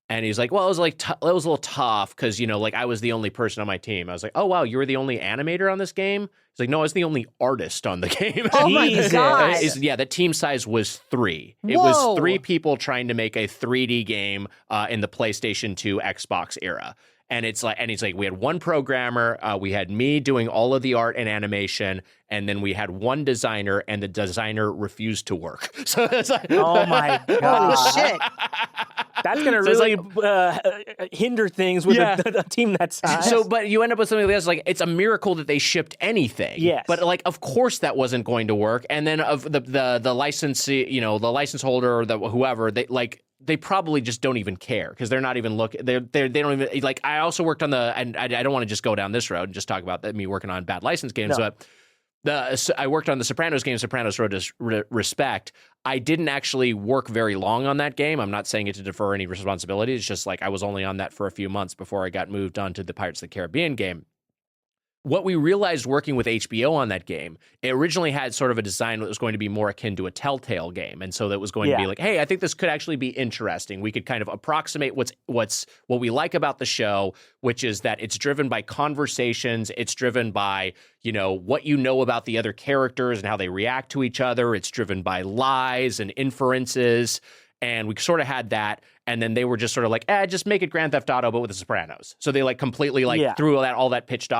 And he's like, well, it was like it was a little tough because, like I was the only person on my team. I was like, oh, wow, you were the only animator on this game? He's like, no, I was the only artist on the game. Oh my God. Yeah, the team size was 3. It Whoa. was 3 people trying to make a 3D game in the PlayStation 2 Xbox era. And it's like we had one programmer, we had me doing all of the art and animation, and then we had one designer, and the designer refused to work. So it's like, oh my God. Holy shit. That's going to really hinder things with a team that size. So, but you end up with something that's like, it's a miracle that they shipped anything. Yes. But like, of course that wasn't going to work. And then of the licensee, the license holder or whoever, they probably just don't even care because they're not even looking. They don't even like. I also worked on and I don't want to just go down this road and just talk about me working on bad license games, No. but I worked on the Sopranos game, Sopranos Road to Respect. I didn't actually work very long on that game. I'm not saying it to defer any responsibility. It's just like I was only on that for a few months before I got moved on to the Pirates of the Caribbean game. What we realized working with HBO on that game, it originally had sort of a design that was going to be more akin to a Telltale game. And so that was going to be like, hey, I think this could actually be interesting. We could kind of approximate what we like about the show, which is that it's driven by conversations. It's driven by, what you know about the other characters and how they react to each other. It's driven by lies and inferences. And we sort of had that. And then they were just sort of like, just make it Grand Theft Auto, but with the Sopranos. So they like completely threw all that pitch,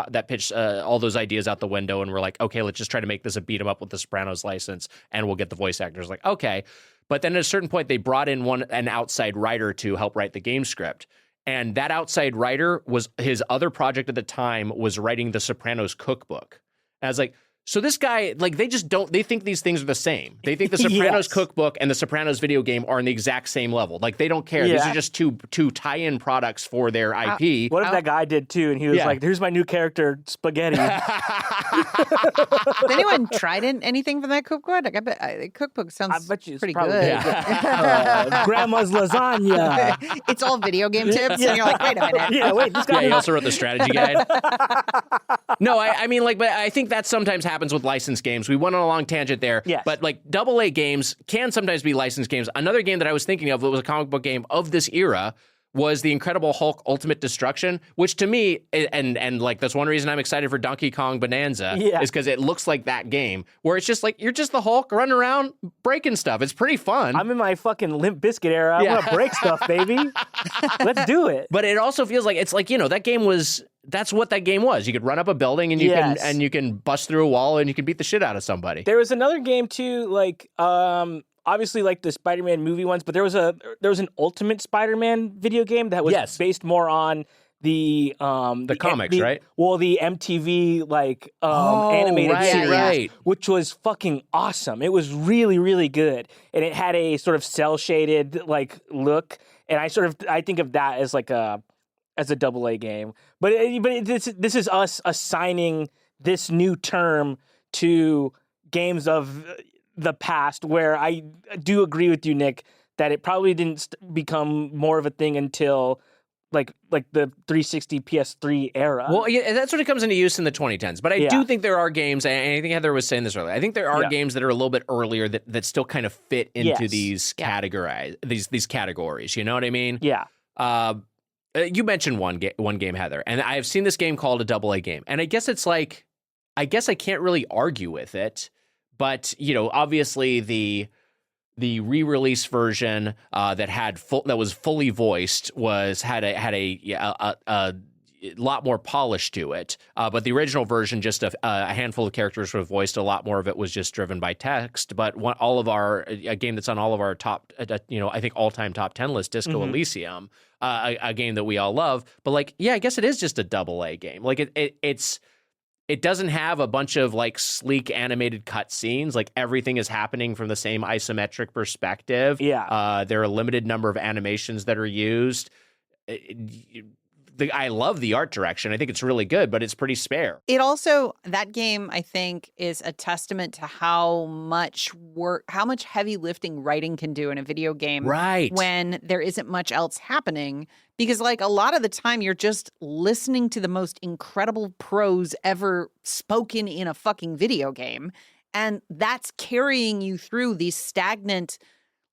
all those ideas out the window. And we're like, okay, let's just try to make this a beat 'em up with the Sopranos license. And we'll get the voice actors. Like, okay. But then at a certain point, they brought in an outside writer to help write the game script. And that outside writer was his other project at the time was writing the Sopranos cookbook. And I was like, So this guy, like, they just don't, they think these things are the same. They think the Sopranos Yes. cookbook and the Sopranos video game are on the exact same level. Like, they don't care. These Yeah. are just two tie-in products for their IP. What if that guy did too, and he was Yeah. like, "Here's my new character, Spaghetti." Has anyone tried anything from that cookbook? Like, I bet the cookbook I sounds bet you it's pretty probably good. Grandma's lasagna. It's all video game tips, and you're like, wait a minute. Yeah, wait, this guy. Yeah, he also wrote the strategy guide. No, I mean, like, but I think that sometimes happens with licensed games. We went on a long tangent there. Yes. But, like, AA games can sometimes be licensed games. Another game that I was thinking of that was a comic book game of this era was the Incredible Hulk Ultimate Destruction, which to me, and like, that's one reason I'm excited for Donkey Kong Bonanza, Yeah. is because it looks like that game, where it's just like, you're just the Hulk running around breaking stuff. It's pretty fun. I'm in my fucking Limp Bizkit era. I Yeah. want to break stuff, baby. Let's do it. But it also feels like, it's like, you know, that game was, that's what that game was. You could run up a building and Yes. you can bust through a wall and you can beat the shit out of somebody. There was another game too, like obviously like the Spider-Man movie ones, but there was an Ultimate Spider-Man video game that was Yes. based more on the comics, right? Well, the MTV like animated right, series, right. which was fucking awesome. It was really, really good, and it had a sort of cell shaded like look, and I think of that as like as a AA game. But this is us assigning this new term to games of the past, where I do agree with you, Nick, that it probably didn't become more of a thing until like the 360 PS3 era. Well, yeah, that's when it comes into use in the 2010s. But I do think there are games, and I think Heather was saying this earlier, I think there are games that are a little bit earlier that still kind of fit into Yes. these these categories. You know what I mean? Yeah. You mentioned one game, Heather, and I have seen this game called a AA game, and I guess it's like, I guess I can't really argue with it, but you know, obviously the re-release version that was fully voiced had a lot more polish to it, but the original version, just a handful of characters were voiced. A lot more of it was just driven by text. But a game that's on all of our top, I think all-time top 10 list, Disco Elysium, a game that we all love. But like, yeah, I guess it is just a AA game. Like it doesn't have a bunch of like sleek animated cutscenes. Like everything is happening from the same isometric perspective. Yeah. There are a limited number of animations that are used. I love the art direction. I think it's really good, but it's pretty spare. It also, that game, I think, is a testament to how much heavy lifting writing can do in a video game. Right. When there isn't much else happening. Because, like, a lot of the time you're just listening to the most incredible prose ever spoken in a fucking video game. And that's carrying you through these stagnant.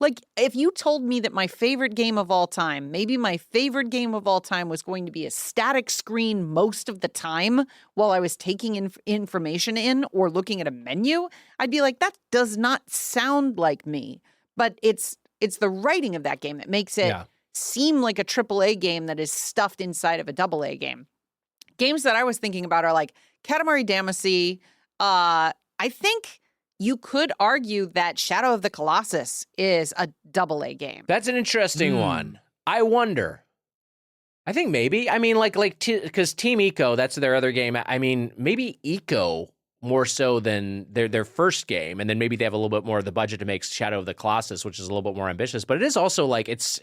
Like, if you told me that my favorite game of all time, maybe my favorite game of all time was going to be a static screen most of the time while I was taking information in or looking at a menu, I'd be like, that does not sound like me. But it's the writing of that game that makes it seem like a AAA game that is stuffed inside of a AA game. Games that I was thinking about are like Katamari Damacy. I think you could argue that Shadow of the Colossus is a AA game. That's an interesting one. I wonder. I think maybe. I mean, because Team Eco, that's their other game. I mean, maybe Eco more so than their first game, and then maybe they have a little bit more of the budget to make Shadow of the Colossus, which is a little bit more ambitious. But it is also like it's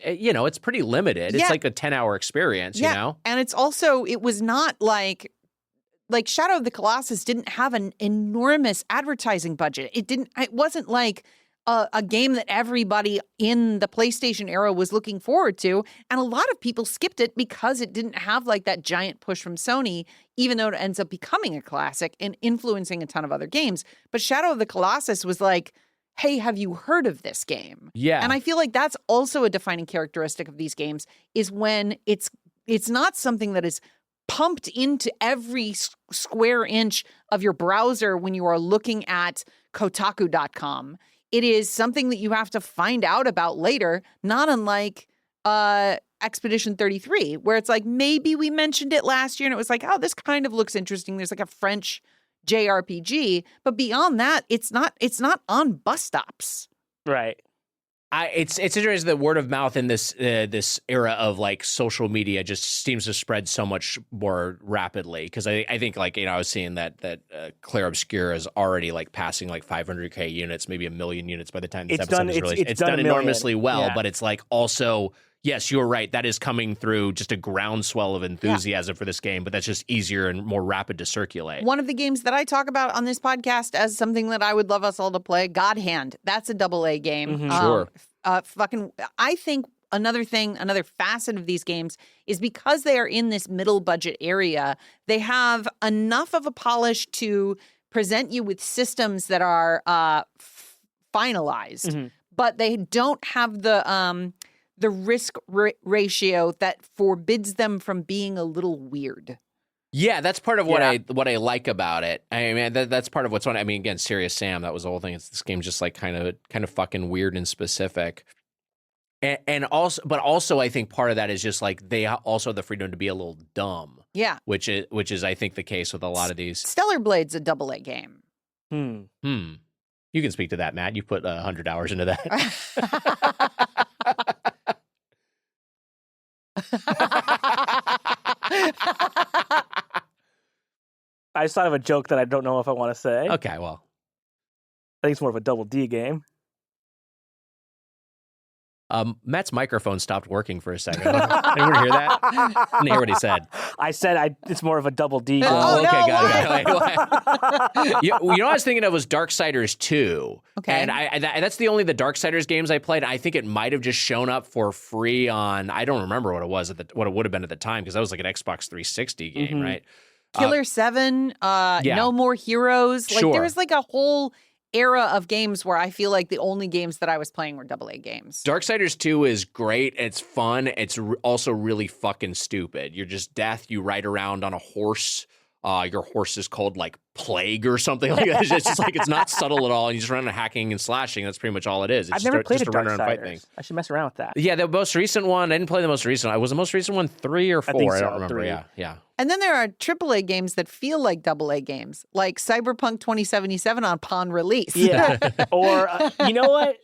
pretty limited. It's like a 10-hour experience. You know, and it's also it was not like Shadow of the Colossus didn't have an enormous advertising budget. It wasn't like a game that everybody in the PlayStation era was looking forward to. And a lot of people skipped it because it didn't have like that giant push from Sony, even though it ends up becoming a classic and influencing a ton of other games. But Shadow of the Colossus was like, hey, have you heard of this game? Yeah. And I feel like that's also a defining characteristic of these games is when it's not something that is pumped into every square inch of your browser when you are looking at Kotaku.com. It is something that you have to find out about later, not unlike Expedition 33, where it's like, maybe we mentioned it last year and it was like, oh, this kind of looks interesting. There's like a French JRPG. But beyond that, it's not on bus stops. Right. It's interesting that word of mouth in this this era of like social media just seems to spread so much more rapidly, because I think like, I was seeing that Clair Obscur is already like passing like 500K units, maybe 1 million units by the time this episode is released. It's done enormously well, but it's like also, yes, you're right, that is coming through just a groundswell of enthusiasm for this game, but that's just easier and more rapid to circulate. One of the games that I talk about on this podcast as something that I would love us all to play, God Hand. That's a AA game. Sure. I think another facet of these games is because they are in this middle budget area, they have enough of a polish to present you with systems that are finalized, but they don't have the risk ratio that forbids them from being a little weird. Yeah, that's part of what I like about it. I mean, that's part of what's on. I mean, again, Serious Sam, that was the whole thing. This game's just like kind of fucking weird and specific. And also, I think part of that is just like they also have the freedom to be a little dumb. Yeah, which is I think the case with a lot of these. Stellar Blade's a AA game. You can speak to that, Matt. You put 100 hours into that. I just thought of a joke that I don't know if I want to say. Okay, well, I think it's more of a double D game. Matt's microphone stopped working for a second. Anyone hear that? I didn't hear what he said. I said it's more of a double D game. Oh, okay, got it. You know what I was thinking of was Darksiders 2. Okay. And that's the only the Darksiders games I played. I think it might have just shown up for free on, I don't remember what it was, what it would have been at the time, because that was like an Xbox 360 game, right? Killer 7, No More Heroes. Like there was like a whole era of games where I feel like the only games that I was playing were AA games. Darksiders 2 is great. It's fun. It's also really fucking stupid. You're just death. You ride around on a horse. Your horse is called like Plague or something like that. It's just like, it's not subtle at all. And you just run around hacking and slashing. That's pretty much all it is. It's I've never played just a Darksiders. I should mess around with that. Yeah, the most recent one. I didn't play the most recent one. Was the most recent one 3 or 4? I think so, I don't remember. 3. Yeah. And then there are AAA games that feel like AA games, like Cyberpunk 2077 upon release. Yeah. Or, you know what?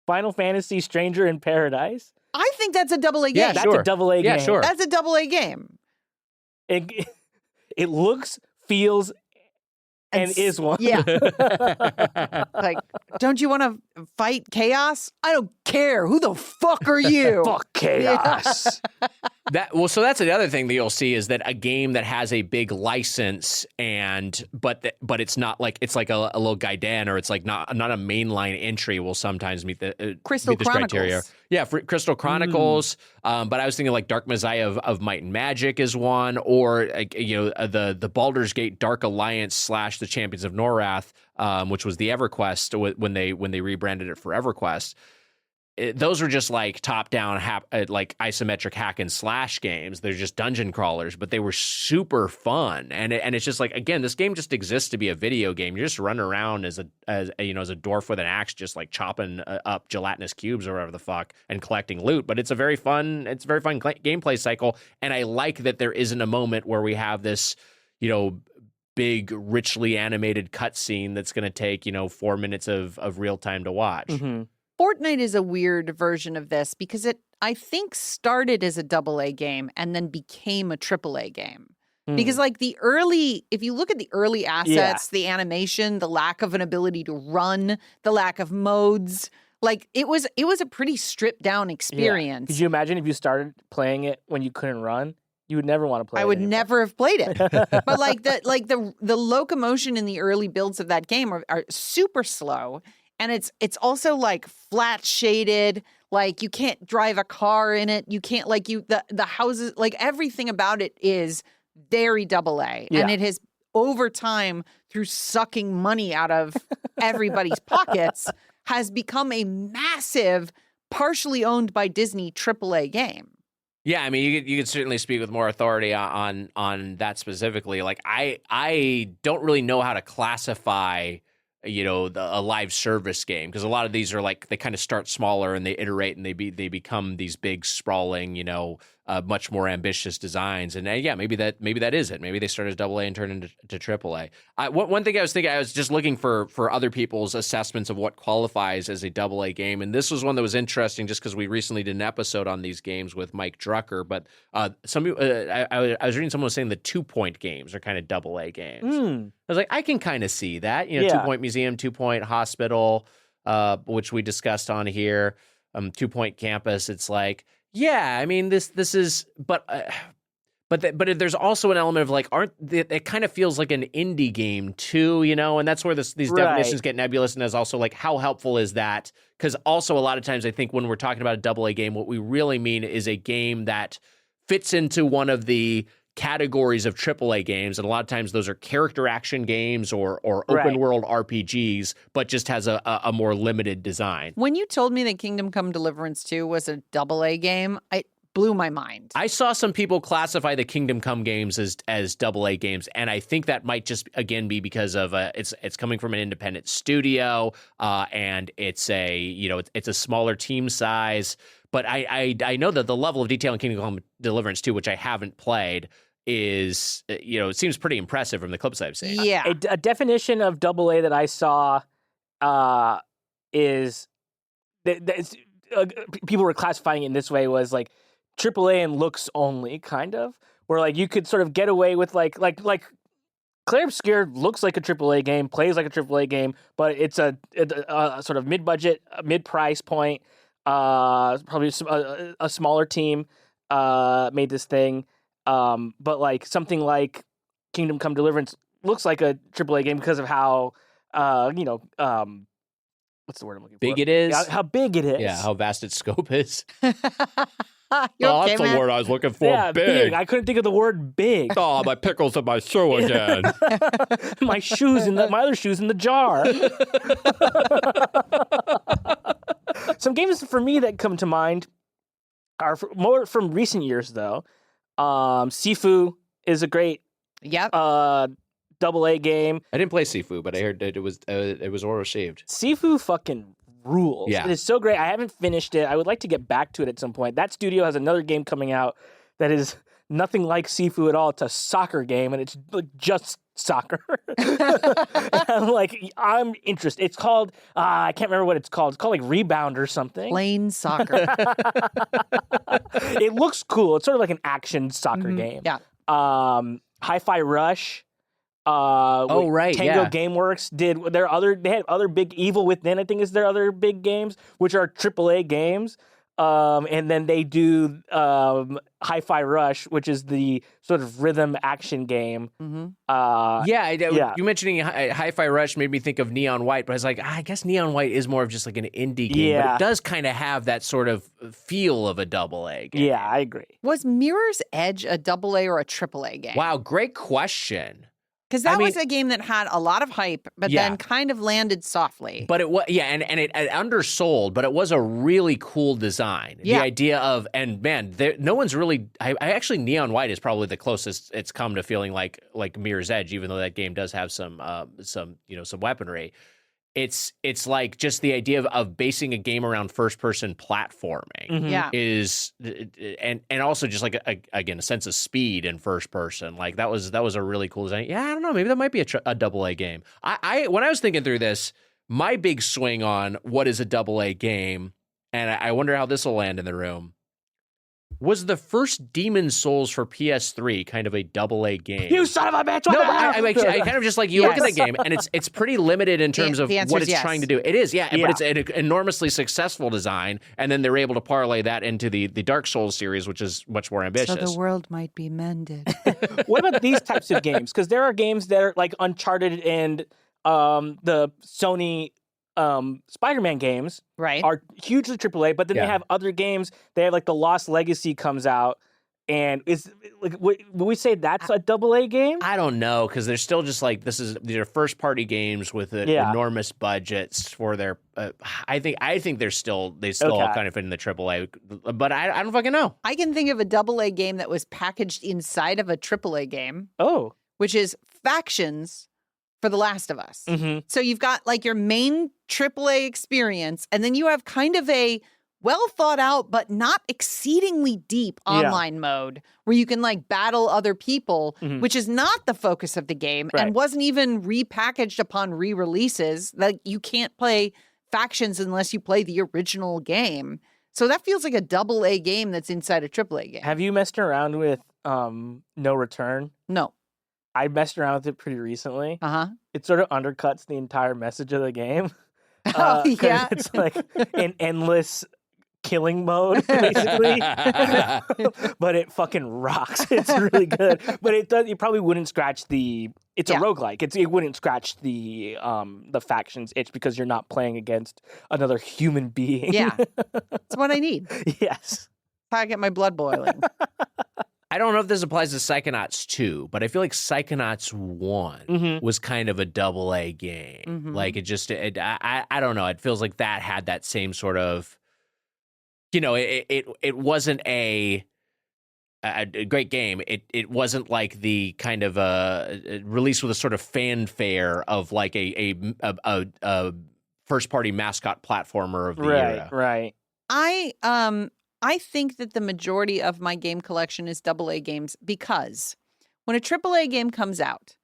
Final Fantasy Stranger in Paradise. I think that's a AA game. Yeah, that's a AA game. Yeah, sure. That's a AA game. It looks, feels, and is one. Yeah. Like, don't you want to fight chaos? I don't care. Who the fuck are you? Fuck chaos. So that's the other thing that you'll see is that a game that has a big license but it's not like, it's like a little Gaiden, or it's like not a mainline entry will sometimes meet the Crystal Chronicles. criteria. Yeah, for Crystal Chronicles. But I was thinking like Dark Messiah of Might and Magic is one, or the Baldur's Gate Dark Alliance / the Champions of Norath, which was the EverQuest when they rebranded it for EverQuest. Those were just like top-down, like isometric hack and slash games. They're just dungeon crawlers, but they were super fun. And it's just like, again, this game just exists to be a video game. You're just running around as a dwarf with an axe, just like chopping up gelatinous cubes or whatever the fuck, and collecting loot. But it's a very fun gameplay cycle. And I like that there isn't a moment where we have this, big, richly animated cutscene that's going to take 4 minutes of real time to watch. Mm-hmm. Fortnite is a weird version of this because it, I think, started as a AA game and then became a AAA game. Because like if you look at the early assets, the animation, the lack of an ability to run, the lack of modes, like it was a pretty stripped down experience. Could you imagine if you started playing it when you couldn't run? You would never want to play it. I would anymore. never have played it. But like the locomotion in the early builds of that game are super slow. And it's also like flat shaded, like you can't drive a car in it. You can't the houses, like everything about it is very AA. Yeah. And it has over time, through sucking money out of everybody's pockets, has become a massive, partially owned by Disney AAA game. Yeah, I mean, you could certainly speak with more authority on that specifically. Like I don't really know how to classify a live service game, because a lot of these are like, they kind of start smaller and they iterate and they become these big sprawling, much more ambitious designs. And yeah, maybe that is it. Maybe they start as AA and turn into AAA. One thing I was thinking, I was just looking for other people's assessments of what qualifies as a AA game, and this was one that was interesting just because we recently did an episode on these games with Mike Drucker. But I was reading someone was saying the 2 Point games are kind of AA games. I was like, I can kind of see that. 2 Point Museum, 2 Point Hospital, which we discussed on here. 2 Point Campus. It's like, yeah, I mean, this is, but there's also an element of like, it kind of feels like an indie game too, and that's where these definitions get nebulous. And there's also like, how helpful is that? Because also a lot of times I think when we're talking about a AA game, what we really mean is a game that fits into one of the categories of AAA games, and a lot of times those are character action games or open world RPGs, but just has a more limited design. When you told me that Kingdom Come Deliverance 2 was a AA game, it blew my mind. I saw some people classify the Kingdom Come games as AA games, and I think that might just again be because of it's coming from an independent studio, and it's a smaller team size. But I know that the level of detail in Kingdom Come Deliverance 2, which I haven't played, is, it seems pretty impressive from the clips I've seen. Yeah. A definition of AA that I saw is that people were classifying it in this way was like AAA and looks only, kind of, where like you could sort of get away with like Clair Obscur looks like a AAA game, plays like a AAA game, but it's a sort of mid-budget, mid-price point. Probably a smaller team made this thing, but like something like Kingdom Come Deliverance looks like a AAA game because of how what's the word I'm looking for? Big it is. How big it is. Yeah, how vast its scope is. That's the word I was looking for. Yeah, big. I couldn't think of the word big. Oh, my pickles in my shoe again. My other shoes in the jar. Some games for me that come to mind are more from recent years, though. Sifu is a great AA game. I didn't play Sifu, but I heard that it was well received. Sifu fucking rules. Yeah. It is so great. I haven't finished it. I would like to get back to it at some point. That studio has another game coming out that is nothing like Sifu at all. It's a soccer game, and it's like just soccer. I'm interested. It's called, I can't remember what it's called. It's called like Rebound or something. Plain soccer. It looks cool. It's sort of like an action soccer game. Yeah. Hi-Fi Rush. Tango Gameworks they had other big Evil Within, I think is their other big games, which are AAA games. And then they do Hi-Fi Rush, which is the sort of rhythm action game. Mm-hmm. You mentioning Hi-Fi Rush made me think of Neon White, but I was like, I guess Neon White is more of just like an indie game, but it does kind of have that sort of feel of a AA game. Yeah, I agree. Was Mirror's Edge a AA or a AAA game? Wow, great question. Because that was a game that had a lot of hype, but then kind of landed softly. But it was, and it undersold, but it was a really cool design. Yeah. The idea of, and man, no one's really, I actually, Neon White is probably the closest it's come to feeling like Mirror's Edge, even though that game does have some weaponry. It's like just the idea of basing a game around first-person platforming. Mm-hmm. Yeah. Is and also just like a sense of speed in first person. Like that was a really cool design. Yeah, I don't know, maybe that might be a AA game. I when I was thinking through this, my big swing on what is a AA game, and I wonder how this will land in the room, was the first Demon's Souls for PS3 kind of a AA game? You son of a bitch! No, I kind of just like, you look at the game, and it's pretty limited in terms of what it's trying to do. It is, but it's an enormously successful design, and then they're able to parlay that into the Dark Souls series, which is much more ambitious. So the world might be mended. What about these types of games? Because there are games that are like Uncharted and the Sony Spider-Man games are hugely AAA, but then they have other games. They have like the Lost Legacy comes out, and is like, would we say that's a AA game? I don't know, because they're still just like, these are first-party games with enormous budgets for their. I think they still all kind of fit in the AAA, but I don't fucking know. I can think of a AA game that was packaged inside of a AAA game. Oh, which is Factions for The Last of Us. Mm-hmm. So you've got like your main AAA experience, and then you have kind of a well thought out, but not exceedingly deep online mode where you can like battle other people, which is not the focus of the game and wasn't even repackaged upon re-releases. Like you can't play factions unless you play the original game. So that feels like a AA game that's inside a AAA game. Have you messed around with No Return? No. I messed around with it pretty recently. Uh-huh. It sort of undercuts the entire message of the game. Oh, yeah. It's like an endless killing mode, basically. But it fucking rocks. It's really good. But it does. You probably wouldn't scratch the. It's a roguelike. It wouldn't scratch the factions itch because you're not playing against another human being. Yeah, that's what I need. Yes. I get my blood boiling. I don't know if this applies to Psychonauts 2, but I feel like Psychonauts 1 was kind of a AA game. Like it just, I don't know. It feels like that had that same sort of, it wasn't a great game. It wasn't like the kind of release with a sort of fanfare of like a first party mascot platformer of the era. Right. I think that the majority of my game collection is AA games because when a AAA game comes out,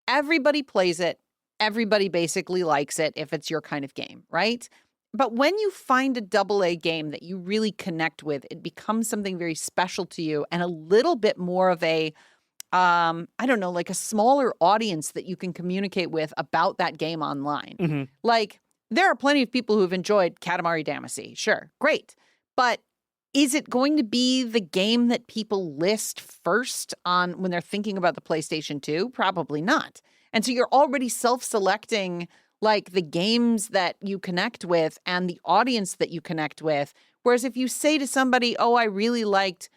everybody plays it. Everybody basically likes it if it's your kind of game, right? But when you find a AA game that you really connect with, it becomes something very special to you and a little bit more of a, like a smaller audience that you can communicate with about that game online. Like, there are plenty of people who've enjoyed Katamari Damacy. Sure, great. But is it going to be the game that people list first on when they're thinking about the PlayStation 2? Probably not. And so you're already self-selecting like the games that you connect with and the audience that you connect with. Whereas if you say to somebody, oh, I really liked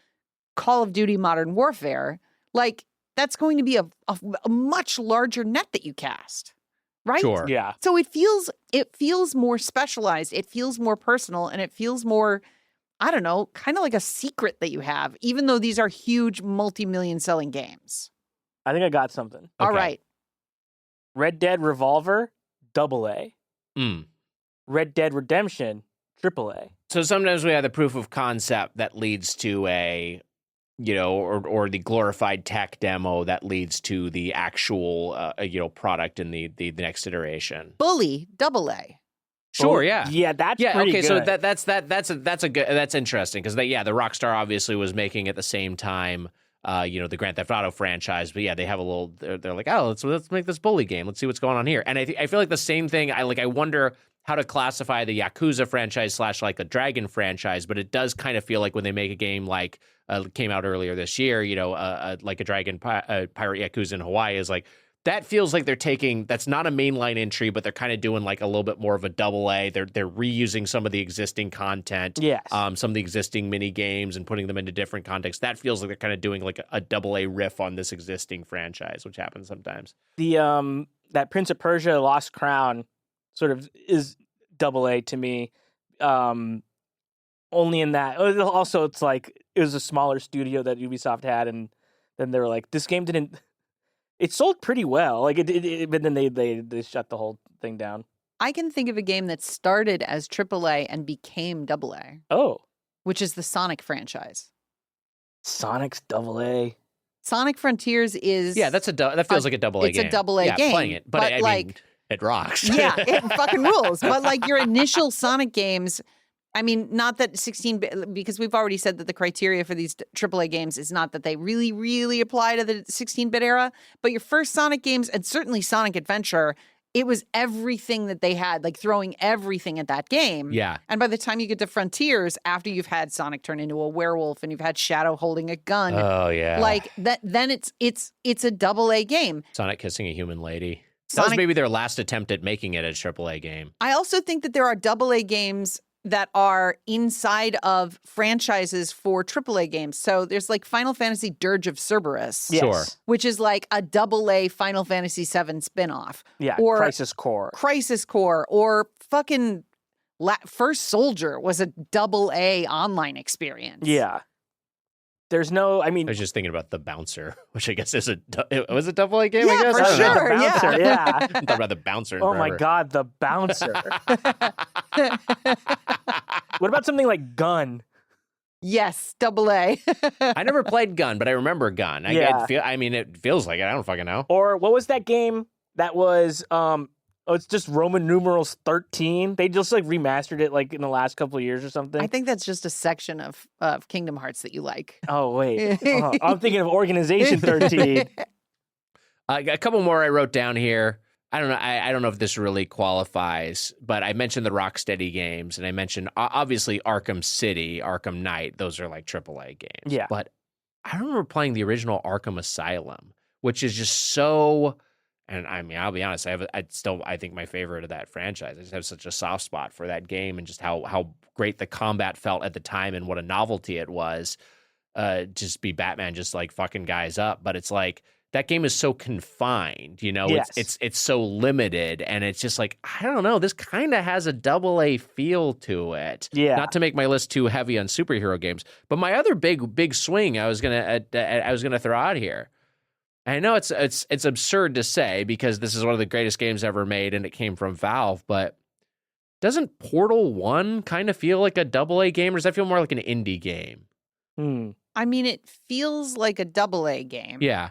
Call of Duty Modern Warfare, like that's going to be a much larger net that you cast. Right? Sure. Yeah. So it feels more specialized. It feels more personal and it feels more, I don't know, kind of like a secret that you have, even though these are huge multi-million selling games. I think I got something. All right. Red Dead Revolver, AA. Red Dead Redemption, AAA. So sometimes we have the proof of concept that leads to a, or the glorified tech demo that leads to the actual, product in the next iteration. Bully, AA. Sure, yeah. Yeah, that's pretty okay, good. so that's interesting because the Rockstar obviously was making at the same time the Grand Theft Auto franchise, but yeah, they have a little they're like, "Oh, let's make this Bully game. Let's see what's going on here." And I feel like the same thing, I wonder how to classify the Yakuza franchise / like a Dragon franchise, but it does kind of feel like when they make a game like came out earlier this year, like a Dragon Pirate Yakuza in Hawaii is like that feels like they're taking, that's not a mainline entry, but they're kind of doing like a little bit more of a AA. They're reusing some of the existing content, some of the existing mini games and putting them into different contexts. That feels like they're kind of doing like a AA riff on this existing franchise, which happens sometimes. The that Prince of Persia Lost Crown sort of is AA to me. Only in that, also it's like it was a smaller studio that Ubisoft had, and then they were like, this game didn't. It sold pretty well, but then they shut the whole thing down. I can think of a game that started as AAA and became AA. Oh, which is the Sonic franchise. Sonic's AA. Sonic Frontiers is that feels like a AA game. It's a AA game. Playing it, but I mean, it rocks. Yeah, it fucking rules. But like your initial Sonic games. I mean, not that 16-bit, because we've already said that the criteria for these AAA games is not that they really, really apply to the 16-bit era, but your first Sonic games, and certainly Sonic Adventure, it was everything that they had, like throwing everything at that game. Yeah. And by the time you get to Frontiers, after you've had Sonic turn into a werewolf and you've had Shadow holding a gun, like that, then it's a AA game. Sonic kissing a human lady. That was maybe their last attempt at making it a AAA game. I also think that there are AA games that are inside of franchises for AAA games. So there's like Final Fantasy Dirge of Cerberus. Yes. Sure. Which is like a AA Final Fantasy VII spinoff. Yeah, or Crisis Core. Or fucking First Soldier was a AA online experience. Yeah. There's no, I mean, I was just thinking about the bouncer, which I guess is was a double A game. Yeah, I guess for I don't know. sure. the bouncer, yeah. I haven't thought about the bouncer. In Oh my forever. God, the bouncer. What about something like Gun? Yes, double A. I never played Gun, but I remember Gun. Yeah. It feels like it. I don't fucking know. Or what was that game that was, it's just Roman numerals 13. They just like remastered it like in the last couple of years or something. I think that's just a section of Kingdom Hearts that you like. Oh, wait. I'm thinking of Organization 13. A couple more I wrote down here. I don't know. I don't know if this really qualifies, but I mentioned the Rocksteady games, and I mentioned obviously Arkham City, Arkham Knight. Those are like AAA games. Yeah. But I remember playing the original Arkham Asylum, which is just so. And I mean, I'll be honest. I think my favorite of that franchise. I just have such a soft spot for that game, and just how great the combat felt at the time, and what a novelty it was. Just be Batman, just like fucking guys up. But it's like, that game is so confined, you know. Yes. It's so limited, and it's just like, I don't know. This kind of has a AA feel to it. Yeah. Not to make my list too heavy on superhero games, but my other big swing I was gonna throw out here. And I know it's absurd to say because this is one of the greatest games ever made, and it came from Valve. But doesn't Portal 1 kind of feel like a AA game, or does that feel more like an indie game? I mean, it feels like a double A game. Yeah.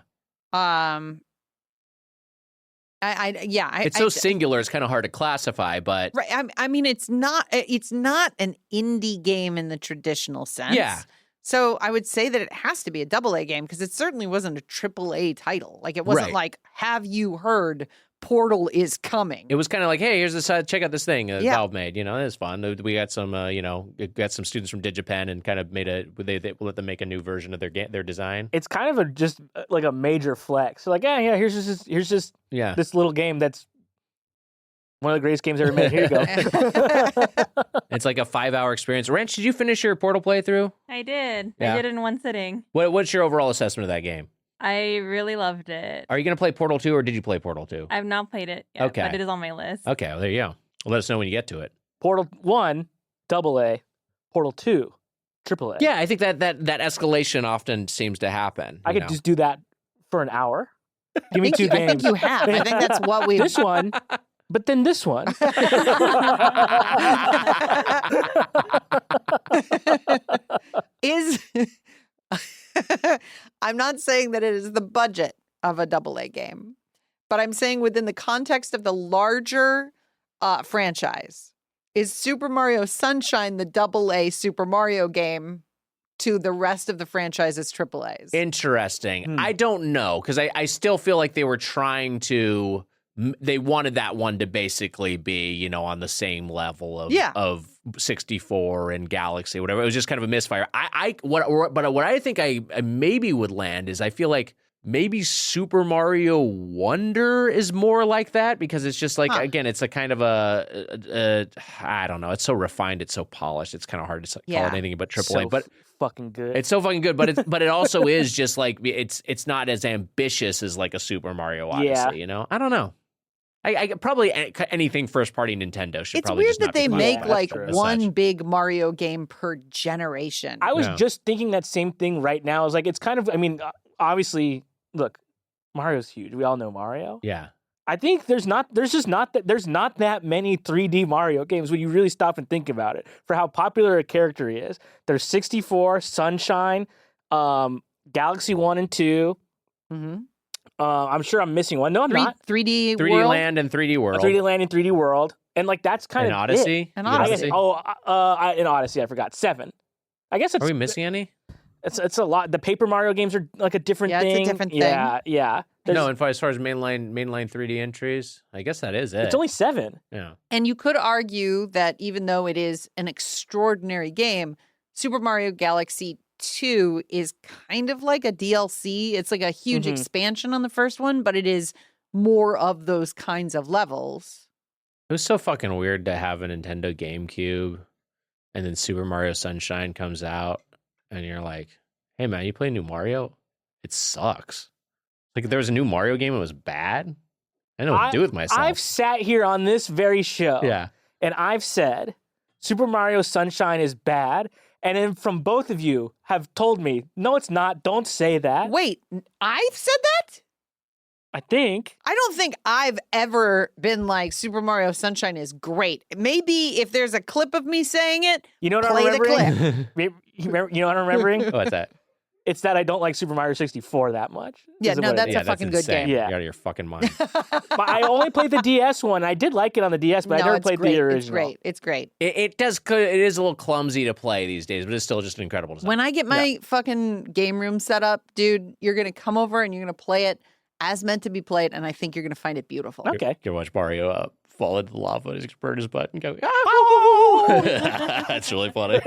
It's so singular. It's kind of hard to classify, but right. I mean, it's not an indie game in the traditional sense. Yeah. So I would say that it has to be a double A game because it certainly wasn't a triple A title. Like it wasn't Right. like, have you heard Portal is coming? it was kind of like, hey, here's this. Check out this thing Yeah. Valve made. You know, it's fun. We got some, got some students from DigiPen and kind of made they let them make a new version of their design. It's kind of just like a major flex. So like, yeah, here's just Yeah. this little game that's one of the greatest games ever made. Here you go. It's like a 5-hour experience. Ranch, did you finish your Portal playthrough? I did. Yeah. I did it in one sitting. What's your overall assessment of that game? I really loved it. Are you going to play Portal 2 or did you play Portal 2? I've not played it yet, Okay. but it is on my list. Okay, well, there you go. Well, let us know when you get to it. Portal 1, AA. Portal 2, AAA. Yeah, I think that escalation often seems to happen. I you could know? just do that for an hour. Give me two I think games. you have. I think that's what we. This one, but then this one. is I'm not saying that it is the budget of a double A game, but I'm saying within the context of the larger franchise, is Super Mario Sunshine the double A Super Mario game to the rest of the franchise's triple A's? Interesting. I don't know, because I still feel like they were trying to. They wanted that one to basically be, you know, on the same level of 64 and Galaxy, whatever. It was just kind of a misfire. What I think I maybe would land is I feel like maybe Super Mario Wonder is more like that, because it's just like, again, it's a kind of a I don't know. It's so refined. It's so polished. It's kind of hard to call it anything but AAA. But fucking good. it's so fucking good. But it also is just like, it's not as ambitious as like a Super Mario Odyssey, you know? I don't know. I probably anything first party Nintendo should It's probably weird just that not be they make classified like as one such. big Mario game per generation. I was Yeah. just thinking that same thing right now. I was like, it's kind of, I mean, obviously, look, Mario's huge. We all know Mario. Yeah. I think there's not that many 3D Mario games when you really stop and think about it for how popular a character he is. There's 64, Sunshine, Galaxy 1 and 2. Mm-hmm. I'm sure I'm missing one. No, I'm not. 3D 3D World? Land and 3D World. 3D Land and 3D World. And like that's kind and of Odyssey. it. And You got Odyssey. In Odyssey, I forgot 7. I guess it's Are we missing any? it's a lot. The Paper Mario games are like a different Yeah, thing. it's a different thing. Yeah. No, and as far as mainline 3D entries, I guess that is it. It's only 7. yeah. And you could argue that even though it is an extraordinary game, Super Mario Galaxy 2 is kind of like a DLC. It's like a huge Mhm. expansion on the first one, but it is more of those kinds of levels. It was so fucking weird to have a Nintendo GameCube, and then Super Mario Sunshine comes out, and you're like, "Hey man, you play new Mario? It sucks." Like if there was a new Mario game, it was bad. I know what to do with myself. I've sat here on this very show yeah. and I've said Super Mario Sunshine is bad, And then from both of you have told me, no, it's not. Don't say that. Wait, I've said that? I think. I don't think I've ever been like Super Mario Sunshine is great. Maybe if there's a clip of me saying it, You know what play I'm the remembering? clip. You know what I'm remembering? What's that? It's that I don't like Super Mario 64 that much. Yeah, is no, what it that's is. a fucking good insane. game. Yeah. You're out of your fucking mind. But I only played the DS one. I did like it on the DS, but I No, never it's played great. the original. It's great. It's great. It is a little clumsy to play these days, but it's still just an incredible design. When I get my fucking game room set up, dude, you're going to come over and you're going to play it as meant to be played, and I think you're going to find it beautiful. Okay. You watch Mario fall into the lava and burn his butt and go, That's really funny.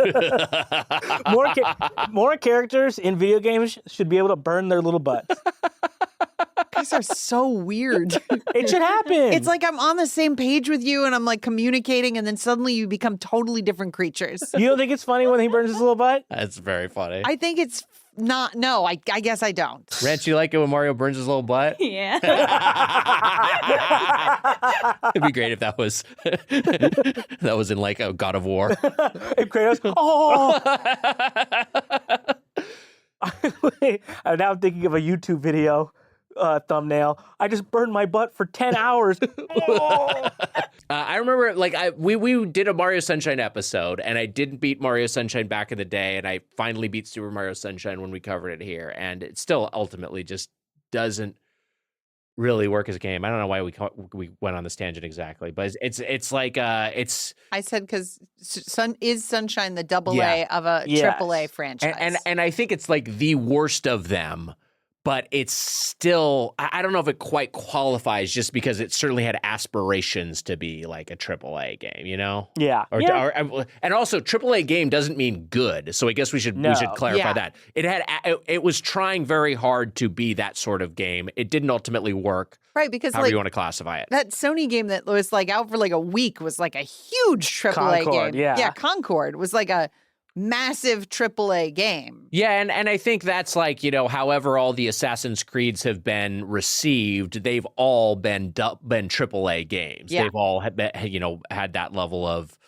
More characters in video games should be able to burn their little butts. Guys are so weird. It should happen. It's like I'm on the same page with you and I'm like communicating, and then suddenly you become totally different creatures. You don't think it's funny when he burns his little butt? That's very funny. I think it's not. No, I guess I don't. Rance, you like it when Mario burns his little butt? Yeah. It'd be great if that was in like a God of War. If Kratos, oh! Now I'm thinking of a YouTube video thumbnail. I just burned my butt for 10 hours. Oh! I remember, like, we did a Mario Sunshine episode, and I didn't beat Mario Sunshine back in the day, and I finally beat Super Mario Sunshine when we covered it here, and it still ultimately just doesn't really work as a game. I don't know why we went on this tangent exactly, but it's like it's. I said because Sunshine the double Yeah. A of a Yes. triple A franchise. And I think it's like the worst of them, but it's still, I don't know if it quite qualifies just because it certainly had aspirations to be like a AAA game, you know? Yeah. And also AAA game doesn't mean good. So I guess we should clarify Yeah. that. It was trying very hard to be that sort of game. It didn't ultimately work. right, because However like you want to classify it. that Sony game that was like out for like a week was like a huge AAA Concord, game. yeah. Yeah, Concord was like a massive AAA game. Yeah, and I think that's like, you know, however all the Assassin's Creeds have been received, they've all been AAA games. Yeah. They've all had that level of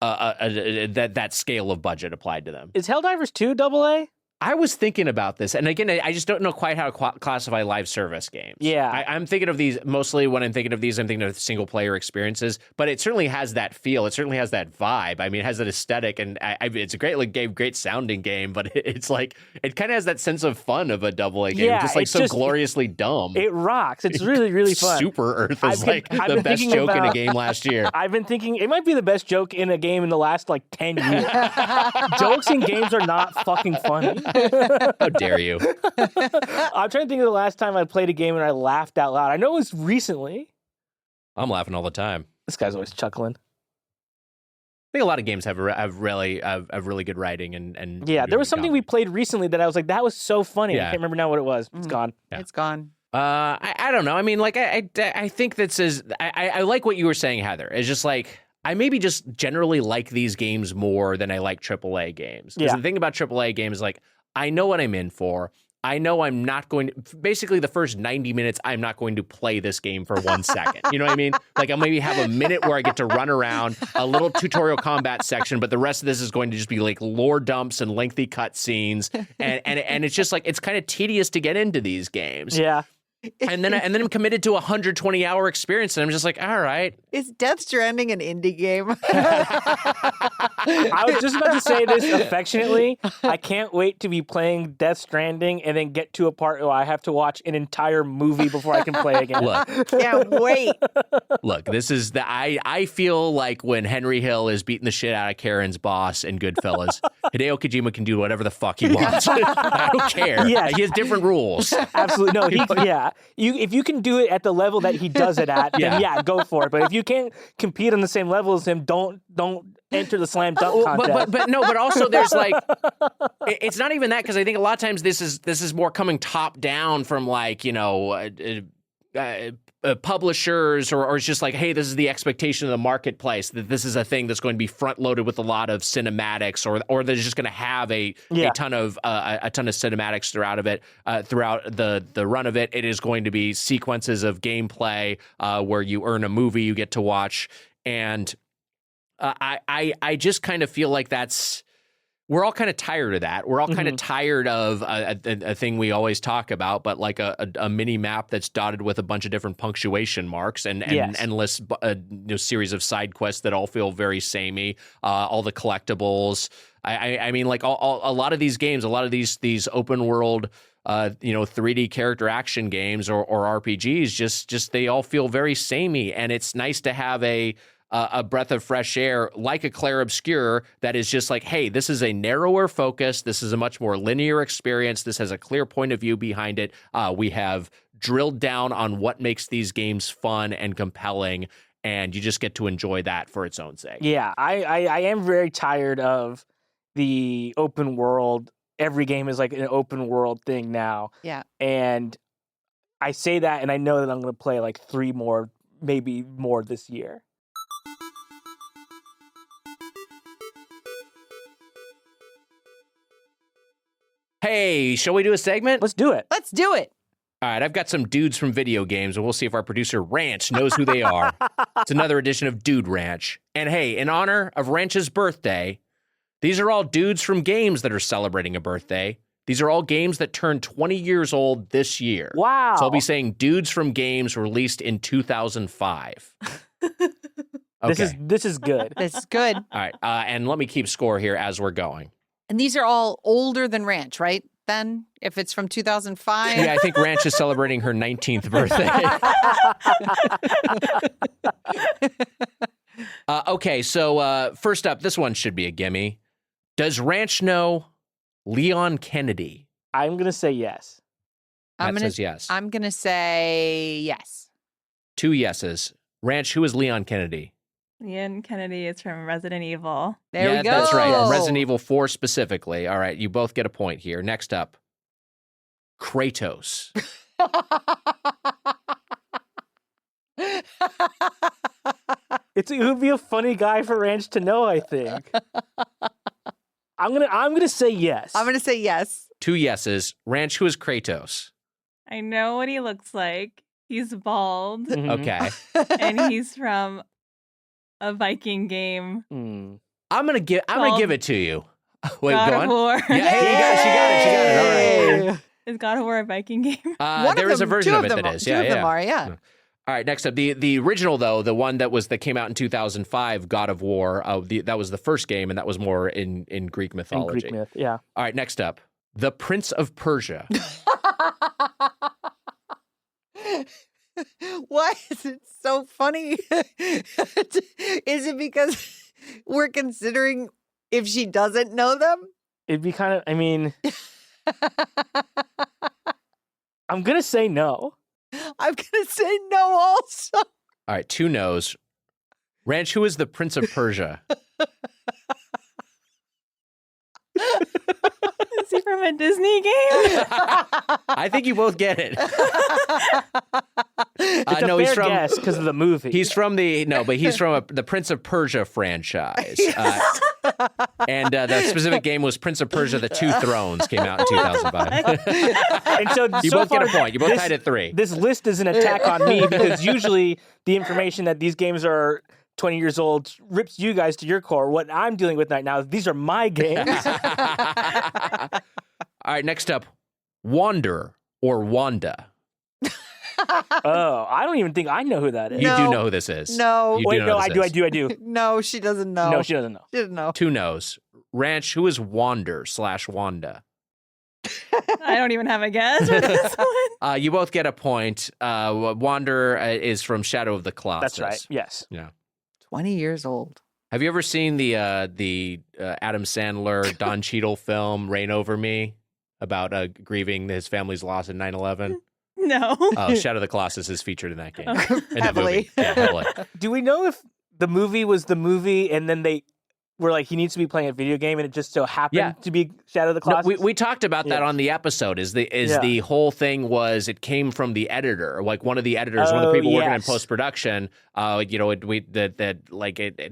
that scale of budget applied to them. Is Helldivers 2 double A? I was thinking about this, and again, I just don't know quite how to classify live service games. Yeah. I'm thinking of these, mostly when I'm thinking of these, I'm thinking of single-player experiences, but it certainly has that feel. It certainly has that vibe. I mean, it has that aesthetic, and it's a great game, great sounding game, but it's like, it kind of has that sense of fun of a double-A game, Yeah, just like it's so just- gloriously dumb. It rocks. It's really, really fun. Super Earth I've is been- like I've the been best thinking joke in a about- game last year. I've been thinking it might be the best joke in a game in the last like 10 years. Jokes in games are not fucking funny. How dare you? I'm trying to think of the last time I played a game and I laughed out loud. I know it was recently. I'm laughing all the time. This guy's always chuckling. I think a lot of games have really good writing and Yeah, there was something we played recently that I was like, that was so funny. Yeah. I can't remember now what it was. It's gone. Yeah. It's gone. I don't know. I mean, like I think that's I like what you were saying, Heather. It's just like I maybe just generally like these games more than I like AAA games. Because Yeah. the thing about AAA games is like I know what I'm in for. I know I'm not going to, basically the first 90 minutes, I'm not going to play this game for 1 second. You know what I mean? Like I'll maybe have a minute where I get to run around, a little tutorial combat section, but the rest of this is going to just be like lore dumps and lengthy cutscenes. And it's just like, it's kind of tedious to get into these games. Yeah. And then I'm committed to a 120-hour experience, and I'm just like, all right. Is Death Stranding an indie game? I was just about to say this affectionately. I can't wait to be playing Death Stranding and then get to a part where I have to watch an entire movie before I can play again. Can't wait. Look, this is I feel like when Henry Hill is beating the shit out of Karen's boss in Goodfellas, Hideo Kojima can do whatever the fuck he wants. I don't care. Yes. He has different rules. Absolutely. No, if you can do it at the level that he does it at, then go for it. But if you can't compete on the same level as him, don't enter the slam dunk contest. But also there's like it's not even that, because I think a lot of times this is more coming top down from like, you know, publishers or it's just like, hey, this is the expectation of the marketplace, that this is a thing that's going to be front loaded with a lot of cinematics, or they're just going to have a ton of cinematics throughout the run of it. It is going to be sequences of gameplay where you earn a movie you get to watch, and I just kind of feel like that's we're all kind of tired of that. We're all kind of tired of a thing we always talk about, but like a mini map that's dotted with a bunch of different punctuation marks and Yes. endless series of side quests that all feel very samey. All the collectibles. I mean, like a lot of these games, a lot of these open world 3D character action games or RPGs, just they all feel very samey, and it's nice to have a breath of fresh air like a Clair Obscur that is just like, hey, this is a narrower focus. This is a much more linear experience. This has a clear point of view behind it. We have drilled down on what makes these games fun and compelling, and you just get to enjoy that for its own sake. Yeah, I am very tired of the open world. Every game is like an open world thing now. Yeah. And I say that, and I know that I'm going to play like 3 more, maybe more this year. Hey, shall we do a segment? Let's do it. Let's do it. All right, I've got some dudes from video games, and we'll see if our producer Ranch knows who they are. It's another edition of Dude Ranch. And hey, in honor of Ranch's birthday, these are all dudes from games that are celebrating a birthday. These are all games that turned 20 years old this year. Wow. So I'll be saying dudes from games released in 2005. Okay. This is good. This is good. All right, and let me keep score here as we're going. And these are all older than Ranch, right? Then, if it's from 2005. Yeah, I think Ranch is celebrating her 19th birthday. Okay, so first up, this one should be a gimme. Does Ranch know Leon Kennedy? I'm going to say yes. Matt says yes. I'm going to say yes. 2 yeses. Ranch, who is Leon Kennedy? Ian Kennedy is from Resident Evil. There we go. That's right. Resident Evil 4 specifically. All right, you both get a point here. Next up, Kratos. It would be a funny guy for Ranch to know, I think. I'm gonna say yes. I'm going to say yes. 2 yeses. Ranch, who is Kratos? I know what he looks like. He's bald, Mhm. Okay. and he's from a Viking game. I'm gonna give it to you. Wait, God go of on. War. Yeah, hey, you got it. She got it. All right. Is God of War a Viking game? There is a version of it that is. Two of them are, yeah. All right, next up, the original though, the one that came out in 2005, God of War. That was the first game, and that was more in Greek In mythology. Greek myth, yeah. All right, next up, the Prince of Persia. Why is it so funny? Is it because we're considering if she doesn't know them? It'd be kind of, I mean, I'm going to say no. I'm going to say no also. All right, 2 no's. Ranch, who is the Prince of Persia? Is he from a Disney game? I think you both get it. It's no, a he's fair from. guess because of the movie. He's from the the Prince of Persia franchise, and the specific game was Prince of Persia: The Two Thrones. Came out in 2005. And so, You so both far, get a point. You both tied at 3. This list is an attack on me because usually the information that these games are 20 years old rips you guys to your core. What I'm dealing with right now, these are my games. All right, next up, Wander or Wanda. Oh, I don't even think I know who that is. You No. do know who this is. No. You do Wait, know no, who I this do, is. I do. No, she doesn't know. No, she doesn't know. She doesn't know. 2 no's. Ranch, who is Wander/Wanda? I don't even have a guess for this one. You both get a point. Wander is from Shadow of the Colossus. That's right. Yes. Yeah. 20 years old. Have you ever seen the Adam Sandler, Don Cheadle film Reign Over Me about grieving his family's loss in 9/11? No. Shadow of the Colossus is featured in that game. In the Heavily. movie. Yeah, heavily. Do we know if the movie was the movie and then they were like, he needs to be playing a video game and it just so happened to be Shadow of the No, Colossus? we talked about that on the episode. The whole thing was it came from the editor, like one of the editors, one of the people working in post production. It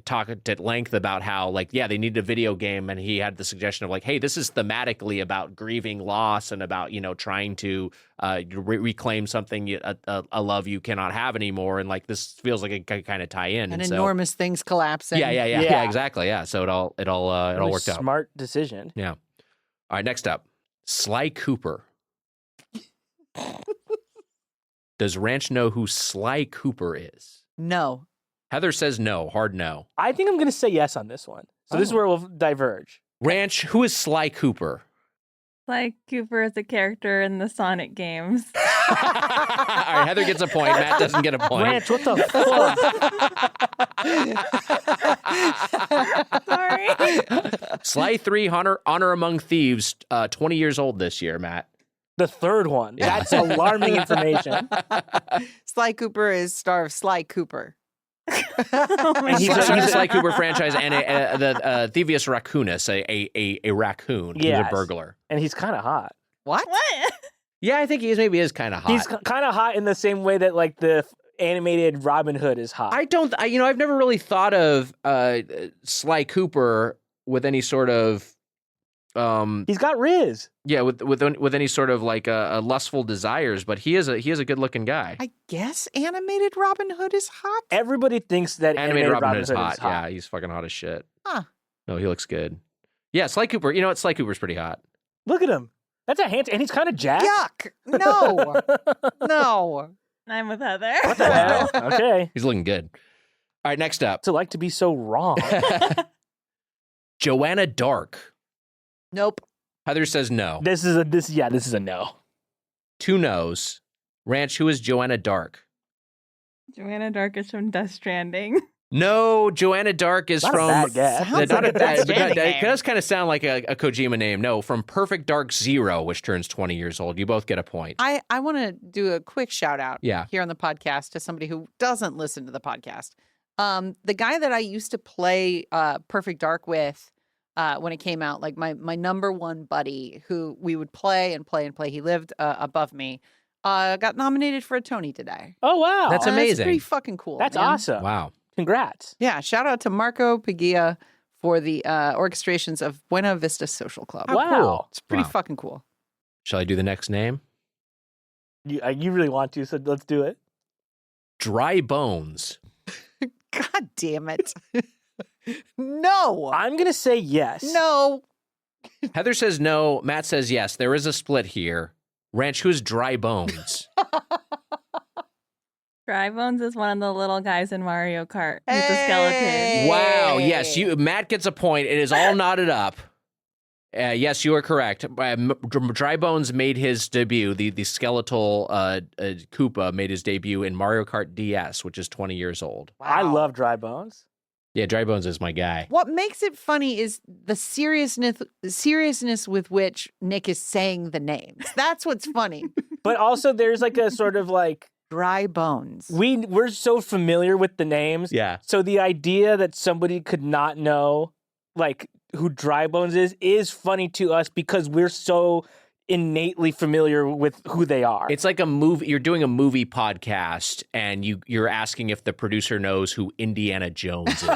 talked at length about how they needed a video game, and he had the suggestion of hey, this is thematically about grieving loss and about trying to reclaim something a love you cannot have anymore, and this feels like it kind of tie in. And and enormous things collapsing. Yeah, exactly. Yeah. So so it all Really worked out. Smart decision. Yeah. All right, next up, Sly Cooper. Does Ranch know who Sly Cooper is? No. Heather says no, hard no. I think I'm going to say yes on this one. So this is where we'll diverge. Ranch, who is Sly Cooper? Sly Cooper is a character in the Sonic games. All right, Heather gets a point. Matt doesn't get a point. Ranch, what the fuck? Sorry. Sly 3 Honor Among Thieves, 20 years old this year, Matt. The third one. Yeah. That's alarming information. Sly Cooper is star of Sly Cooper. Oh my And he's God. He's from the Sly Cooper franchise and the Thievius Raccoonus, a raccoon. He's a Yes. burglar. And he's kind of hot. What? What? Yeah, I think he maybe is kind of hot. He's kind of hot in the same way that like the animated Robin Hood is hot. I've never really thought of Sly Cooper with any sort of He's got Riz. yeah, with any sort of like lustful desires, but he is a good looking guy. I guess animated Robin Hood is hot. Everybody thinks that Animated Robin Hood is Hood hot. Yeah, he's fucking hot as shit. Huh. No, he looks good. Yeah, Sly Cooper. You know what? Sly Cooper's pretty hot. Look at him. That's a hand, and he's kind of jacked. Yuck. No. No. I'm with Heather. What the hell? Okay. He's looking good. All right, next up, What's it like to be so wrong? Joanna Dark. Nope. Heather says no. This is a no. 2 no's. Ranch, who is Joanna Dark? Joanna Dark is from Death Stranding. No, Joanna Dark is Not a from. bad guess. Sounds Not like a Death Stranding it name. does kind of sound like a Kojima name. No, from Perfect Dark Zero, which turns 20 years old. You both get a point. I want to do a quick shout out Yeah. here on the podcast to somebody who doesn't listen to the podcast. The guy that I used to play Perfect Dark with when it came out, like my number one buddy who we would play and play and play. He lived above me. Got nominated for a Tony today. Oh wow, That's That's amazing. pretty fucking cool. That's man. awesome. Wow. Congrats. Yeah, shout out to Marco Paglia for the orchestrations of Buena Vista Social Club. How Wow. cool. It's pretty Wow. fucking cool. Shall I do the next name? You really want to, so let's do it. Dry Bones. God damn it. No. I'm gonna say yes. No. Heather says no. Matt says yes. There is a split here. Ranch, who's Dry Bones? Dry Bones is one of the little guys in Mario Kart with the Hey. skeleton. Wow. Yes, Matt gets a point. It is all knotted up. Yes, you are correct. Dry Bones made his debut. The skeletal Koopa made his debut in Mario Kart DS, which is 20 years old. I Wow. love Dry Bones. Yeah, Dry Bones is my guy. What makes it funny is the seriousness with which Nick is saying the names. That's what's funny. But also, there's like a sort of like Dry Bones. we're so familiar with the names. Yeah. So the idea that somebody could not know like who Dry Bones is funny to us because we're so innately familiar with who they are. It's like a movie. You're doing a movie podcast, and you're asking if the producer knows who Indiana Jones is.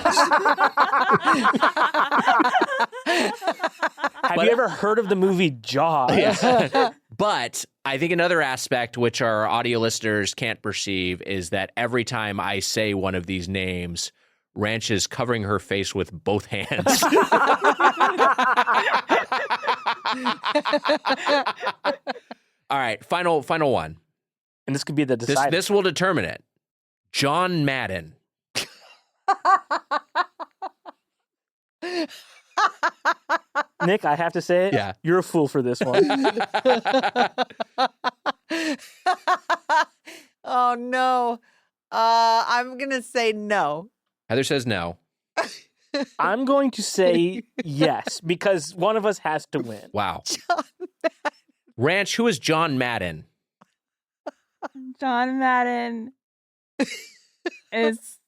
Have you ever heard of the movie Jaws? Yeah. But I think another aspect which our audio listeners can't perceive is that every time I say one of these names, Ranch is covering her face with both hands. All right, final one. And this could be the decider. This will determine it. John Madden. Nick, I have to say it. Yeah. You're a fool for this one. Oh no. I'm gonna say no. Heather says no. I'm going to say yes because one of us has to win. Wow. John Ranch, who is John Madden? John Madden is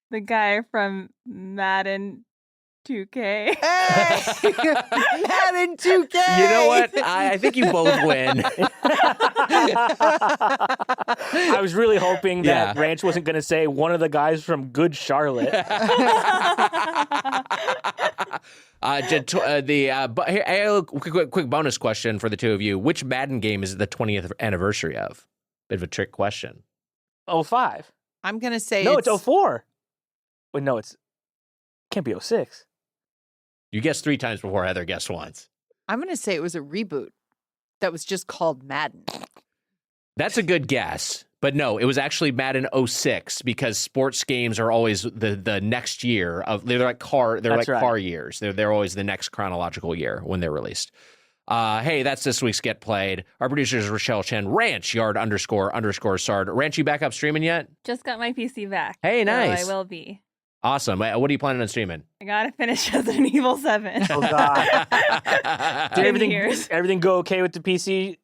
the guy from Madden 2K. Hey! Madden 2K! You know what? I think you both win. I was really hoping that Yeah. Ranch wasn't going to say one of the guys from Good Charlotte. Quick bonus question for the two of you. Which Madden game is it the 20th anniversary of? Bit of a trick question. 05. I'm gonna say No, it's 04. Wait, no, it can't be 06. You guessed 3 times before Heather guessed once. I'm going to say it was a reboot that was just called Madden. That's a good guess. But no, it was actually Madden 06 because sports games are always the next year of they're like car years. They're always the next chronological year when they're released. Hey, that's this week's Get Played. Our producer is Rochelle Chen. Ranch yard _ Sard. Ranch, you back up streaming yet? Just got my PC back. Hey, nice. So I will be. Awesome. What are you planning on streaming? I gotta finish Resident Evil 7. Oh, God. Did everything go okay with the PC?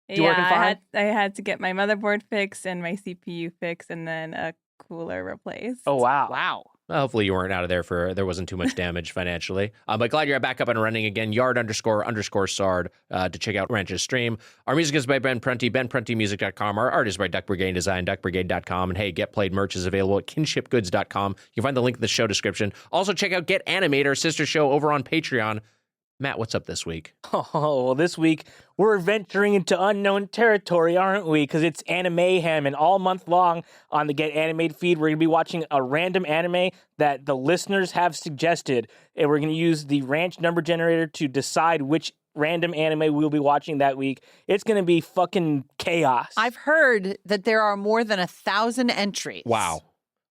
I had to get my motherboard fixed and my CPU fixed and then a cooler replaced. Oh, wow. Wow. Well, hopefully you weren't out of there there wasn't too much damage financially. But glad you're back up and running again. Yard _ Sard to check out Ranch's stream. Our music is by Ben Prunty, benpruntymusic.com. Our art is by Duck Brigade Design, duckbrigade.com. And hey, Get Played merch is available at kinshipgoods.com. You can find the link in the show description. Also check out Get Animate, our sister show over on Patreon. Matt, what's up this week? Oh, well, this week we're venturing into unknown territory, aren't we? Because it's Animayhem, and all month long on the Get Animate feed, we're going to be watching a random anime that the listeners have suggested, and we're going to use the Ranch number generator to decide which random anime we'll be watching that week. It's going to be fucking chaos. I've heard that there are more than 1,000 entries. Wow.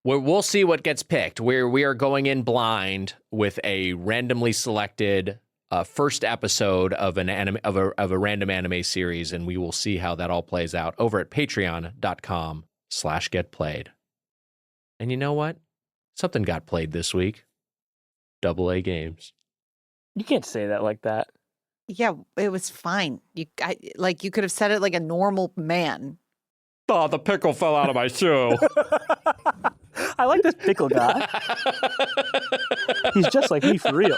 We'll see what gets picked. We are going in blind with a randomly selected first episode of an anime of a random anime series, and we will see how that all plays out over at patreon.com/getplayed. And you know what? Something got played this week. AA games. You can't say that like that. Yeah, it was fine. You could have said it like a normal man. Oh, the pickle fell out of my shoe. I like this pickle guy. He's just like me for real.